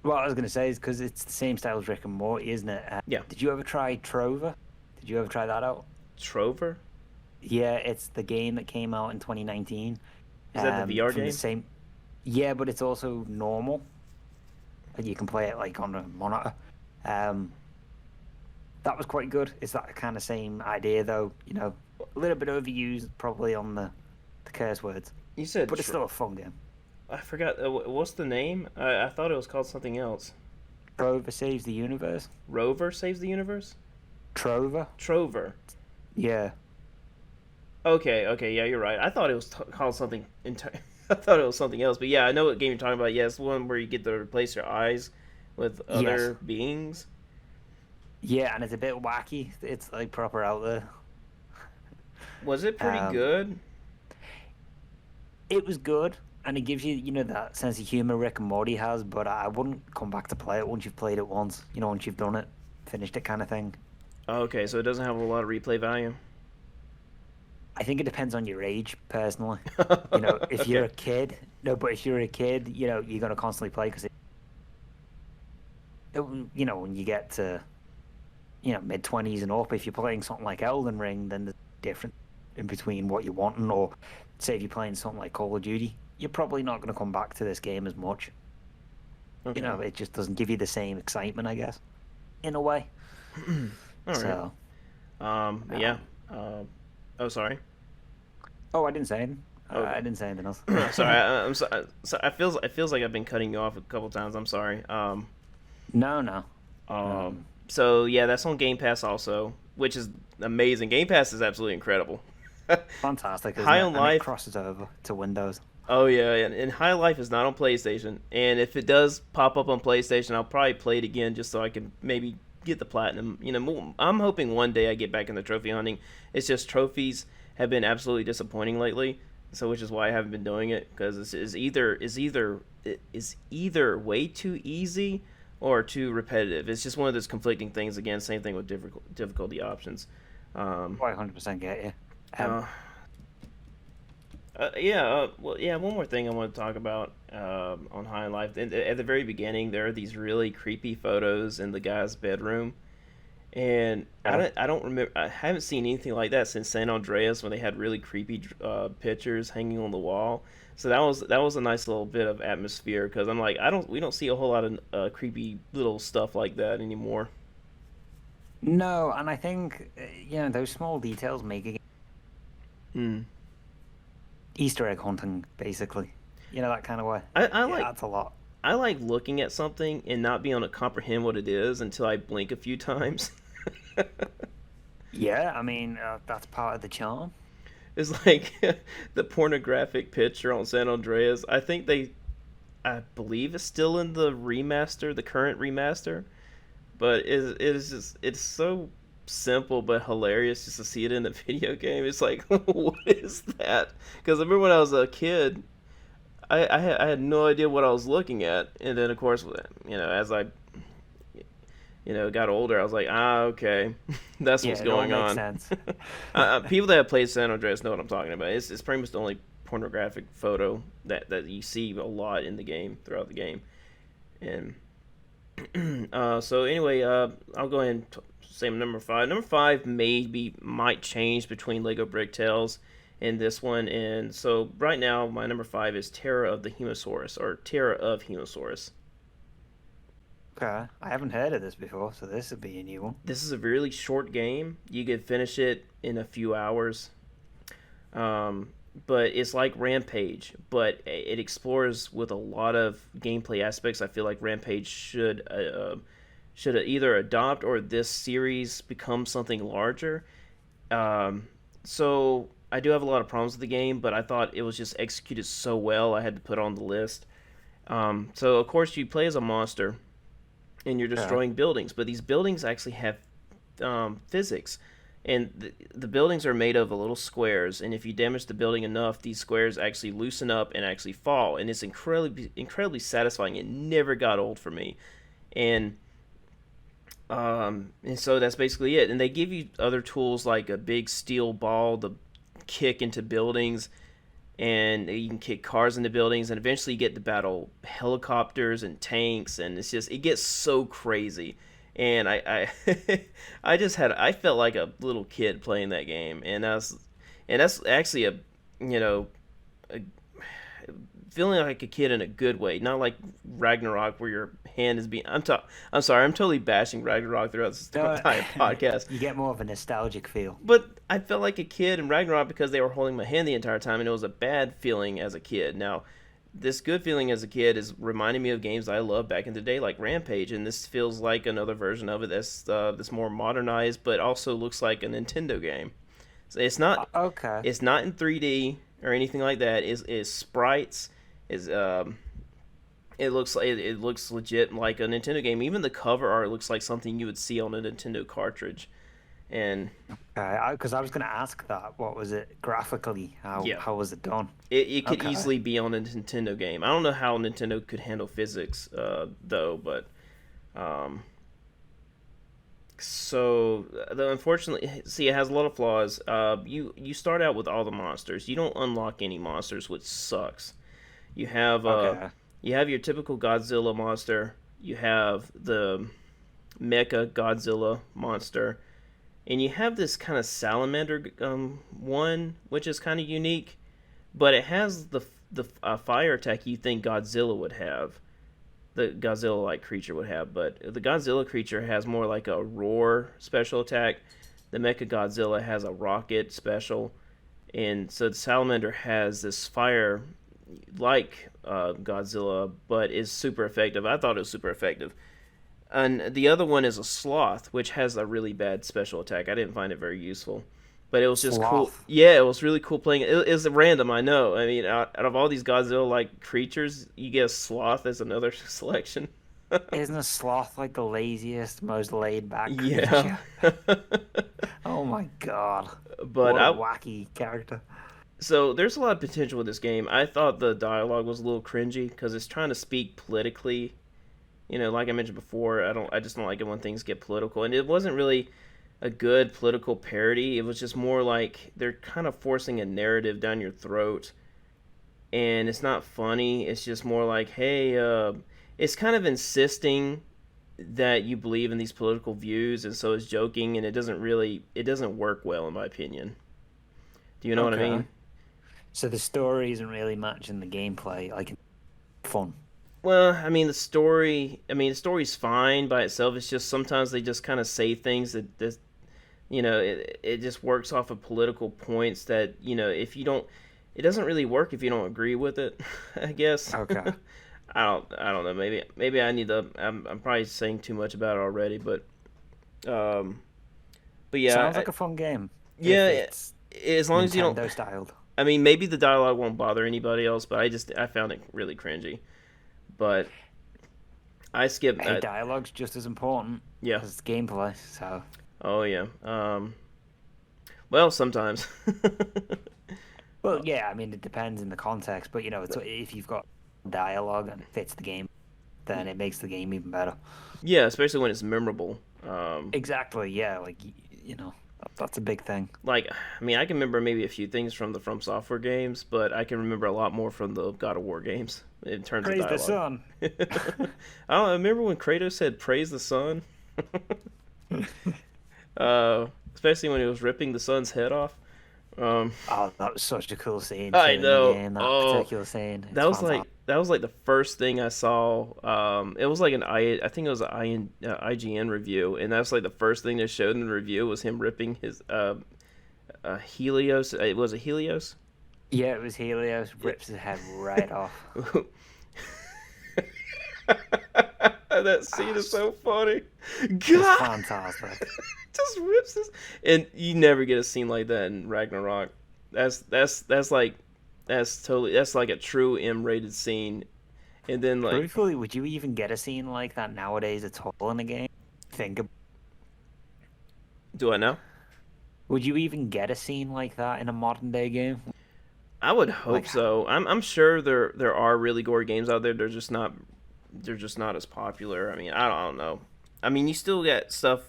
what I was going to say is because it's the same style as Rick and Morty, isn't it? Yeah. Did you ever try Trover? Did you ever try that out? Trover? Yeah, it's the game that came out in 2019. Is that the VR From the game? same. Yeah, but it's also normal. And you can play it like on a monitor. Um, that was quite good. It's that kind of same idea, though. A little bit overused, probably on the curse words. You said but it's still a fun game. I forgot what's the name? I thought it was called something else. Trover saves the universe. Rover saves the universe. Trover. Trover. Yeah. Okay, okay, yeah, you're right. I thought it was called something. I thought it was something else, but yeah, I know what game you're talking about. Yes, one where you get to replace your eyes with Yes. other beings. Yeah, and it's a bit wacky. It's like proper out there. Was it pretty Um, good? it was good, and it gives you, that sense of humor Rick and Morty has. But I wouldn't come back to play it once you've played it once. Once you've done it, finished it, kind of thing. Okay, so it doesn't have a lot of replay value. I think it depends on your age, personally. If you're Okay. a kid, no, but if you're a kid, you're gonna constantly play because when you get to mid-20s and up, if you're playing something like Elden Ring, then there's different in between what you're wanting. Or say if you're playing something like Call of Duty, you're probably not going to come back to this game as much. Okay. It just doesn't give you the same excitement, I guess, in a way. All right. So, Yeah. um, Oh, sorry. oh, I didn't say anything. Okay. I didn't say anything else. Sorry. I'm sorry. So it feels like I've been cutting you off a couple times. I'm sorry. No, no. Um. Um, So yeah, that's on Game Pass also, which is amazing. Game Pass is absolutely incredible. Fantastic, isn't High it? on And it Life. crosses over to Windows. Oh yeah, and High Life is not on PlayStation. And if it does pop up on PlayStation, I'll probably play it again just so I can maybe get the platinum. I'm hoping one day I get back into trophy hunting. It's just trophies have been absolutely disappointing lately, so which is why I haven't been doing it because it's either way too easy or too repetitive. It's just one of those conflicting things. Again, same thing with difficulty options. Um, Oh, I 100% get you. uh, yeah, well, yeah. One more thing I want to talk about on High Life. At the very beginning, there are these really creepy photos in the guy's bedroom, and Okay. I don't remember. I haven't seen anything like that since San Andreas when they had really creepy pictures hanging on the wall. So that was a nice little bit of atmosphere because I'm like we don't see a whole lot of creepy little stuff like that anymore. No, and I think those small details make it Hmm. Easter egg hunting, basically. That kind of way. I Yeah, like that's a lot. I like looking at something and not being able to comprehend what it is until I blink a few times. Yeah, I mean, that's part of the charm. It's like the pornographic picture on San Andreas. I believe it's still in the remaster, the current remaster, but it's so simple but hilarious just to see it in the video game. It's like, what is that? Because I remember when I was a kid, I had no idea what I was looking at, and then of course, as I got older, I was like, okay, that's Yeah, what's it all going makes on. sense. People that have played San Andreas know what I'm talking about. It's pretty much the only pornographic photo that you see a lot in the game throughout the game. And so anyway, I'll go ahead and say number five. Number five might change between Lego Brick Tales and this one. And so right now, my number five is Terra of the Hemosaurus or Terra of Hemosaurus. Okay, I haven't heard of this before, so this would be a new one. This is a really short game. You could finish it in a few hours. Um, but it's like Rampage, but it explores with a lot of gameplay aspects. I feel like Rampage should either adopt or this series become something larger. So I do have a lot of problems with the game, but I thought it was just executed so well. I had to put it on the list. So of course you play as a monster, and you're Okay. destroying buildings, but these buildings actually have physics, and the buildings are made of little squares, and if you damage the building enough, these squares actually loosen up and actually fall, and it's incredibly satisfying. It never got old for me, and so that's basically it. And they give you other tools like a big steel ball to kick into buildings, and you can kick cars into buildings, and eventually you get to battle helicopters and tanks, and it gets so crazy. And I felt like a little kid playing that game, and that's actually a feeling like a kid in a good way, not like Ragnarok where your hand is being. I'm sorry, I'm totally bashing Ragnarok throughout this No, entire podcast. you get more of a nostalgic feel. But I felt like a kid in Ragnarok because they were holding my hand the entire time, and it was a bad feeling as a kid. Now, this good feeling as a kid is reminding me of games I loved back in the day, like Rampage, and this feels like another version of it that's more modernized, but also looks like a Nintendo game. So Okay. it's not in 3D or anything like that. Is sprites is it looks legit like a Nintendo game. Even the cover art looks like something you would see on a Nintendo cartridge, and Because I was going to ask that. What was it graphically? yeah, How was it done? it could Okay. easily be on a Nintendo game. I don't know how Nintendo could handle physics, though, but um, so unfortunately, see, it has a lot of flaws. You start out with all the monsters. You don't unlock any monsters, which sucks. You have Okay. you have your typical Godzilla monster. You have the Mecha Godzilla monster, and you have this kind of salamander one, which is kind of unique, but it has the fire attack you think Godzilla would have, the Godzilla like creature would have, but the Godzilla creature has more like a roar special attack. The Mecha Godzilla has a rocket special, and so the salamander has this fire like Godzilla, but is super effective. I thought it was super effective. And the other one is a sloth, which has a really bad special attack. I didn't find it very useful, but it was just cool. Sloth. Yeah, it was really cool playing. It's random, I know. I mean, out of all these Godzilla-like creatures, you get a sloth as another selection. Isn't a sloth like the laziest, most laid back Yeah, creature? Oh my god. but What a I wacky character. so there's a lot of potential with this game. I thought the dialogue was a little cringy because it's trying to speak politically. Like I mentioned before, I just don't like it when things get political, and it wasn't really a good political parody. It was just more like they're kind of forcing a narrative down your throat, and it's not funny. It's just more like, hey, it's kind of insisting that you believe in these political views, and so it's joking, and it doesn't work well in my opinion. Do you know what I Okay. mean? So the story isn't really matching the gameplay, like fun. Well, the story's fine by itself. It's just sometimes they just kind of say things that it just works off of political points that, if you don't, it doesn't really work if you don't agree with it, I guess. Okay. I don't know. Maybe I need to, I'm probably saying too much about it already, um, but Sounds yeah, like a fun game if yeah, it's as long as you don't, Nintendo styled. I mean, maybe the dialogue won't bother anybody else, but I found it really cringy. But I skipped Hey, that. dialogue's just as important Yeah. as gameplay, so Oh yeah. Well, sometimes. well, yeah, I mean it depends in the context, but it's if you've got dialogue and it fits the game, then it makes the game even better. Yeah, especially when it's memorable. Exactly, yeah, like that's a big thing. I can remember maybe a few things from the From Software games, but I can remember a lot more from the God of War games in terms of Praise the dialogue. sun. I remember when Kratos said "Praise the sun," especially when he was ripping the sun's head off. Um, Oh, that was such a cool scene too I in the know. game. That Oh, particular scene, it's fantastic. that was like the first thing I saw. It was like I think it was an IGN review, and that's like the first thing they showed in the review was him ripping his Helios. It was a Helios. Yeah, it was Helios rips his head right off. That scene is so funny. It's God, fantastic. just rips his, and you never get a scene like that in Ragnarok. That's like a true M-rated scene, and then like, Truthfully, would you even get a scene like that nowadays at all in a game? do I know? Would you even get a scene like that in a modern day game? I would hope Like, so. I'm sure there are really gory games out there. They're just not as popular. I mean, I don't know. I mean, you still get stuff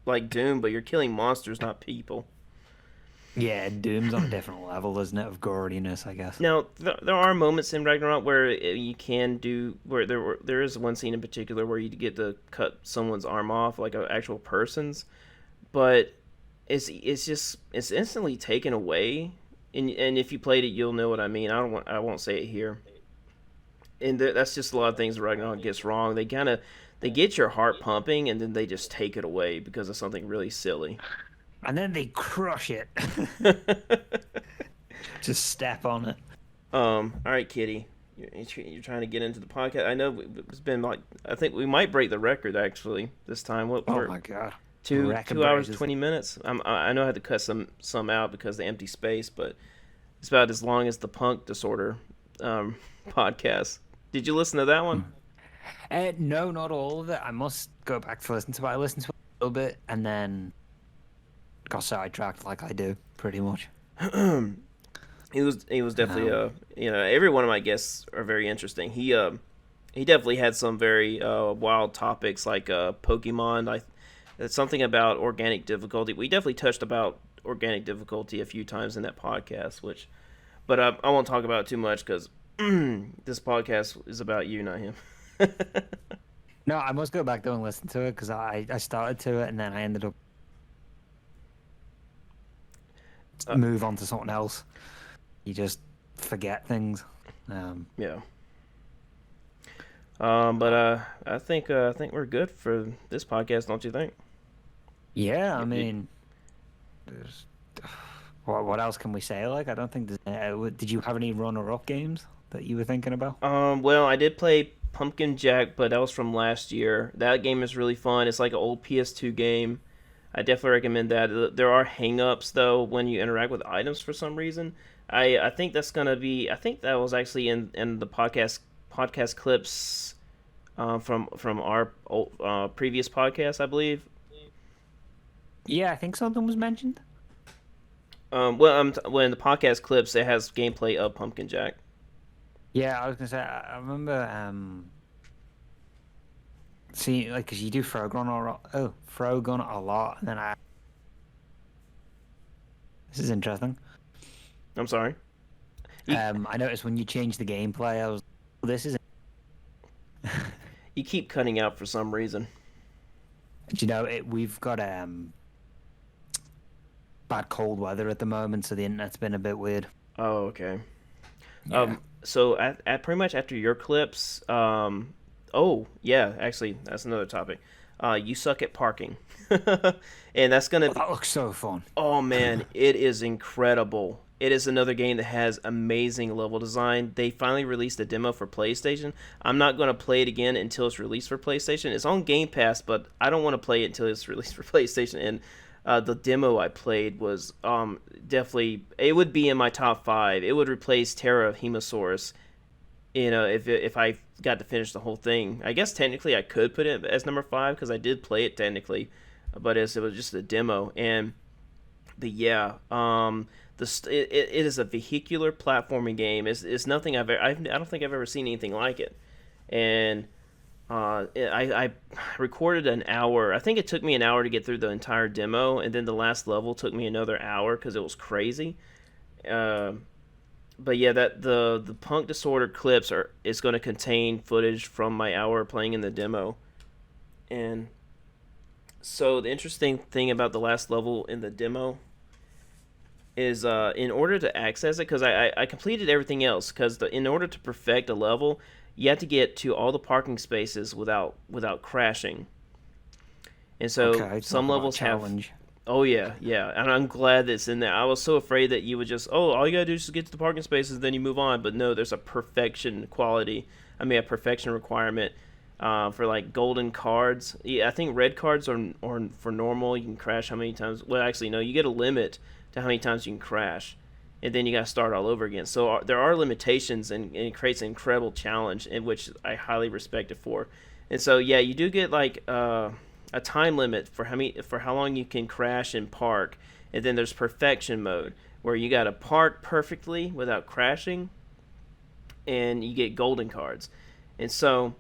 like Doom, but you're killing monsters, not people. yeah, Doom's on a different level, isn't it, of goriness, I guess. Now, there are moments in Ragnarok where you can do where there is one scene in particular where you get to cut someone's arm off, like an actual person's, but it's instantly taken away. And if you played it, you'll know what I mean. I won't say it here. and that's just a lot of things Ragnarok gets wrong. They get your heart pumping, and then they just take it away because of something really silly. And then they crush it. Just step on it. All right, Kitty, you're trying to get into the podcast. I know it's been like, I think we might break the record actually this time. What? Oh my god. Two Record 2 hours breakers. 20 minutes. I know I had to cut some out because of the empty space, but it's about as long as the Punk Disorder podcast. Did you listen to that one? No, not all of it. I must go back to listen to it. I listened to it a little bit and then got sidetracked like I do, pretty much. He was definitely every one of my guests are very interesting. He definitely had some very wild topics like Pokemon. It's something about organic difficulty. We definitely touched about organic difficulty a few times in that podcast, but I won't talk about it too much because this podcast is about you, not him. No, I must go back though and listen to it because I started to it and then I ended up move on to something else. You just forget things. Yeah. But I think we're good for this podcast, don't you think? Yeah, I mean, there's what else can we say? Like, I don't think there's. Did you have any runner-up games that you were thinking about? Well, I did play Pumpkin Jack, but that was from last year. That game is really fun. It's like an old PS2 game. I definitely recommend that. There are hang-ups, though, when you interact with items for some reason. I think that's going to be... I think that was actually in the podcast clips from our previous podcast, I believe. Yeah, I think something was mentioned. Well, in the podcast clips, it has gameplay of Pumpkin Jack. Yeah, I was gonna say I remember seeing like because you do Frogun a lot, and then this is interesting. I'm sorry. I noticed when you changed the gameplay, I was this is. You keep cutting out for some reason. Do you know we've got bad cold weather at the moment, so the internet's been a bit weird. Oh, okay. Yeah. So at pretty much after your clips, oh yeah, actually that's another topic. You suck at parking, and that's gonna. That looks so fun. Oh man, it is incredible. It is another game that has amazing level design. They finally released a demo for PlayStation. I'm not going to play it again until it's released for PlayStation. It's on Game Pass, but I don't want to play it until it's released for PlayStation. And the demo I played was definitely... It would be in my top 5. It would replace Terra of Hemosaurus, if I got to finish the whole thing. I guess technically I could put it as number 5 because I did play it technically, but it was just a demo. But yeah... It is a vehicular platforming game. It's nothing I don't think I've ever seen anything like it. And I recorded an hour. I think it took me an hour to get through the entire demo, and then the last level took me another hour because it was crazy. But yeah, that the Punk Disorder clips is going to contain footage from my hour playing in the demo. And so the interesting thing about the last level in the demo is in order to access it, because I completed everything else, because in order to perfect a level, you have to get to all the parking spaces without crashing. And so some levels have... Oh yeah, and I'm glad that it's in there. I was so afraid that you would just, all you gotta do is just get to the parking spaces, then you move on. But no, there's a perfection requirement for like golden cards. Yeah, I think red cards are for normal. You can crash how many times. Well, actually, no, you get a limit to how many times you can crash, and then you got to start all over again. So there are limitations, and it creates an incredible challenge, in which I highly respect it for. And so yeah, you do get like a time limit for how long you can crash and park, and then there's perfection mode where you got to park perfectly without crashing, and you get golden cards. And so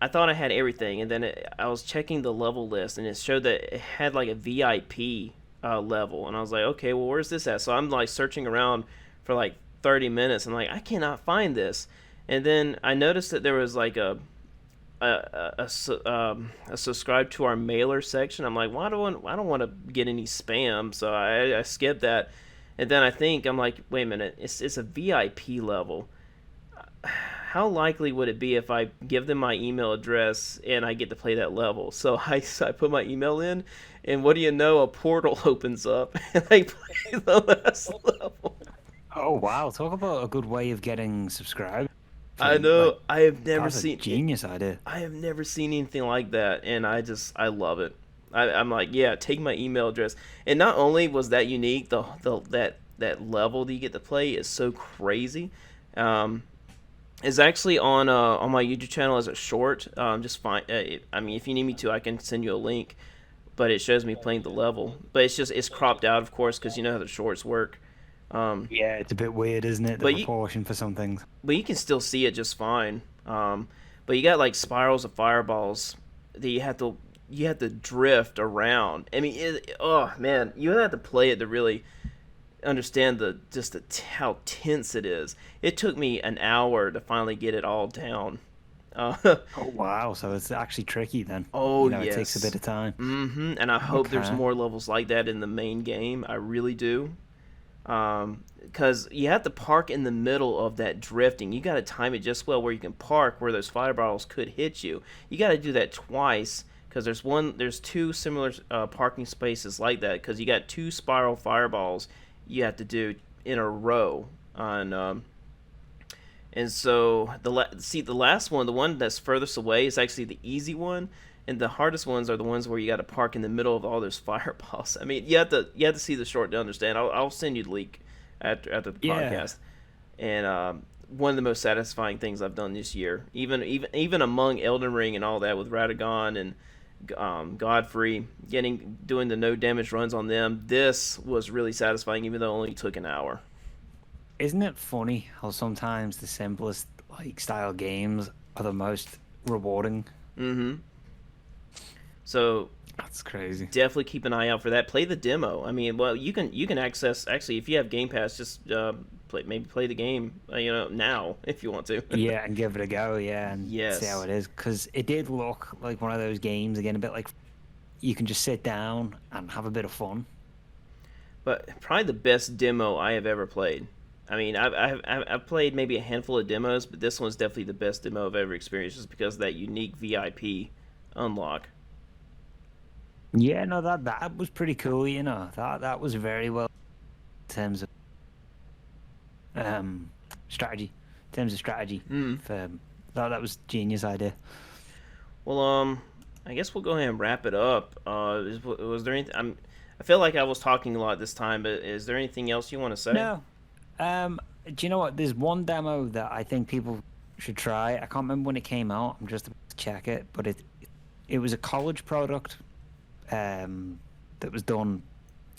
I thought I had everything, and then I was checking the level list, and it showed that it had like a VIP level, and I was like, okay, well, where's this at? So I'm like searching around for like 30 minutes, and like I cannot find this. And then I noticed that there was like a subscribe to our mailer section. I'm like, well, I don't want to get any spam, so I skipped that. And then I'm like, wait a minute, it's a VIP level. how likely would it be if I give them my email address and I get to play that level? So I put my email in, and what do you know? A portal opens up, and I play the last level. Oh wow, talk about a good way of getting subscribed. I Like know. I have never that's a seen it. genius idea. I have never seen anything like that, and I love it. I'm like, yeah, take my email address. And not only was that unique, the that level that you get to play is so crazy. Um, it's actually on my YouTube channel as a short. Just fine. I mean, if you need me to, I can send you a link. But it shows me playing the level. But it's cropped out, of course, because you know how the shorts work. Um, Yeah, it's a bit weird, isn't it? The but you proportion for some things. but you can still see it just fine. But you got like spirals of fireballs that you have to drift around. I mean, oh man, you have to play it to really understand how tense it is. It took me an hour to finally get it all down. Uh, Oh wow, so it's actually tricky then. oh It takes a bit yes. of time. And I hope there's Okay. more levels like that in the main game. I really do. Because you have to park in the middle of that drifting. You got to time it just well where you can park where those fireballs could hit you. You got to do that twice because there's two similar parking spaces like that because you got two spiral fireballs you have to do in a row on. And so the last one, the one that's furthest away, is actually the easy one, and the hardest ones are the ones where you got to park in the middle of all those fireballs. I mean, you have to see the short to understand. I'll send you the link after the Yeah. podcast. And one of the most satisfying things I've done this year, even among Elden Ring and all that with Radagon and Godfrey, doing the no damage runs on them. This was really satisfying, even though it only took an hour. Isn't it funny how sometimes the simplest like style games are the most rewarding? Mm-hmm. So That's crazy. definitely keep an eye out for that. Play the demo. I mean, well, you can access actually if you have Game Pass, just play the game. Now if you want to. Yeah, and give it a go, yeah, and see how Yes, it is. Because it did look like one of those games, again, a bit like you can just sit down and have a bit of fun. but probably the best demo I have ever played. I mean, I've played maybe a handful of demos, but this one's definitely the best demo I've ever experienced, just because of that unique VIP unlock. Yeah, no, that was pretty cool, That was very well in terms of um strategy. In terms of strategy. Mm. For that was genius idea. Well, I guess we'll go ahead and wrap it up. Was there anything? I feel like I was talking a lot this time, but is there anything else you want to say? No. Do you know what? There's one demo that I think people should try. I can't remember when it came out. I'm just about to check it, but it was a college product that was done.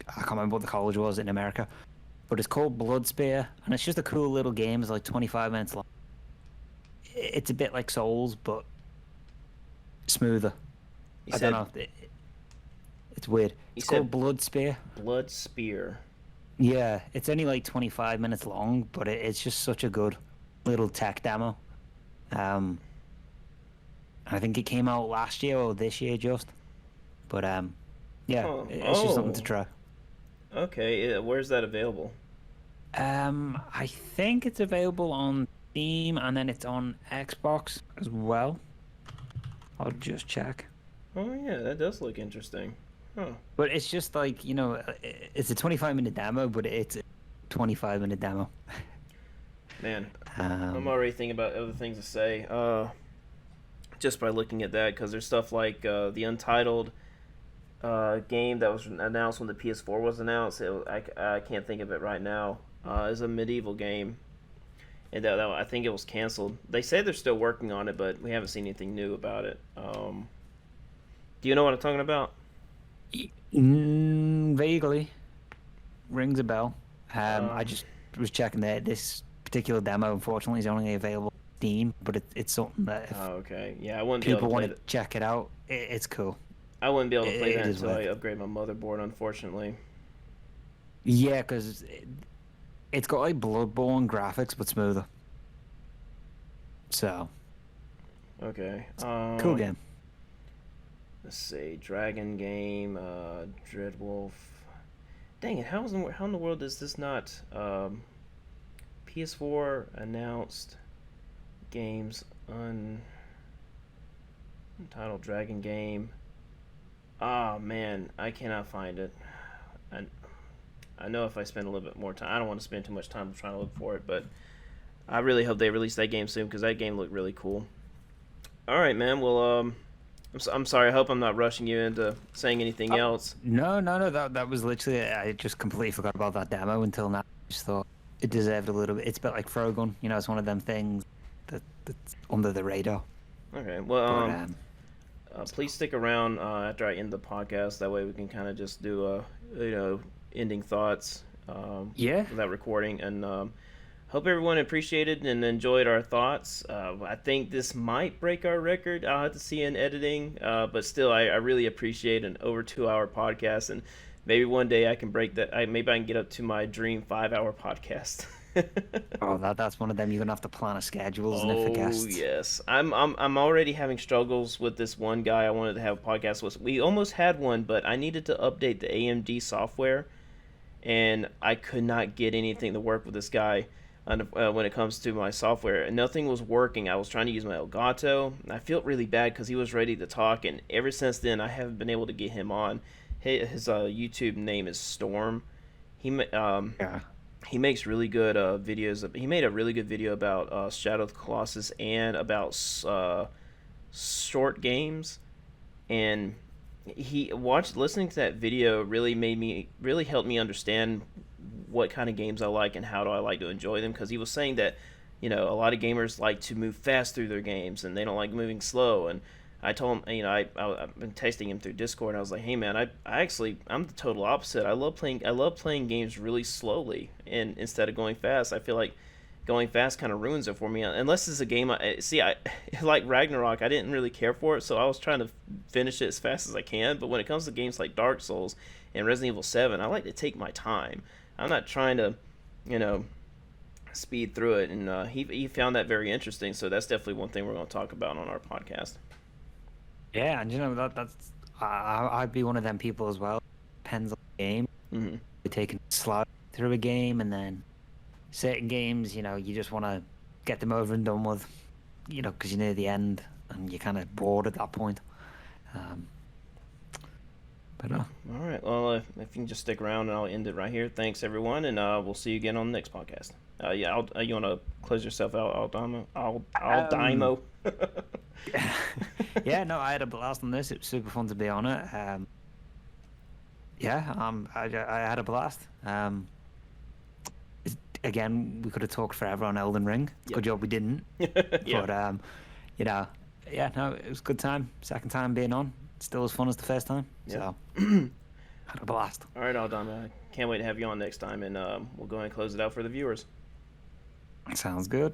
I can't remember what the college was in America, but it's called Blood Spear, and it's just a cool little game. It's like 25 minutes long. It's a bit like Souls, but smoother. You I don't said know. It's weird. you It's called said Blood Spear. Blood Spear. Yeah, it's only like 25 minutes long, but it's just such a good little tech demo. Um, I think it came out last year or this year just. But yeah, Oh, it's just something to try. okay. Where's that available? I think it's available on Steam and then it's on Xbox as well. I'll just check. Oh yeah, that does look interesting. Huh. But it's just like, it's a 25-minute demo, but it's a 25-minute demo. Man, I'm Um, already thinking about other things to say. Just by looking at that, because there's stuff like the Untitled game that was announced when the PS4 was announced. I can't think of it right now. It's a medieval game, and that I think it was canceled. They say they're still working on it, but we haven't seen anything new about it. Do you know what I'm talking about? Vaguely rings a bell. I Um, just was checking that this particular demo, unfortunately, is only available on Steam, but it's something that if oh, okay. Yeah, I wouldn't be able people to want play to that. check it out, it's cool. I wouldn't be able to play It that is until I worth it. upgrade my motherboard, unfortunately. Yeah, because it's got like Bloodborne graphics, but smoother. So, Okay. cool game. Let's see. Dragon game. Dreadwolf. Dang it! How in the world is this not PS4 announced games untitled Dragon game. Oh man, I cannot find it. I know if I spend a little bit more time, I don't want to spend too much time trying to look for it, but I really hope they release that game soon because that game looked really cool. All right, man. Well, I'm sorry. I hope I'm not rushing you into saying anything else. No. That was literally it. I just completely forgot about that demo until now. I just thought it deserved a little bit. It's a bit like Frogun. You know, it's one of them things that's under the radar. Okay. Well, please stick around after I end the podcast. That way we can kind of just do ending thoughts. Without recording, and hope everyone appreciated and enjoyed our thoughts. I think this might break our record. I'll have to see in editing, but still, I really appreciate an over 2-hour podcast, and maybe one day I can break that. Maybe I can get up to my dream 5-hour podcast. That's one of them. You're gonna have to plan a schedule, isn't it, for guests? Oh yes, I'm already having struggles with this one guy I wanted to have a podcast with. We almost had one, but I needed to update the AMD software, and I could not get anything to work with this guy when it comes to my software, and nothing was working. I was trying to use my Elgato, and I felt really bad because he was ready to talk, and ever since then I haven't been able to get him on. His YouTube name is Storm. He makes really good videos. He made a really good video about Shadow of the Colossus and about short games, and listening to that video really helped me understand what kind of games I like and how do I like to enjoy them, because he was saying that a lot of gamers like to move fast through their games and they don't like moving slow. And I told him, I've been texting him through Discord, and I was like, hey man, I'm the total opposite. I love playing games really slowly, and instead of going fast. I feel like going fast kind of ruins it for me, unless it's a game I like Ragnarok. I didn't really care for it, so I was trying to finish it as fast as I can. But when it comes to games like Dark Souls and Resident Evil 7, I like to take my time. I'm not trying to speed through it. And he found that very interesting, so that's definitely one thing we're going to talk about on our podcast. Yeah, and that's I'd be one of them people as well. Depends on the game. Mm-hmm. Taking slow through a game, and then certain games, you just want to get them over and done with, because you're near the end and you're kind of bored at that point. All right. Well, if you can just stick around, and I'll end it right here. Thanks, everyone, and we'll see you again on the next podcast. You want to close yourself out, Aldimo? Yeah, no, I had a blast on this. It was super fun to be on it. I had a blast. Again, we could have talked forever on Elden Ring. Yep. Good job we didn't. Yeah. But it was a good time. Second time being on, still as fun as the first time. Yep. So had a blast. All right, Aldama, I can't wait to have you on next time, and we'll go ahead and close it out for the viewers. Sounds good.